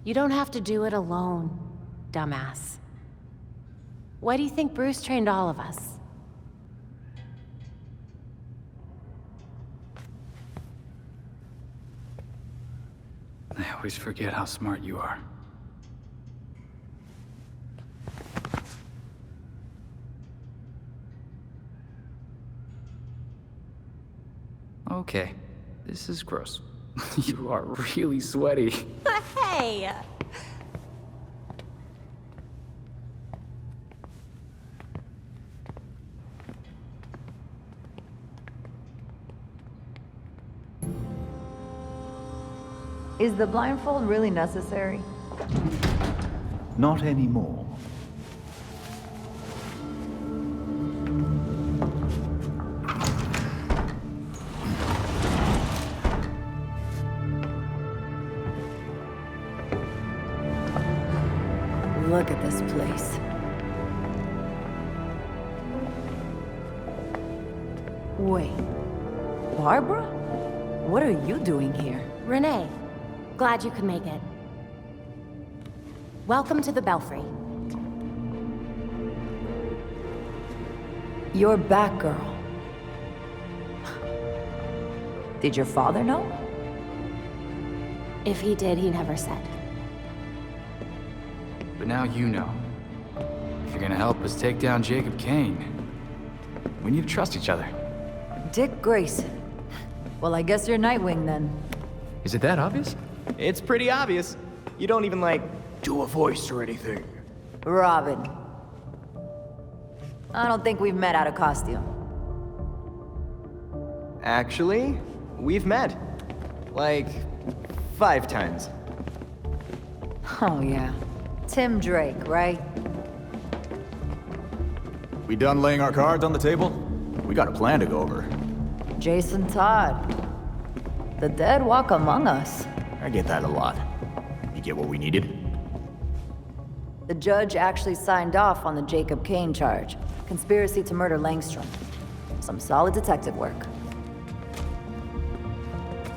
S10: You don't have to do it alone, dumbass. Why do you think Bruce trained all of us?
S8: I always forget how smart you are. Okay, this is gross. You are really sweaty.
S10: Hey!
S9: Is the blindfold really necessary?
S12: Not anymore.
S9: Look at this place. Wait. Barbara? What are you doing here?
S10: Renee, glad you could make it. Welcome to the Belfry.
S9: You're Batgirl. Did your father know?
S10: If he did, he never said.
S8: But now you know. If you're gonna help us take down Jacob Kane, we need to trust each other.
S9: Dick Grayson. Well, I guess you're Nightwing then.
S8: Is it that obvious?
S16: It's pretty obvious. You don't even, like, do a voice or anything.
S9: Robin. I don't think we've met out of costume.
S16: Actually, we've met. Like, 5 times.
S9: Oh, yeah. Tim Drake, right?
S13: We done laying our cards on the table? We got a plan to go over.
S9: Jason Todd. The dead walk among us.
S13: I get that a lot. You get what we needed?
S9: The judge actually signed off on the Jacob Kane charge. Conspiracy to murder Langstrom. Some solid detective work.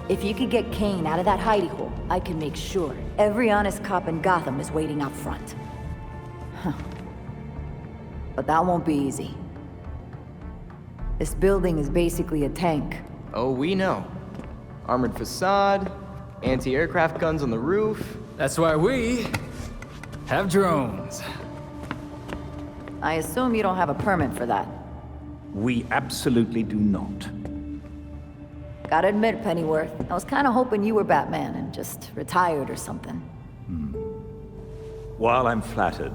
S9: If you could get Kane out of that hidey hole, I can make sure every honest cop in Gotham is waiting out front. Huh. But that won't be easy. This building is basically a tank.
S16: Oh, we know. Armored facade, anti-aircraft guns on the roof.
S8: That's why we have drones.
S9: I assume you don't have a permit for that.
S12: We absolutely do not.
S9: Gotta admit, Pennyworth, I was kinda hoping you were Batman and just retired or something.
S12: While I'm flattered,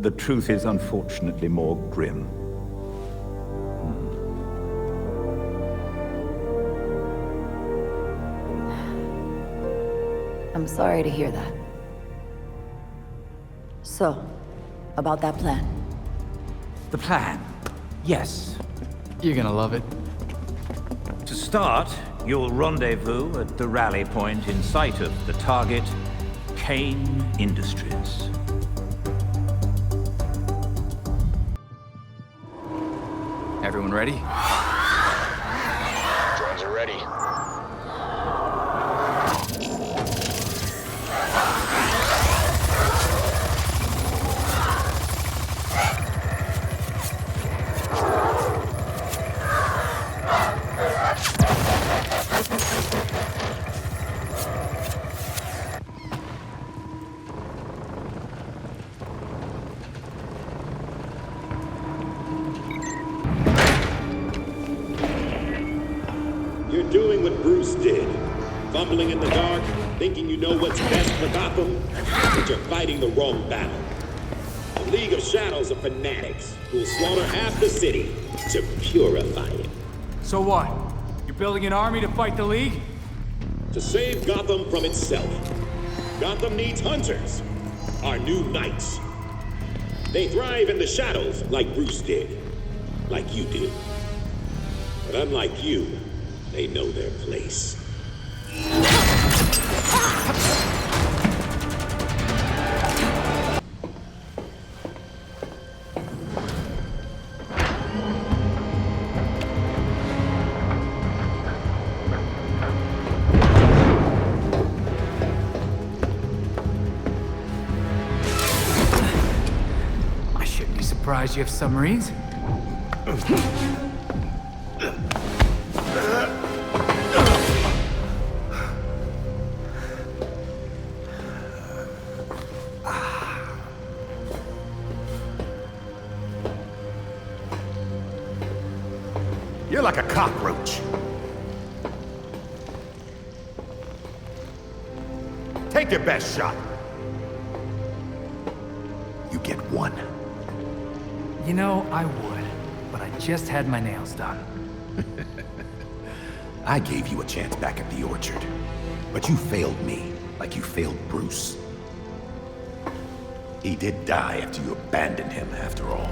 S12: the truth is unfortunately more grim.
S9: I'm sorry to hear that. So, about that plan.
S12: The plan? Yes.
S8: You're gonna love it.
S12: To start, you'll rendezvous at the rally point in sight of the target, Kane Industries.
S8: Everyone ready?
S7: Drones are ready.
S2: Bruce did. Fumbling in the dark, thinking you know what's best for Gotham, but you're fighting the wrong battle. The League of Shadows are fanatics who'll slaughter half the city to purify it.
S8: So what? You're building an army to fight the League?
S2: To save Gotham from itself. Gotham needs hunters, our new knights. They thrive in the shadows like Bruce did, like you did. But unlike you, they know their place.
S8: I shouldn't be surprised you have submarines.
S2: You're like a cockroach. Take your best shot. You get one.
S8: You know, I would, but I just had my nails done.
S2: I gave you a chance back at the orchard, but you failed me like you failed Bruce. He did die after you abandoned him, after all.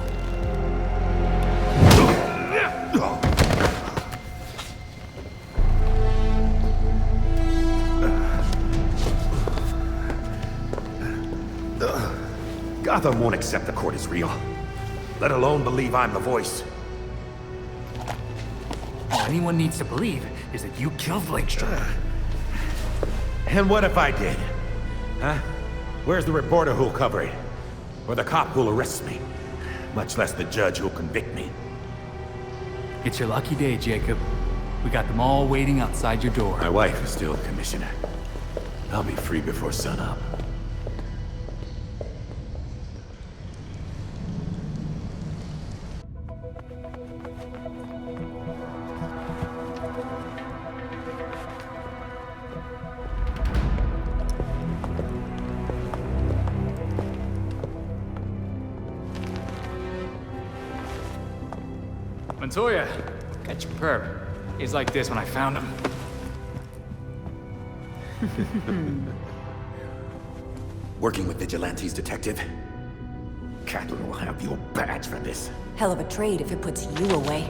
S2: Gotham won't accept the court is real, let alone believe I'm the voice.
S8: All anyone needs to believe is that you killed Langstrom.
S2: And what if I did? Huh? Where's the reporter who'll cover it? Or the cop who'll arrest me? Much less the judge who'll convict me.
S8: It's your lucky day, Jacob. We got them all waiting outside your door.
S2: My wife is still the commissioner. I'll be free before sunup.
S8: Montoya, catch your perp. He's like this when I found him.
S2: Working with vigilantes, detective? Catherine will have your badge for this.
S9: Hell of a trade if it puts you away.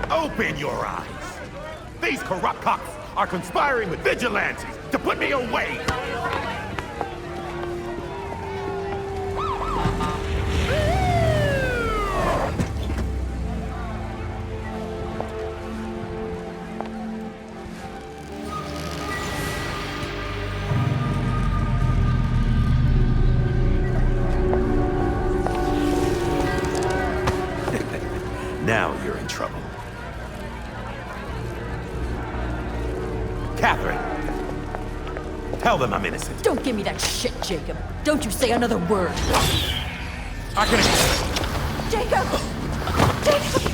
S2: Open your eyes! These corrupt cops are conspiring with vigilantes to put me away! Now you're in trouble. Catherine! Tell them I'm innocent.
S9: Don't give me that shit, Jacob. Don't you say another word.
S2: I can...
S9: Jacob! Jacob!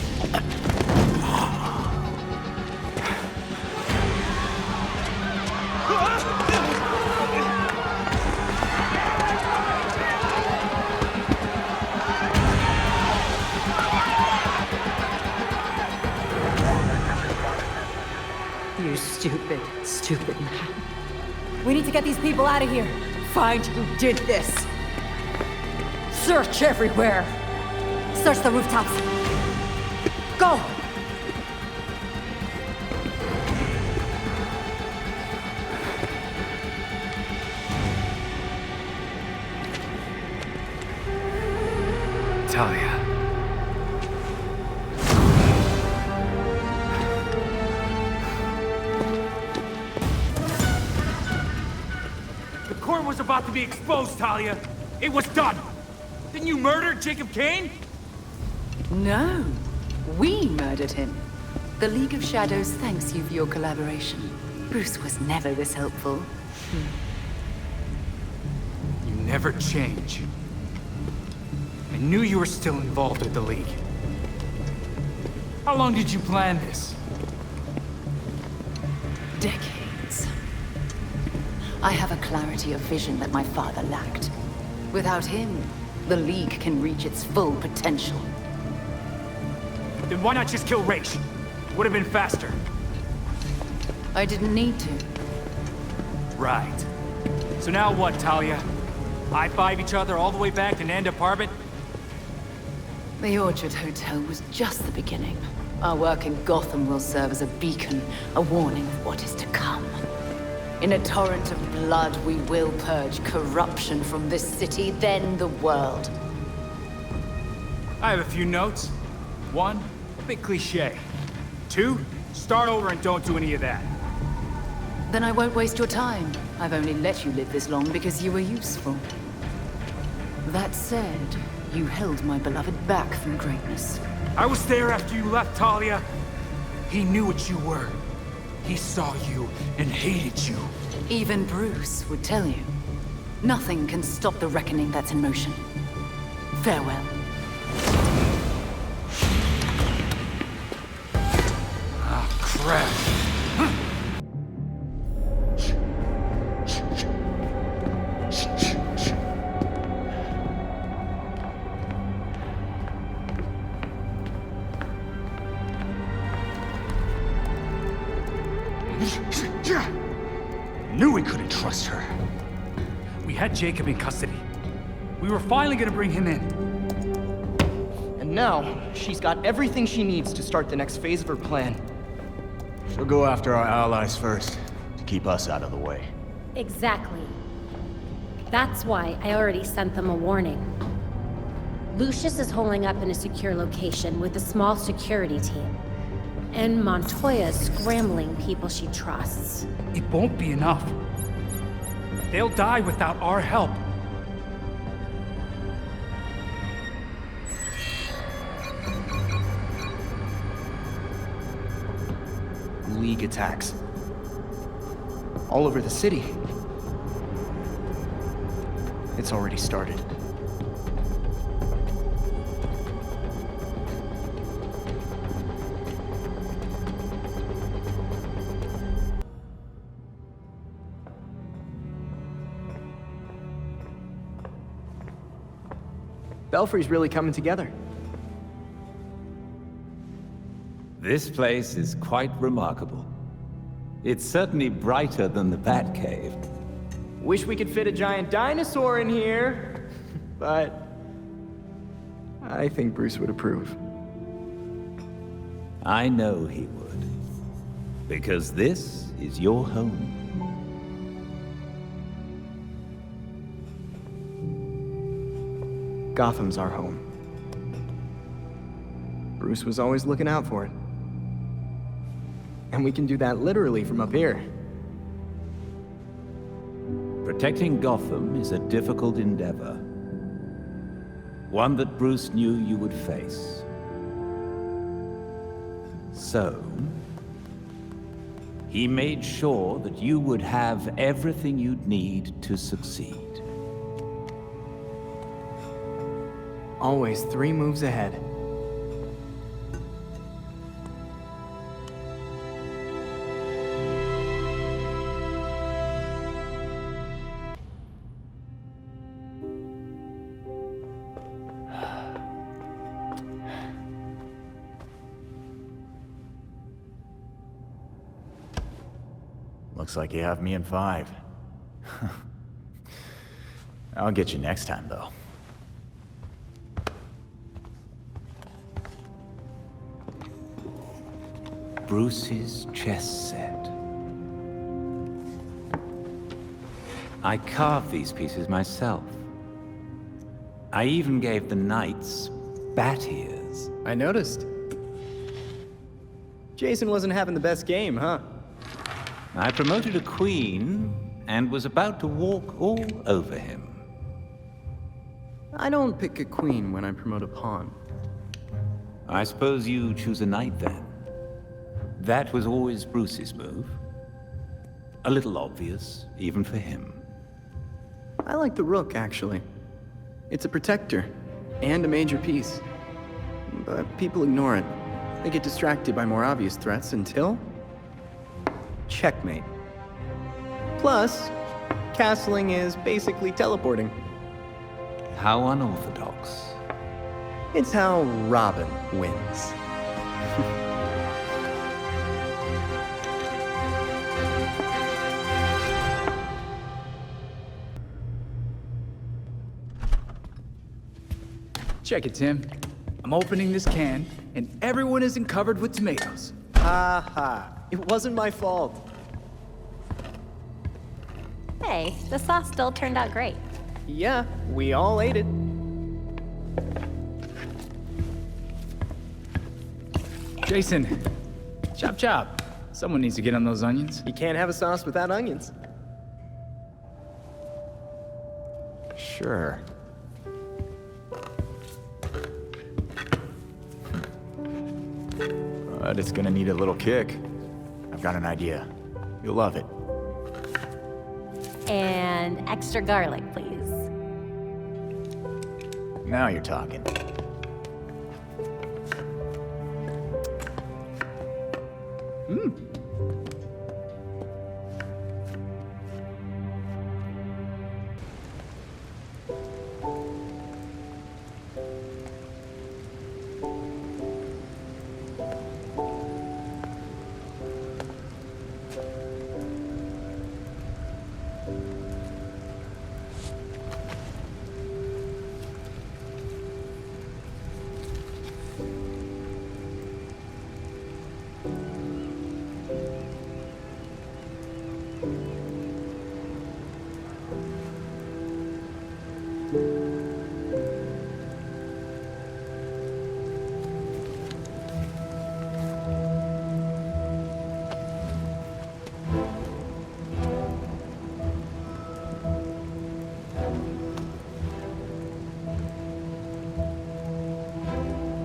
S9: You stupid, stupid man. We need to get these people out of here. Find who did this. Search everywhere. Search the rooftops. Go!
S8: Talia. The court was about to be exposed, Talia. It was done. Didn't you murder Jacob Kane?
S14: No. We murdered him. The League of Shadows thanks you for your collaboration. Bruce was never this helpful.
S8: You never change. I knew you were still involved with the League. How long did you plan this?
S14: Decades. I have a clarity of vision that my father lacked. Without him, the League can reach its full potential.
S8: Then why not just kill Raish? Would have been faster.
S14: I didn't need to.
S8: Right. So now what, Talia? High-five each other all the way back to Nanda Parbat?
S14: The Orchard Hotel was just the beginning. Our work in Gotham will serve as a beacon, a warning of what is to come. In a torrent of blood, we will purge corruption from this city, then the world.
S8: I have a few notes. 1, a bit cliché. 2, start over and don't do any of that.
S14: Then I won't waste your time. I've only let you live this long because you were useful. That said, you held my beloved back from greatness.
S8: I was there after you left, Talia. He knew what you were. He saw you and hated you.
S14: Even Bruce would tell you. Nothing can stop the reckoning that's in motion. Farewell.
S8: Ah, crap.
S13: Knew we couldn't trust her.
S8: We had Jacob in custody. We were finally gonna bring him in.
S16: And now, she's got everything she needs to start the next phase of her plan.
S13: She'll go after our allies first, to keep us out of the way.
S3: Exactly. That's why I already sent them a warning. Lucius is holding up in a secure location with a small security team. And Montoya's scrambling people she trusts.
S8: It won't be enough. They'll die without our help.
S16: League attacks. All over the city. It's already started. Belfry's really coming together.
S12: This place is quite remarkable. It's certainly brighter than the Batcave.
S16: Wish we could fit a giant dinosaur in here, but I think Bruce would approve.
S12: I know he would. Because this is your home.
S16: Gotham's our home. Bruce was always looking out for it. And we can do that literally from up here.
S12: Protecting Gotham is a difficult endeavor. One that Bruce knew you would face. So, he made sure that you would have everything you'd need to succeed.
S16: Always 3 moves ahead.
S13: Looks like you have me in 5. I'll get you next time, though.
S12: Bruce's chess set. I carved these pieces myself. I even gave the knights bat ears.
S16: I noticed. Jason wasn't having the best game, huh?
S12: I promoted a queen and was about to walk all over him.
S16: I don't pick a queen when I promote a pawn.
S12: I suppose you choose a knight then. That was always Bruce's move. A little obvious, even for him.
S16: I like the rook, actually. It's a protector, and a major piece. But people ignore it. They get distracted by more obvious threats until... checkmate. Plus, castling is basically teleporting.
S12: How unorthodox.
S16: It's how Robin wins.
S8: Check it, Tim. I'm opening this can, and everyone isn't covered with tomatoes.
S16: Ha ha. It wasn't my fault.
S3: Hey, the sauce still turned out great.
S16: Yeah, we all ate it.
S8: Jason, chop chop. Someone needs to get on those onions.
S16: You can't have a sauce without onions.
S13: Sure. But it's gonna need a little kick. I've got an idea. You'll love it.
S3: And extra garlic, please.
S13: Now you're talking.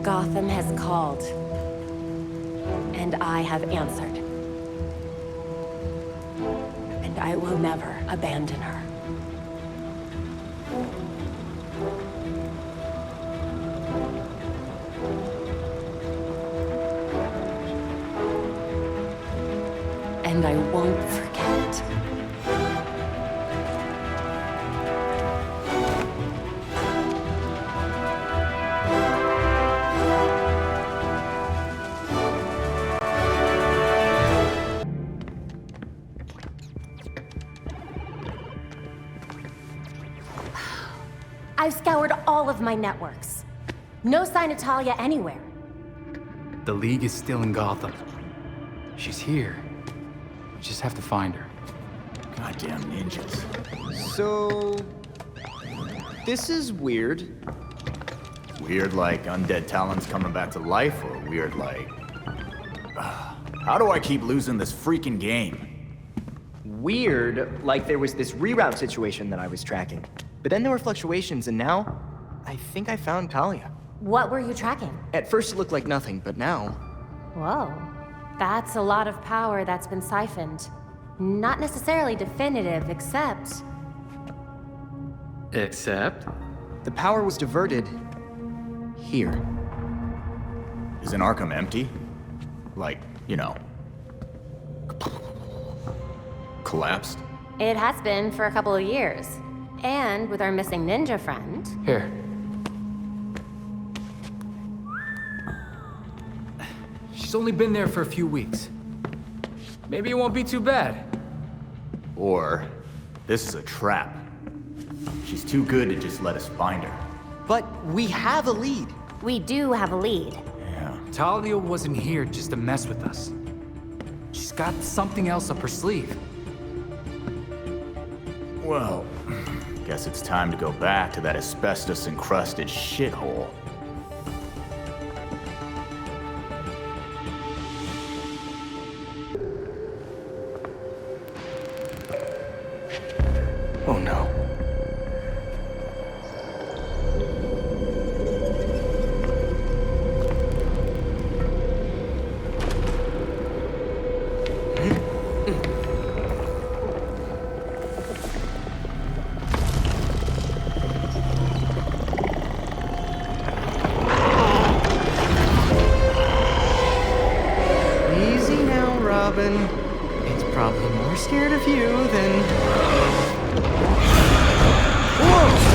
S3: Gotham has called, and I have answered. And I will never abandon her. And I won't forget. I've scoured all of my networks. No sign of Talia anywhere.
S8: The League is still in Gotham. She's here. We just have to find her.
S13: Goddamn ninjas.
S16: So... this is weird.
S13: Weird like undead talents coming back to life, or weird like... how do I keep losing this freaking game?
S16: Weird, like there was this reroute situation that I was tracking. But then there were fluctuations, and now, I think I found Talia.
S3: What were you tracking?
S16: At first it looked like nothing, but now...
S3: Whoa. That's a lot of power that's been siphoned. Not necessarily definitive, except...
S8: Except?
S16: The power was diverted... here.
S13: Isn't Arkham empty? Like, you know... collapsed?
S3: It has been for a couple of years. And with our missing ninja friend...
S8: Here. She's only been there for a few weeks. Maybe it won't be too bad.
S13: Or, this is a trap. She's too good to just let us find her.
S16: But we have a lead.
S3: We do have a lead.
S13: Yeah.
S8: Talia wasn't here just to mess with us. She's got something else up her sleeve.
S13: Well, guess it's time to go back to that asbestos-encrusted shithole.
S16: Robin. It's probably more scared of you than... Whoa!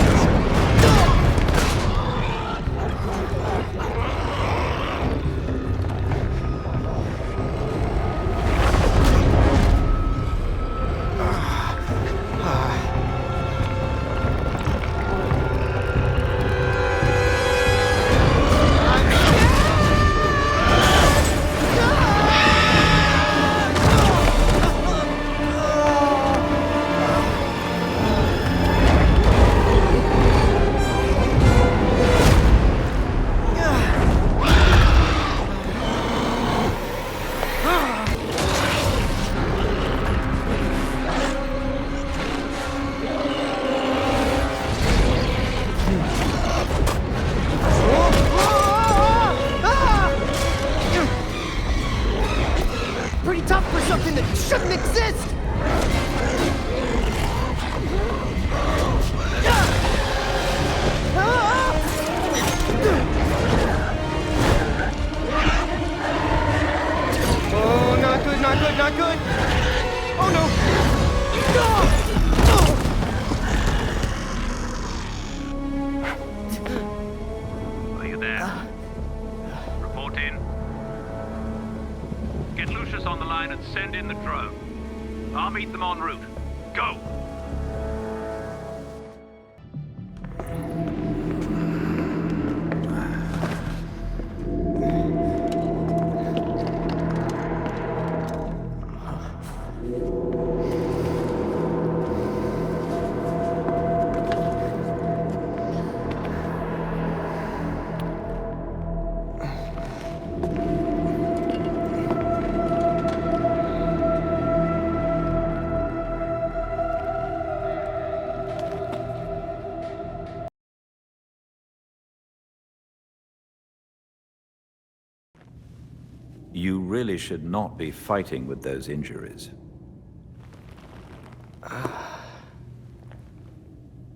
S12: You really should not be fighting with those injuries.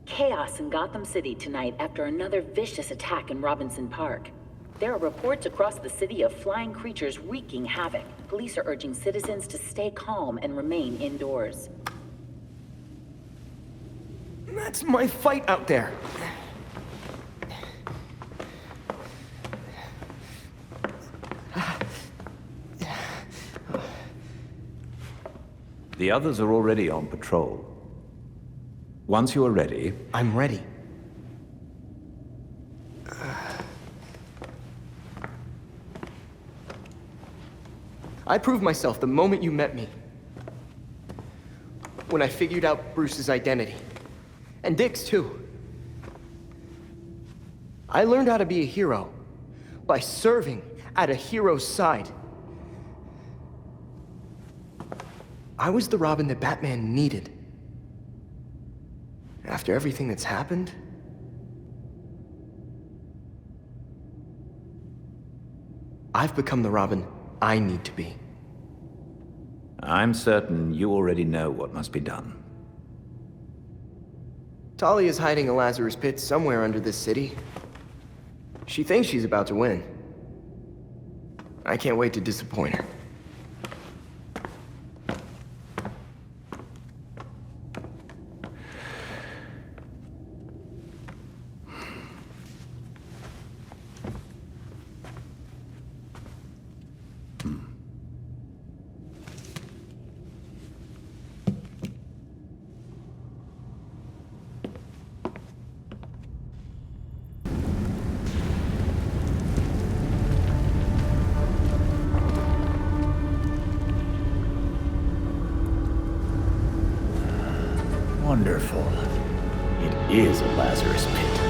S11: Chaos in Gotham City tonight after another vicious attack in Robinson Park. There are reports across the city of flying creatures wreaking havoc. Police are urging citizens to stay calm and remain indoors.
S16: That's my fight out there.
S12: The others are already on patrol. Once you are ready...
S16: I'm ready. I proved myself the moment you met me. When I figured out Bruce's identity. And Dick's too. I learned how to be a hero by serving at a hero's side. I was the Robin that Batman needed. After everything that's happened, I've become the Robin I need to be.
S12: I'm certain you already know what must be done.
S16: Talia's hiding a Lazarus pit somewhere under this city. She thinks she's about to win. I can't wait to disappoint her.
S22: Wonderful. It is a Lazarus pit.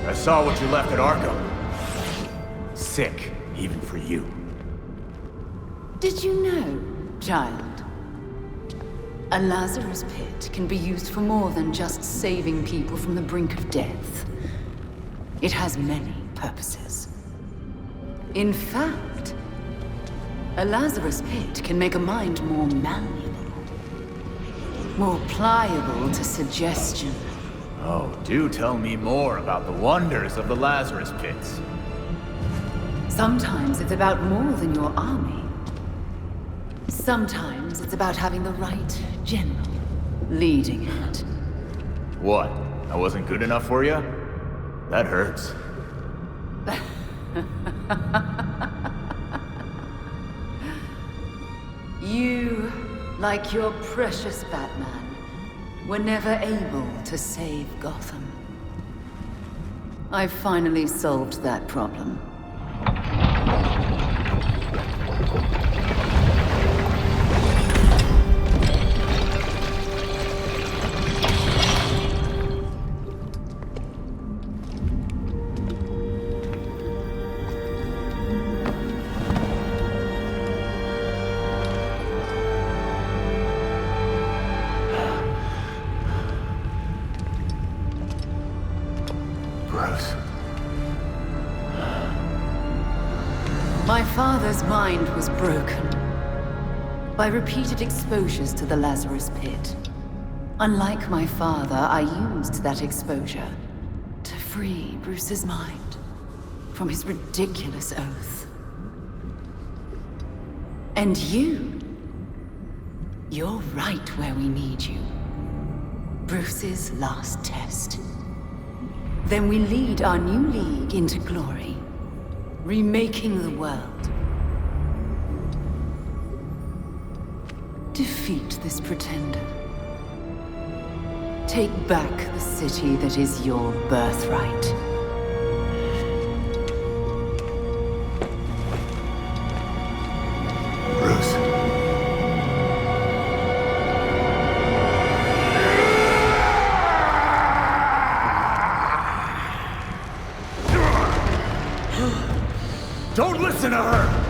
S13: I saw what you left at Arkham. Sick, even for you.
S14: Did you know, child? A Lazarus pit can be used for more than just saving people from the brink of death. It has many purposes. In fact, a Lazarus pit can make a mind more malleable. more pliable to suggestion.
S22: Oh, do tell me more about the wonders of the Lazarus Pits.
S14: Sometimes it's about more than your army. Sometimes it's about having the right general leading it.
S22: What? I wasn't good enough for you? That hurts.
S14: You, like your precious Batman, were never able to save Gotham. I've finally solved that problem. My father's mind was broken by repeated exposures to the Lazarus Pit. Unlike my father, I used that exposure to free Bruce's mind from his ridiculous oath. And you're right where we need you. Bruce's last test. Then we lead our new league into glory. Remaking the world. Defeat this pretender. Take back the city that is your birthright.
S22: Bruce.
S17: Don't listen to her!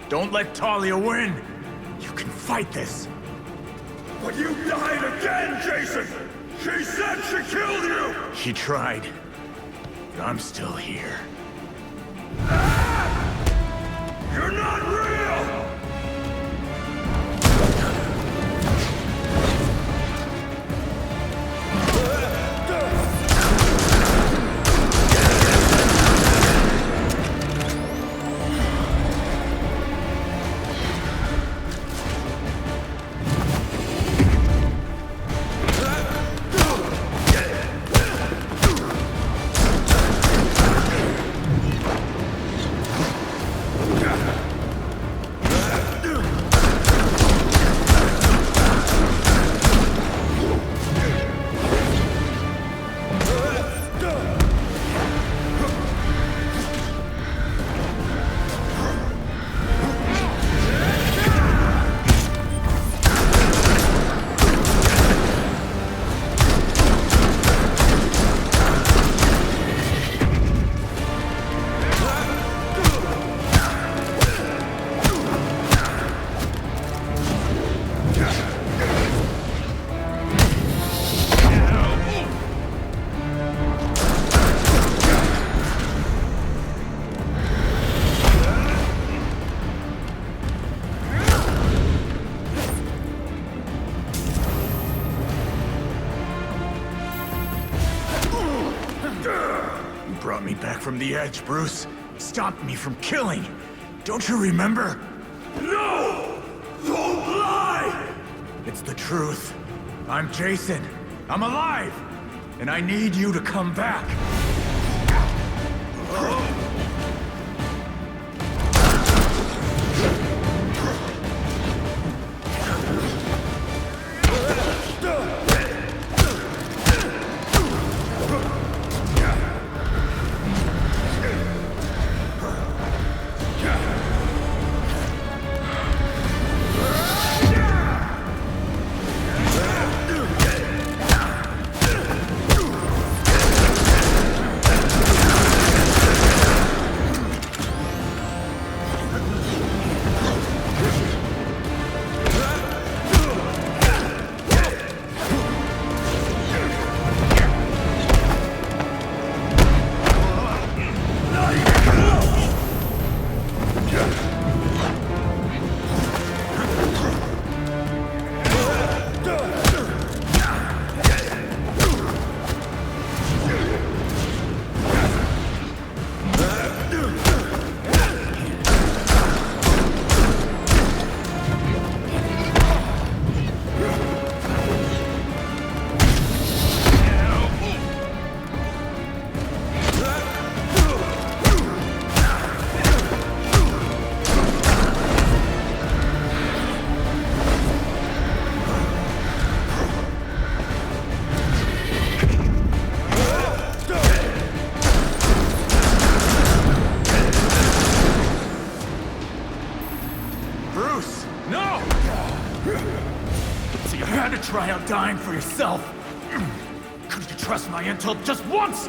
S22: Don't let Talia win! You can fight this!
S17: But you died again, Jason! She said she killed you!
S22: She tried. But I'm still here.
S17: You're not real!
S22: brought me back from the edge, Bruce. Stopped me from killing. Don't you remember? No! Don't lie! It's the truth. I'm Jason. I'm alive. And I need you to come back. Try out dying for yourself. Couldn't you trust my intel just once?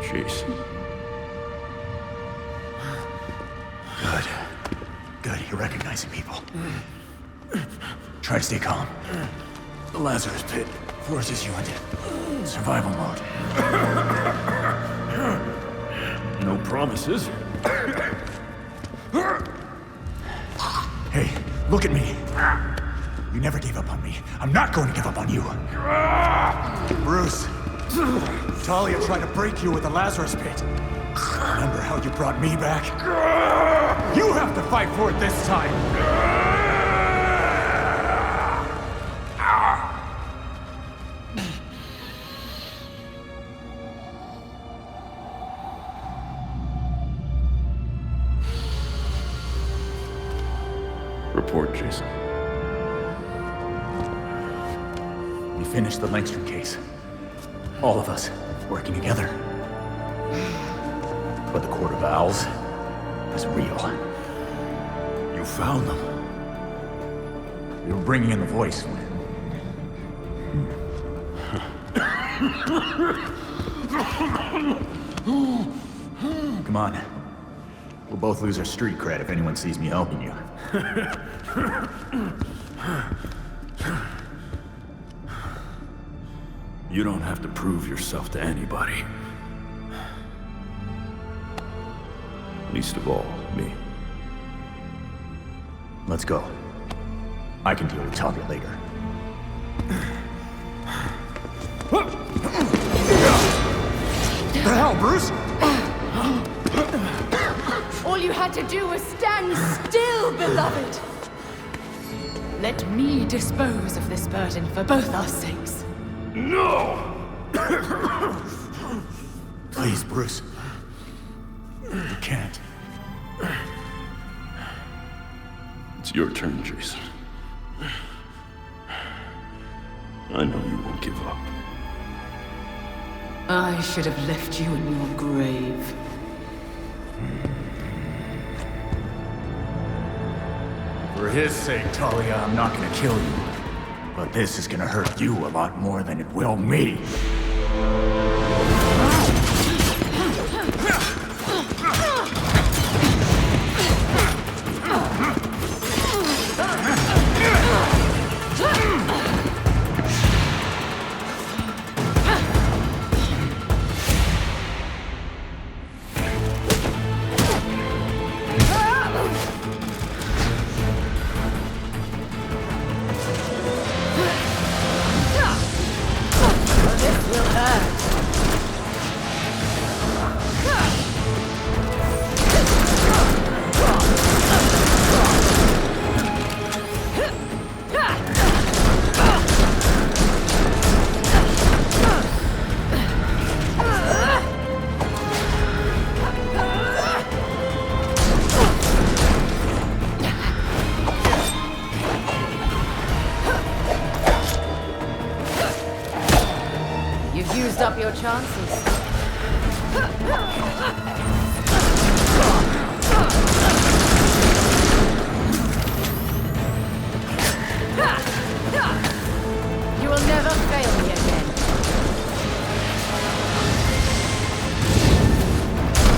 S22: Jason. Good, you're recognizing people. Try to stay calm. The Lazarus Pit forces you into survival mode.
S17: No promises.
S22: Hey, look at me. You never gave up on me. I'm not going to give up on you. Bruce, Talia tried to break you with the Lazarus Pit. Remember how you brought me back? You have to fight for it this time!
S17: Report, Jason.
S22: We finished the Langstrom case. All of us working together. But the Court of Owls is real. You found them. You were bringing in the voice. Come on. We'll both lose our street cred if anyone sees me helping you.
S17: You don't have to prove yourself to anybody. Least of all, me.
S22: Let's go. I can deal with Talia later. What the hell, Bruce?
S14: All you had to do was stand still, beloved! Let me dispose of this burden for both our sakes.
S17: No!
S22: Please, Bruce. You can't.
S17: It's your turn, Jason. I know you won't give up.
S14: I should have left you in your grave.
S22: For his sake, Talia, I'm not gonna kill you. But this is gonna hurt you a lot more than it will me.
S14: used up your chances. You will never fail me again.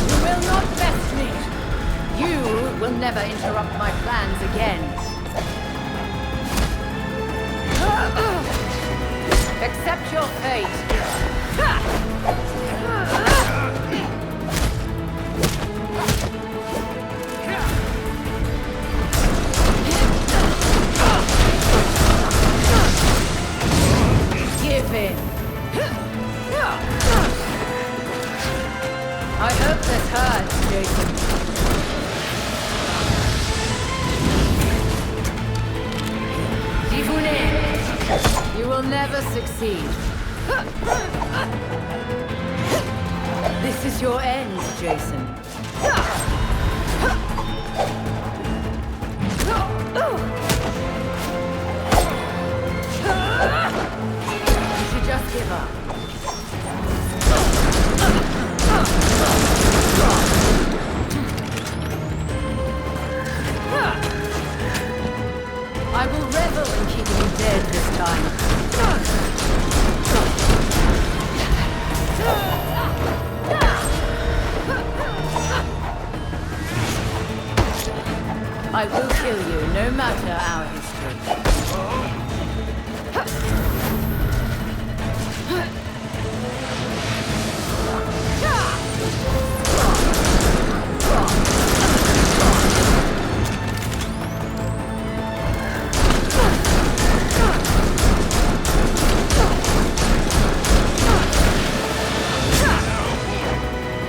S14: You will not best me. You will never interrupt my plans again. Accept your fate. Give in. I hope this hurts, Jason. You will never succeed. This is your end, Jason. You should just give up. I will revel in keeping you dead this time. I will kill you, no matter our history.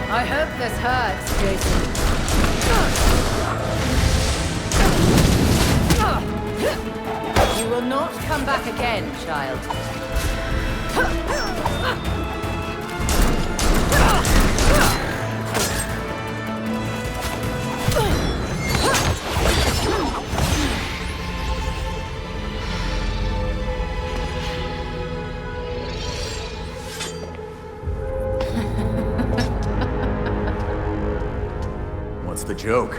S14: I hope this hurts, Jason. You will not come back again, child.
S22: What's the joke?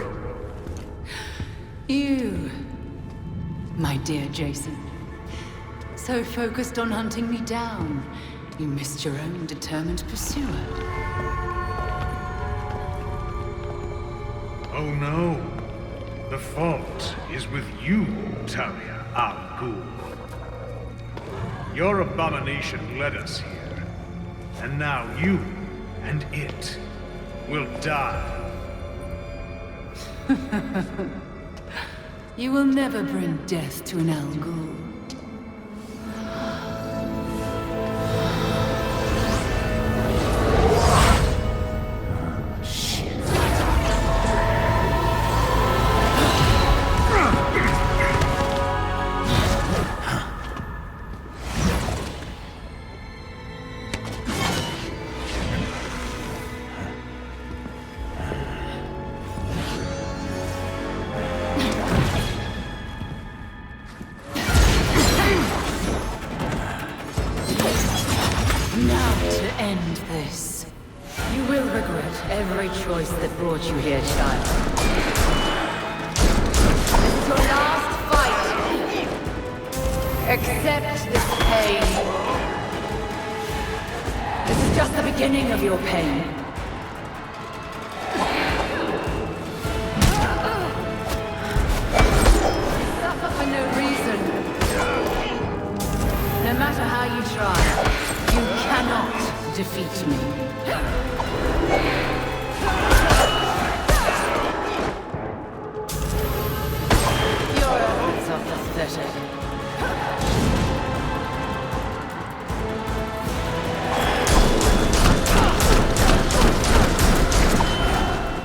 S14: You, my dear Jason. So focused on hunting me down, you missed your own determined pursuer.
S17: Oh no. The fault is with you, Talia al Ghul. Your abomination led us here. And now you and it will die.
S14: You will never bring death to an Al Ghul. Choice that brought you here, child. This is your last fight. Accept this pain. This is just the beginning of your pain. You suffer for no reason. No matter how you try, you cannot defeat me. Pathetic.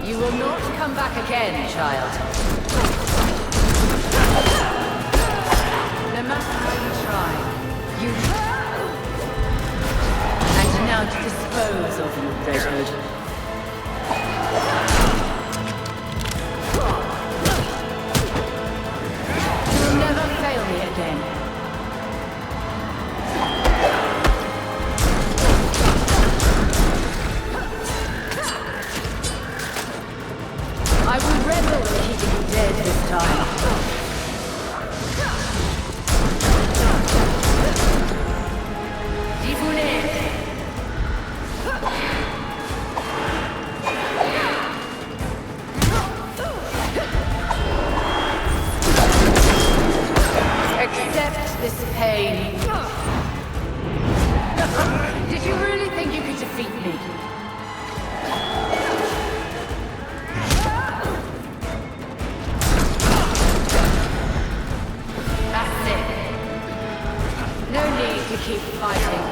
S14: You will not come back again, child. No matter how you try, you... And now to dispose of you, Red Hood. Again. this pain. Did you really think you could defeat me? That's it. No need to keep fighting.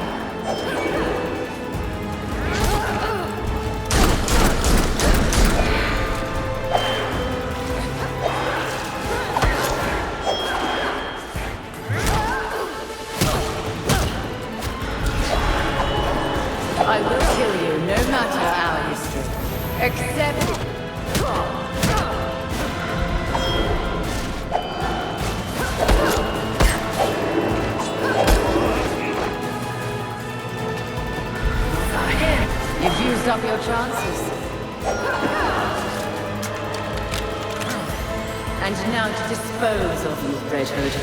S14: I will kill you, no matter our history. Except... You've used up your chances. And now to dispose of you, Red Hood.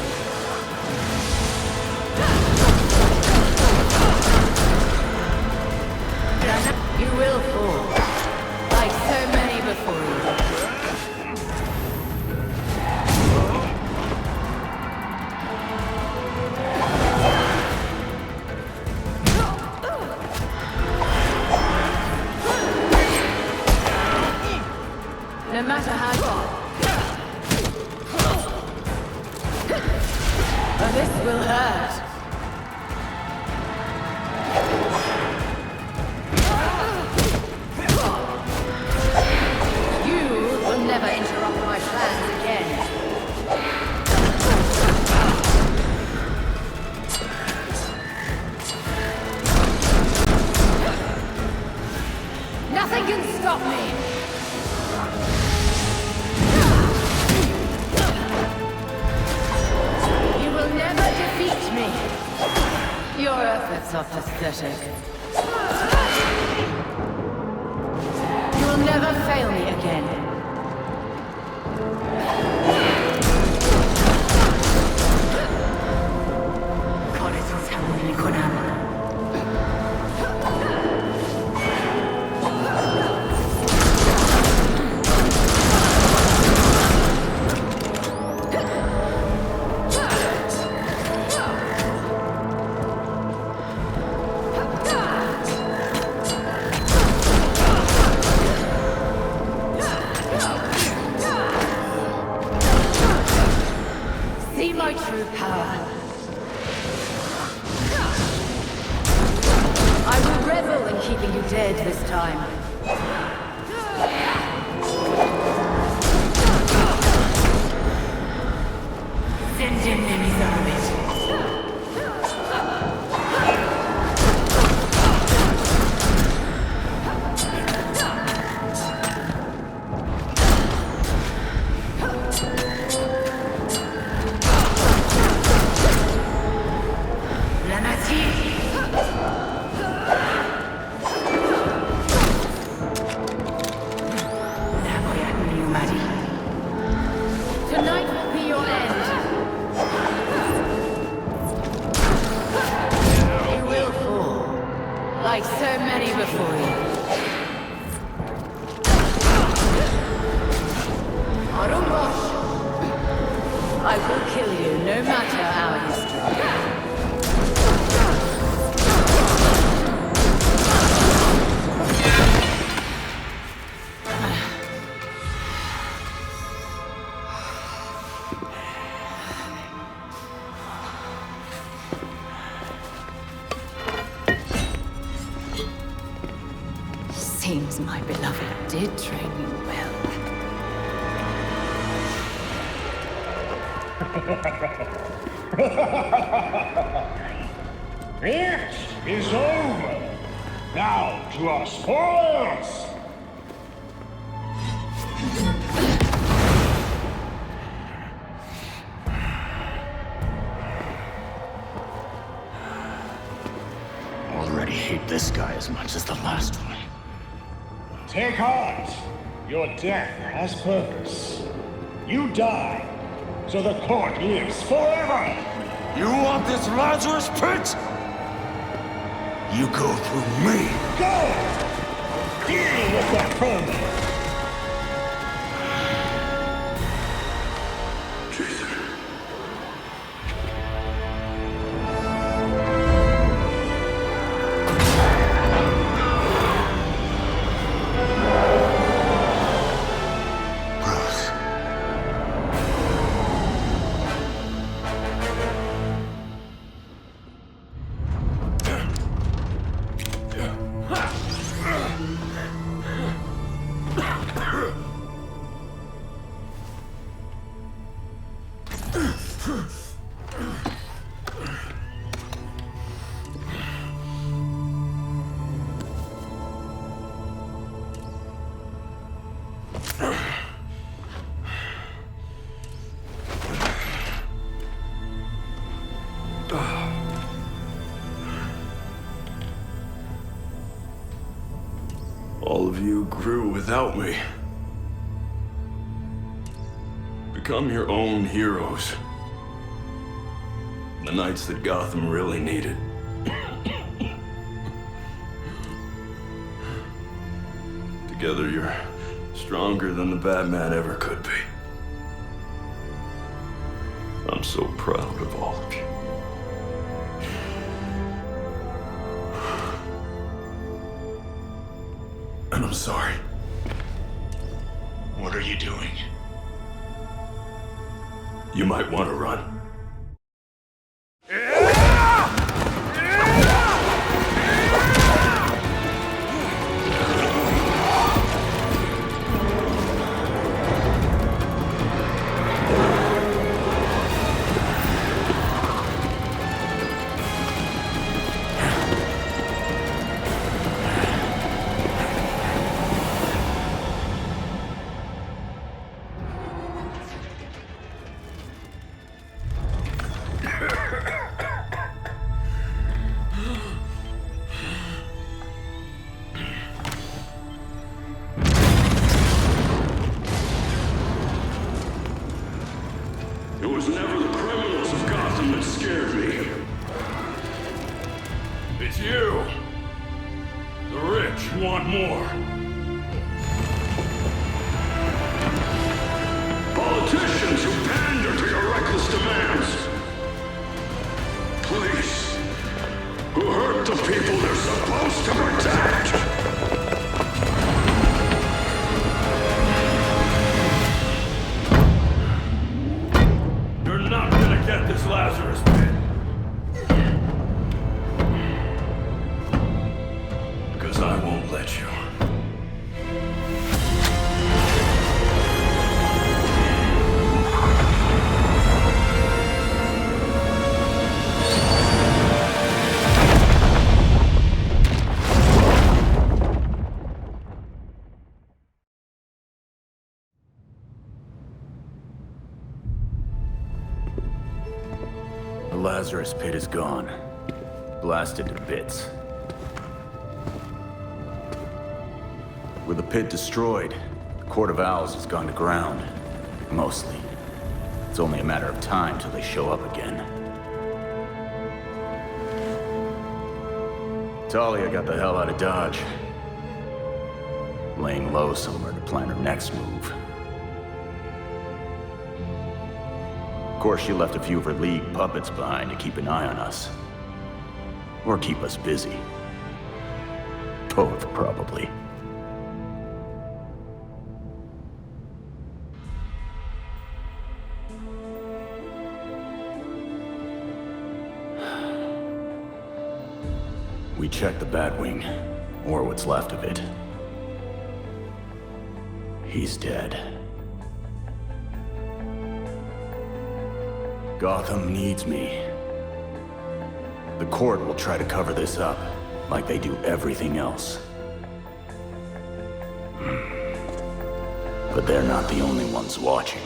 S14: You will fall, like so many before you. No matter how long. But this will hurt. Never interrupt my plans again. Nothing can stop me. You will never defeat me. Your efforts are pathetic. You will never fail me again. See my true power. I will revel in keeping you dead this time. Send in enemies out of it. Tonight will be your end. You will fall, like so many before you. I will kill you, no matter our history. Seems my beloved did train you well.
S4: It is over. Now to our spoils.
S13: Already hate this guy as much as the last one.
S4: Take heart. Your death has purpose. You die, so the court lives forever.
S22: You want this Lazarus pit? You go through me.
S4: Go! Deal with that vermin.
S22: Jason.
S1: All of you grew without me. Become your own heroes. The knights that Gotham really needed. Together, you're stronger than the Batman ever could be. I'm so proud of all of you. And I'm sorry.
S22: What are you doing?
S1: You might want to run.
S17: It was never the criminals of Gotham that scared me. It's you. The rich want more. Politicians who pander to your reckless demands. Police who hurt the people they're supposed to protect. Not gonna get this Lazarus pit. Because I won't let you.
S22: The Lazarus pit is gone. Blasted to bits. With the pit destroyed, the Court of Owls has gone to ground. Mostly. It's only a matter of time till they show up again. Talia got the hell out of Dodge. Laying low somewhere to plan her next move. Of course, she left a few of her League puppets behind to keep an eye on us. Or keep us busy. Both, probably. We checked the Batwing, or what's left of it. He's dead. Gotham needs me. The court will try to cover this up, like they do everything else. But they're not the only ones watching.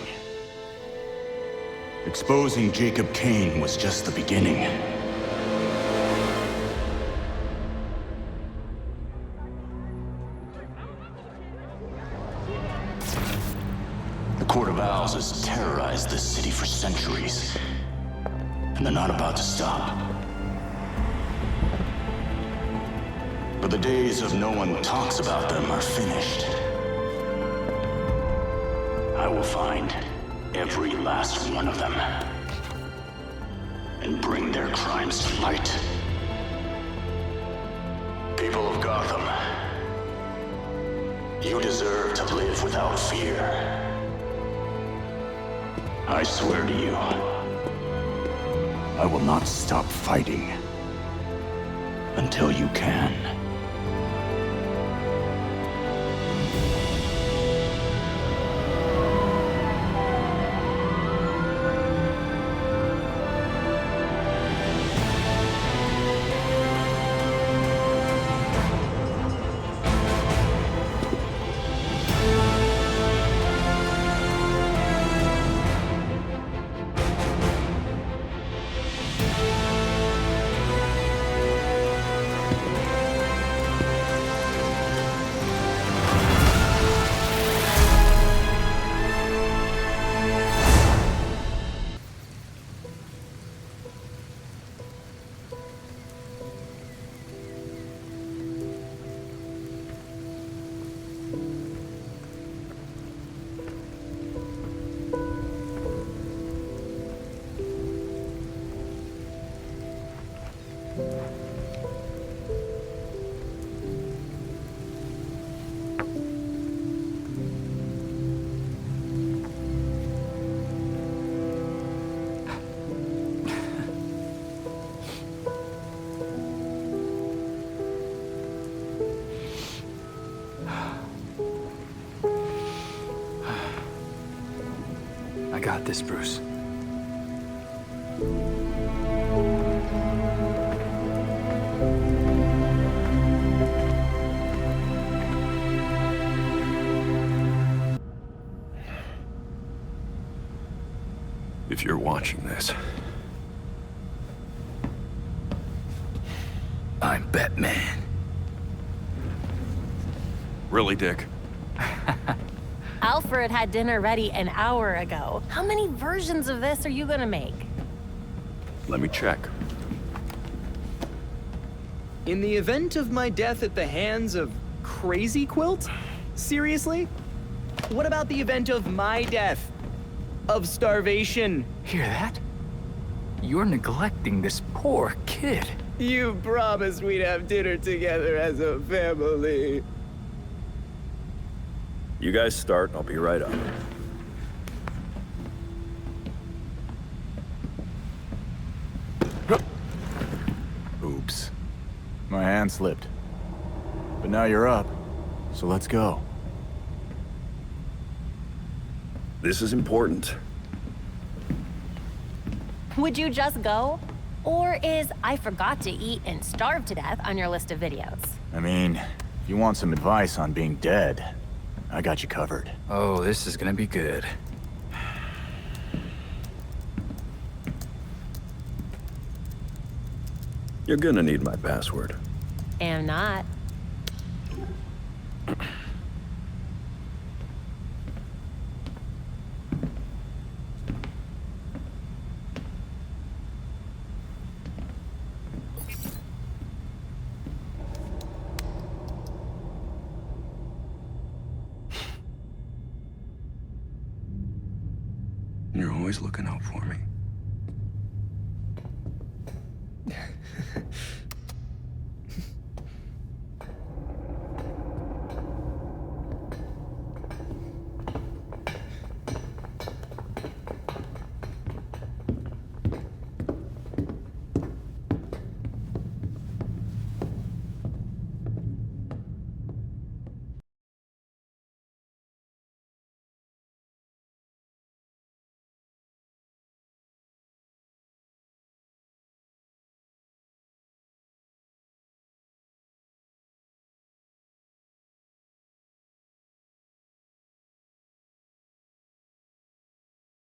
S22: Exposing Jacob Kane was just the beginning. The Court of Owls has terrorized this city for centuries, and they're not about to stop. But the days of no one talks about them are finished. I will find every last one of them, and bring their crimes to light. People of Gotham, you deserve to live without fear. I swear to you, I will not stop fighting until you can.
S8: got this, Bruce.
S1: If you're watching this, I'm Batman. Really, Dick?
S10: Alfred had dinner ready an hour ago. How many versions of this are you gonna make?
S1: Let me check.
S16: In the event of my death at the hands of Crazy Quilt? Seriously? What about the event of my death? Of starvation?
S8: Hear that? You're neglecting this poor kid.
S16: You promised we'd have dinner together as a family.
S1: You guys start, I'll be right up.
S13: Oops. My hand slipped. But now you're up, so let's go.
S1: This is important.
S10: Would you just go? Or is I forgot to eat and starve to death on your list of videos?
S13: I mean, if you want some advice on being dead, I got you covered.
S8: Oh, this is gonna be good.
S1: You're gonna need my password.
S10: Am not.
S1: You're always looking out for me.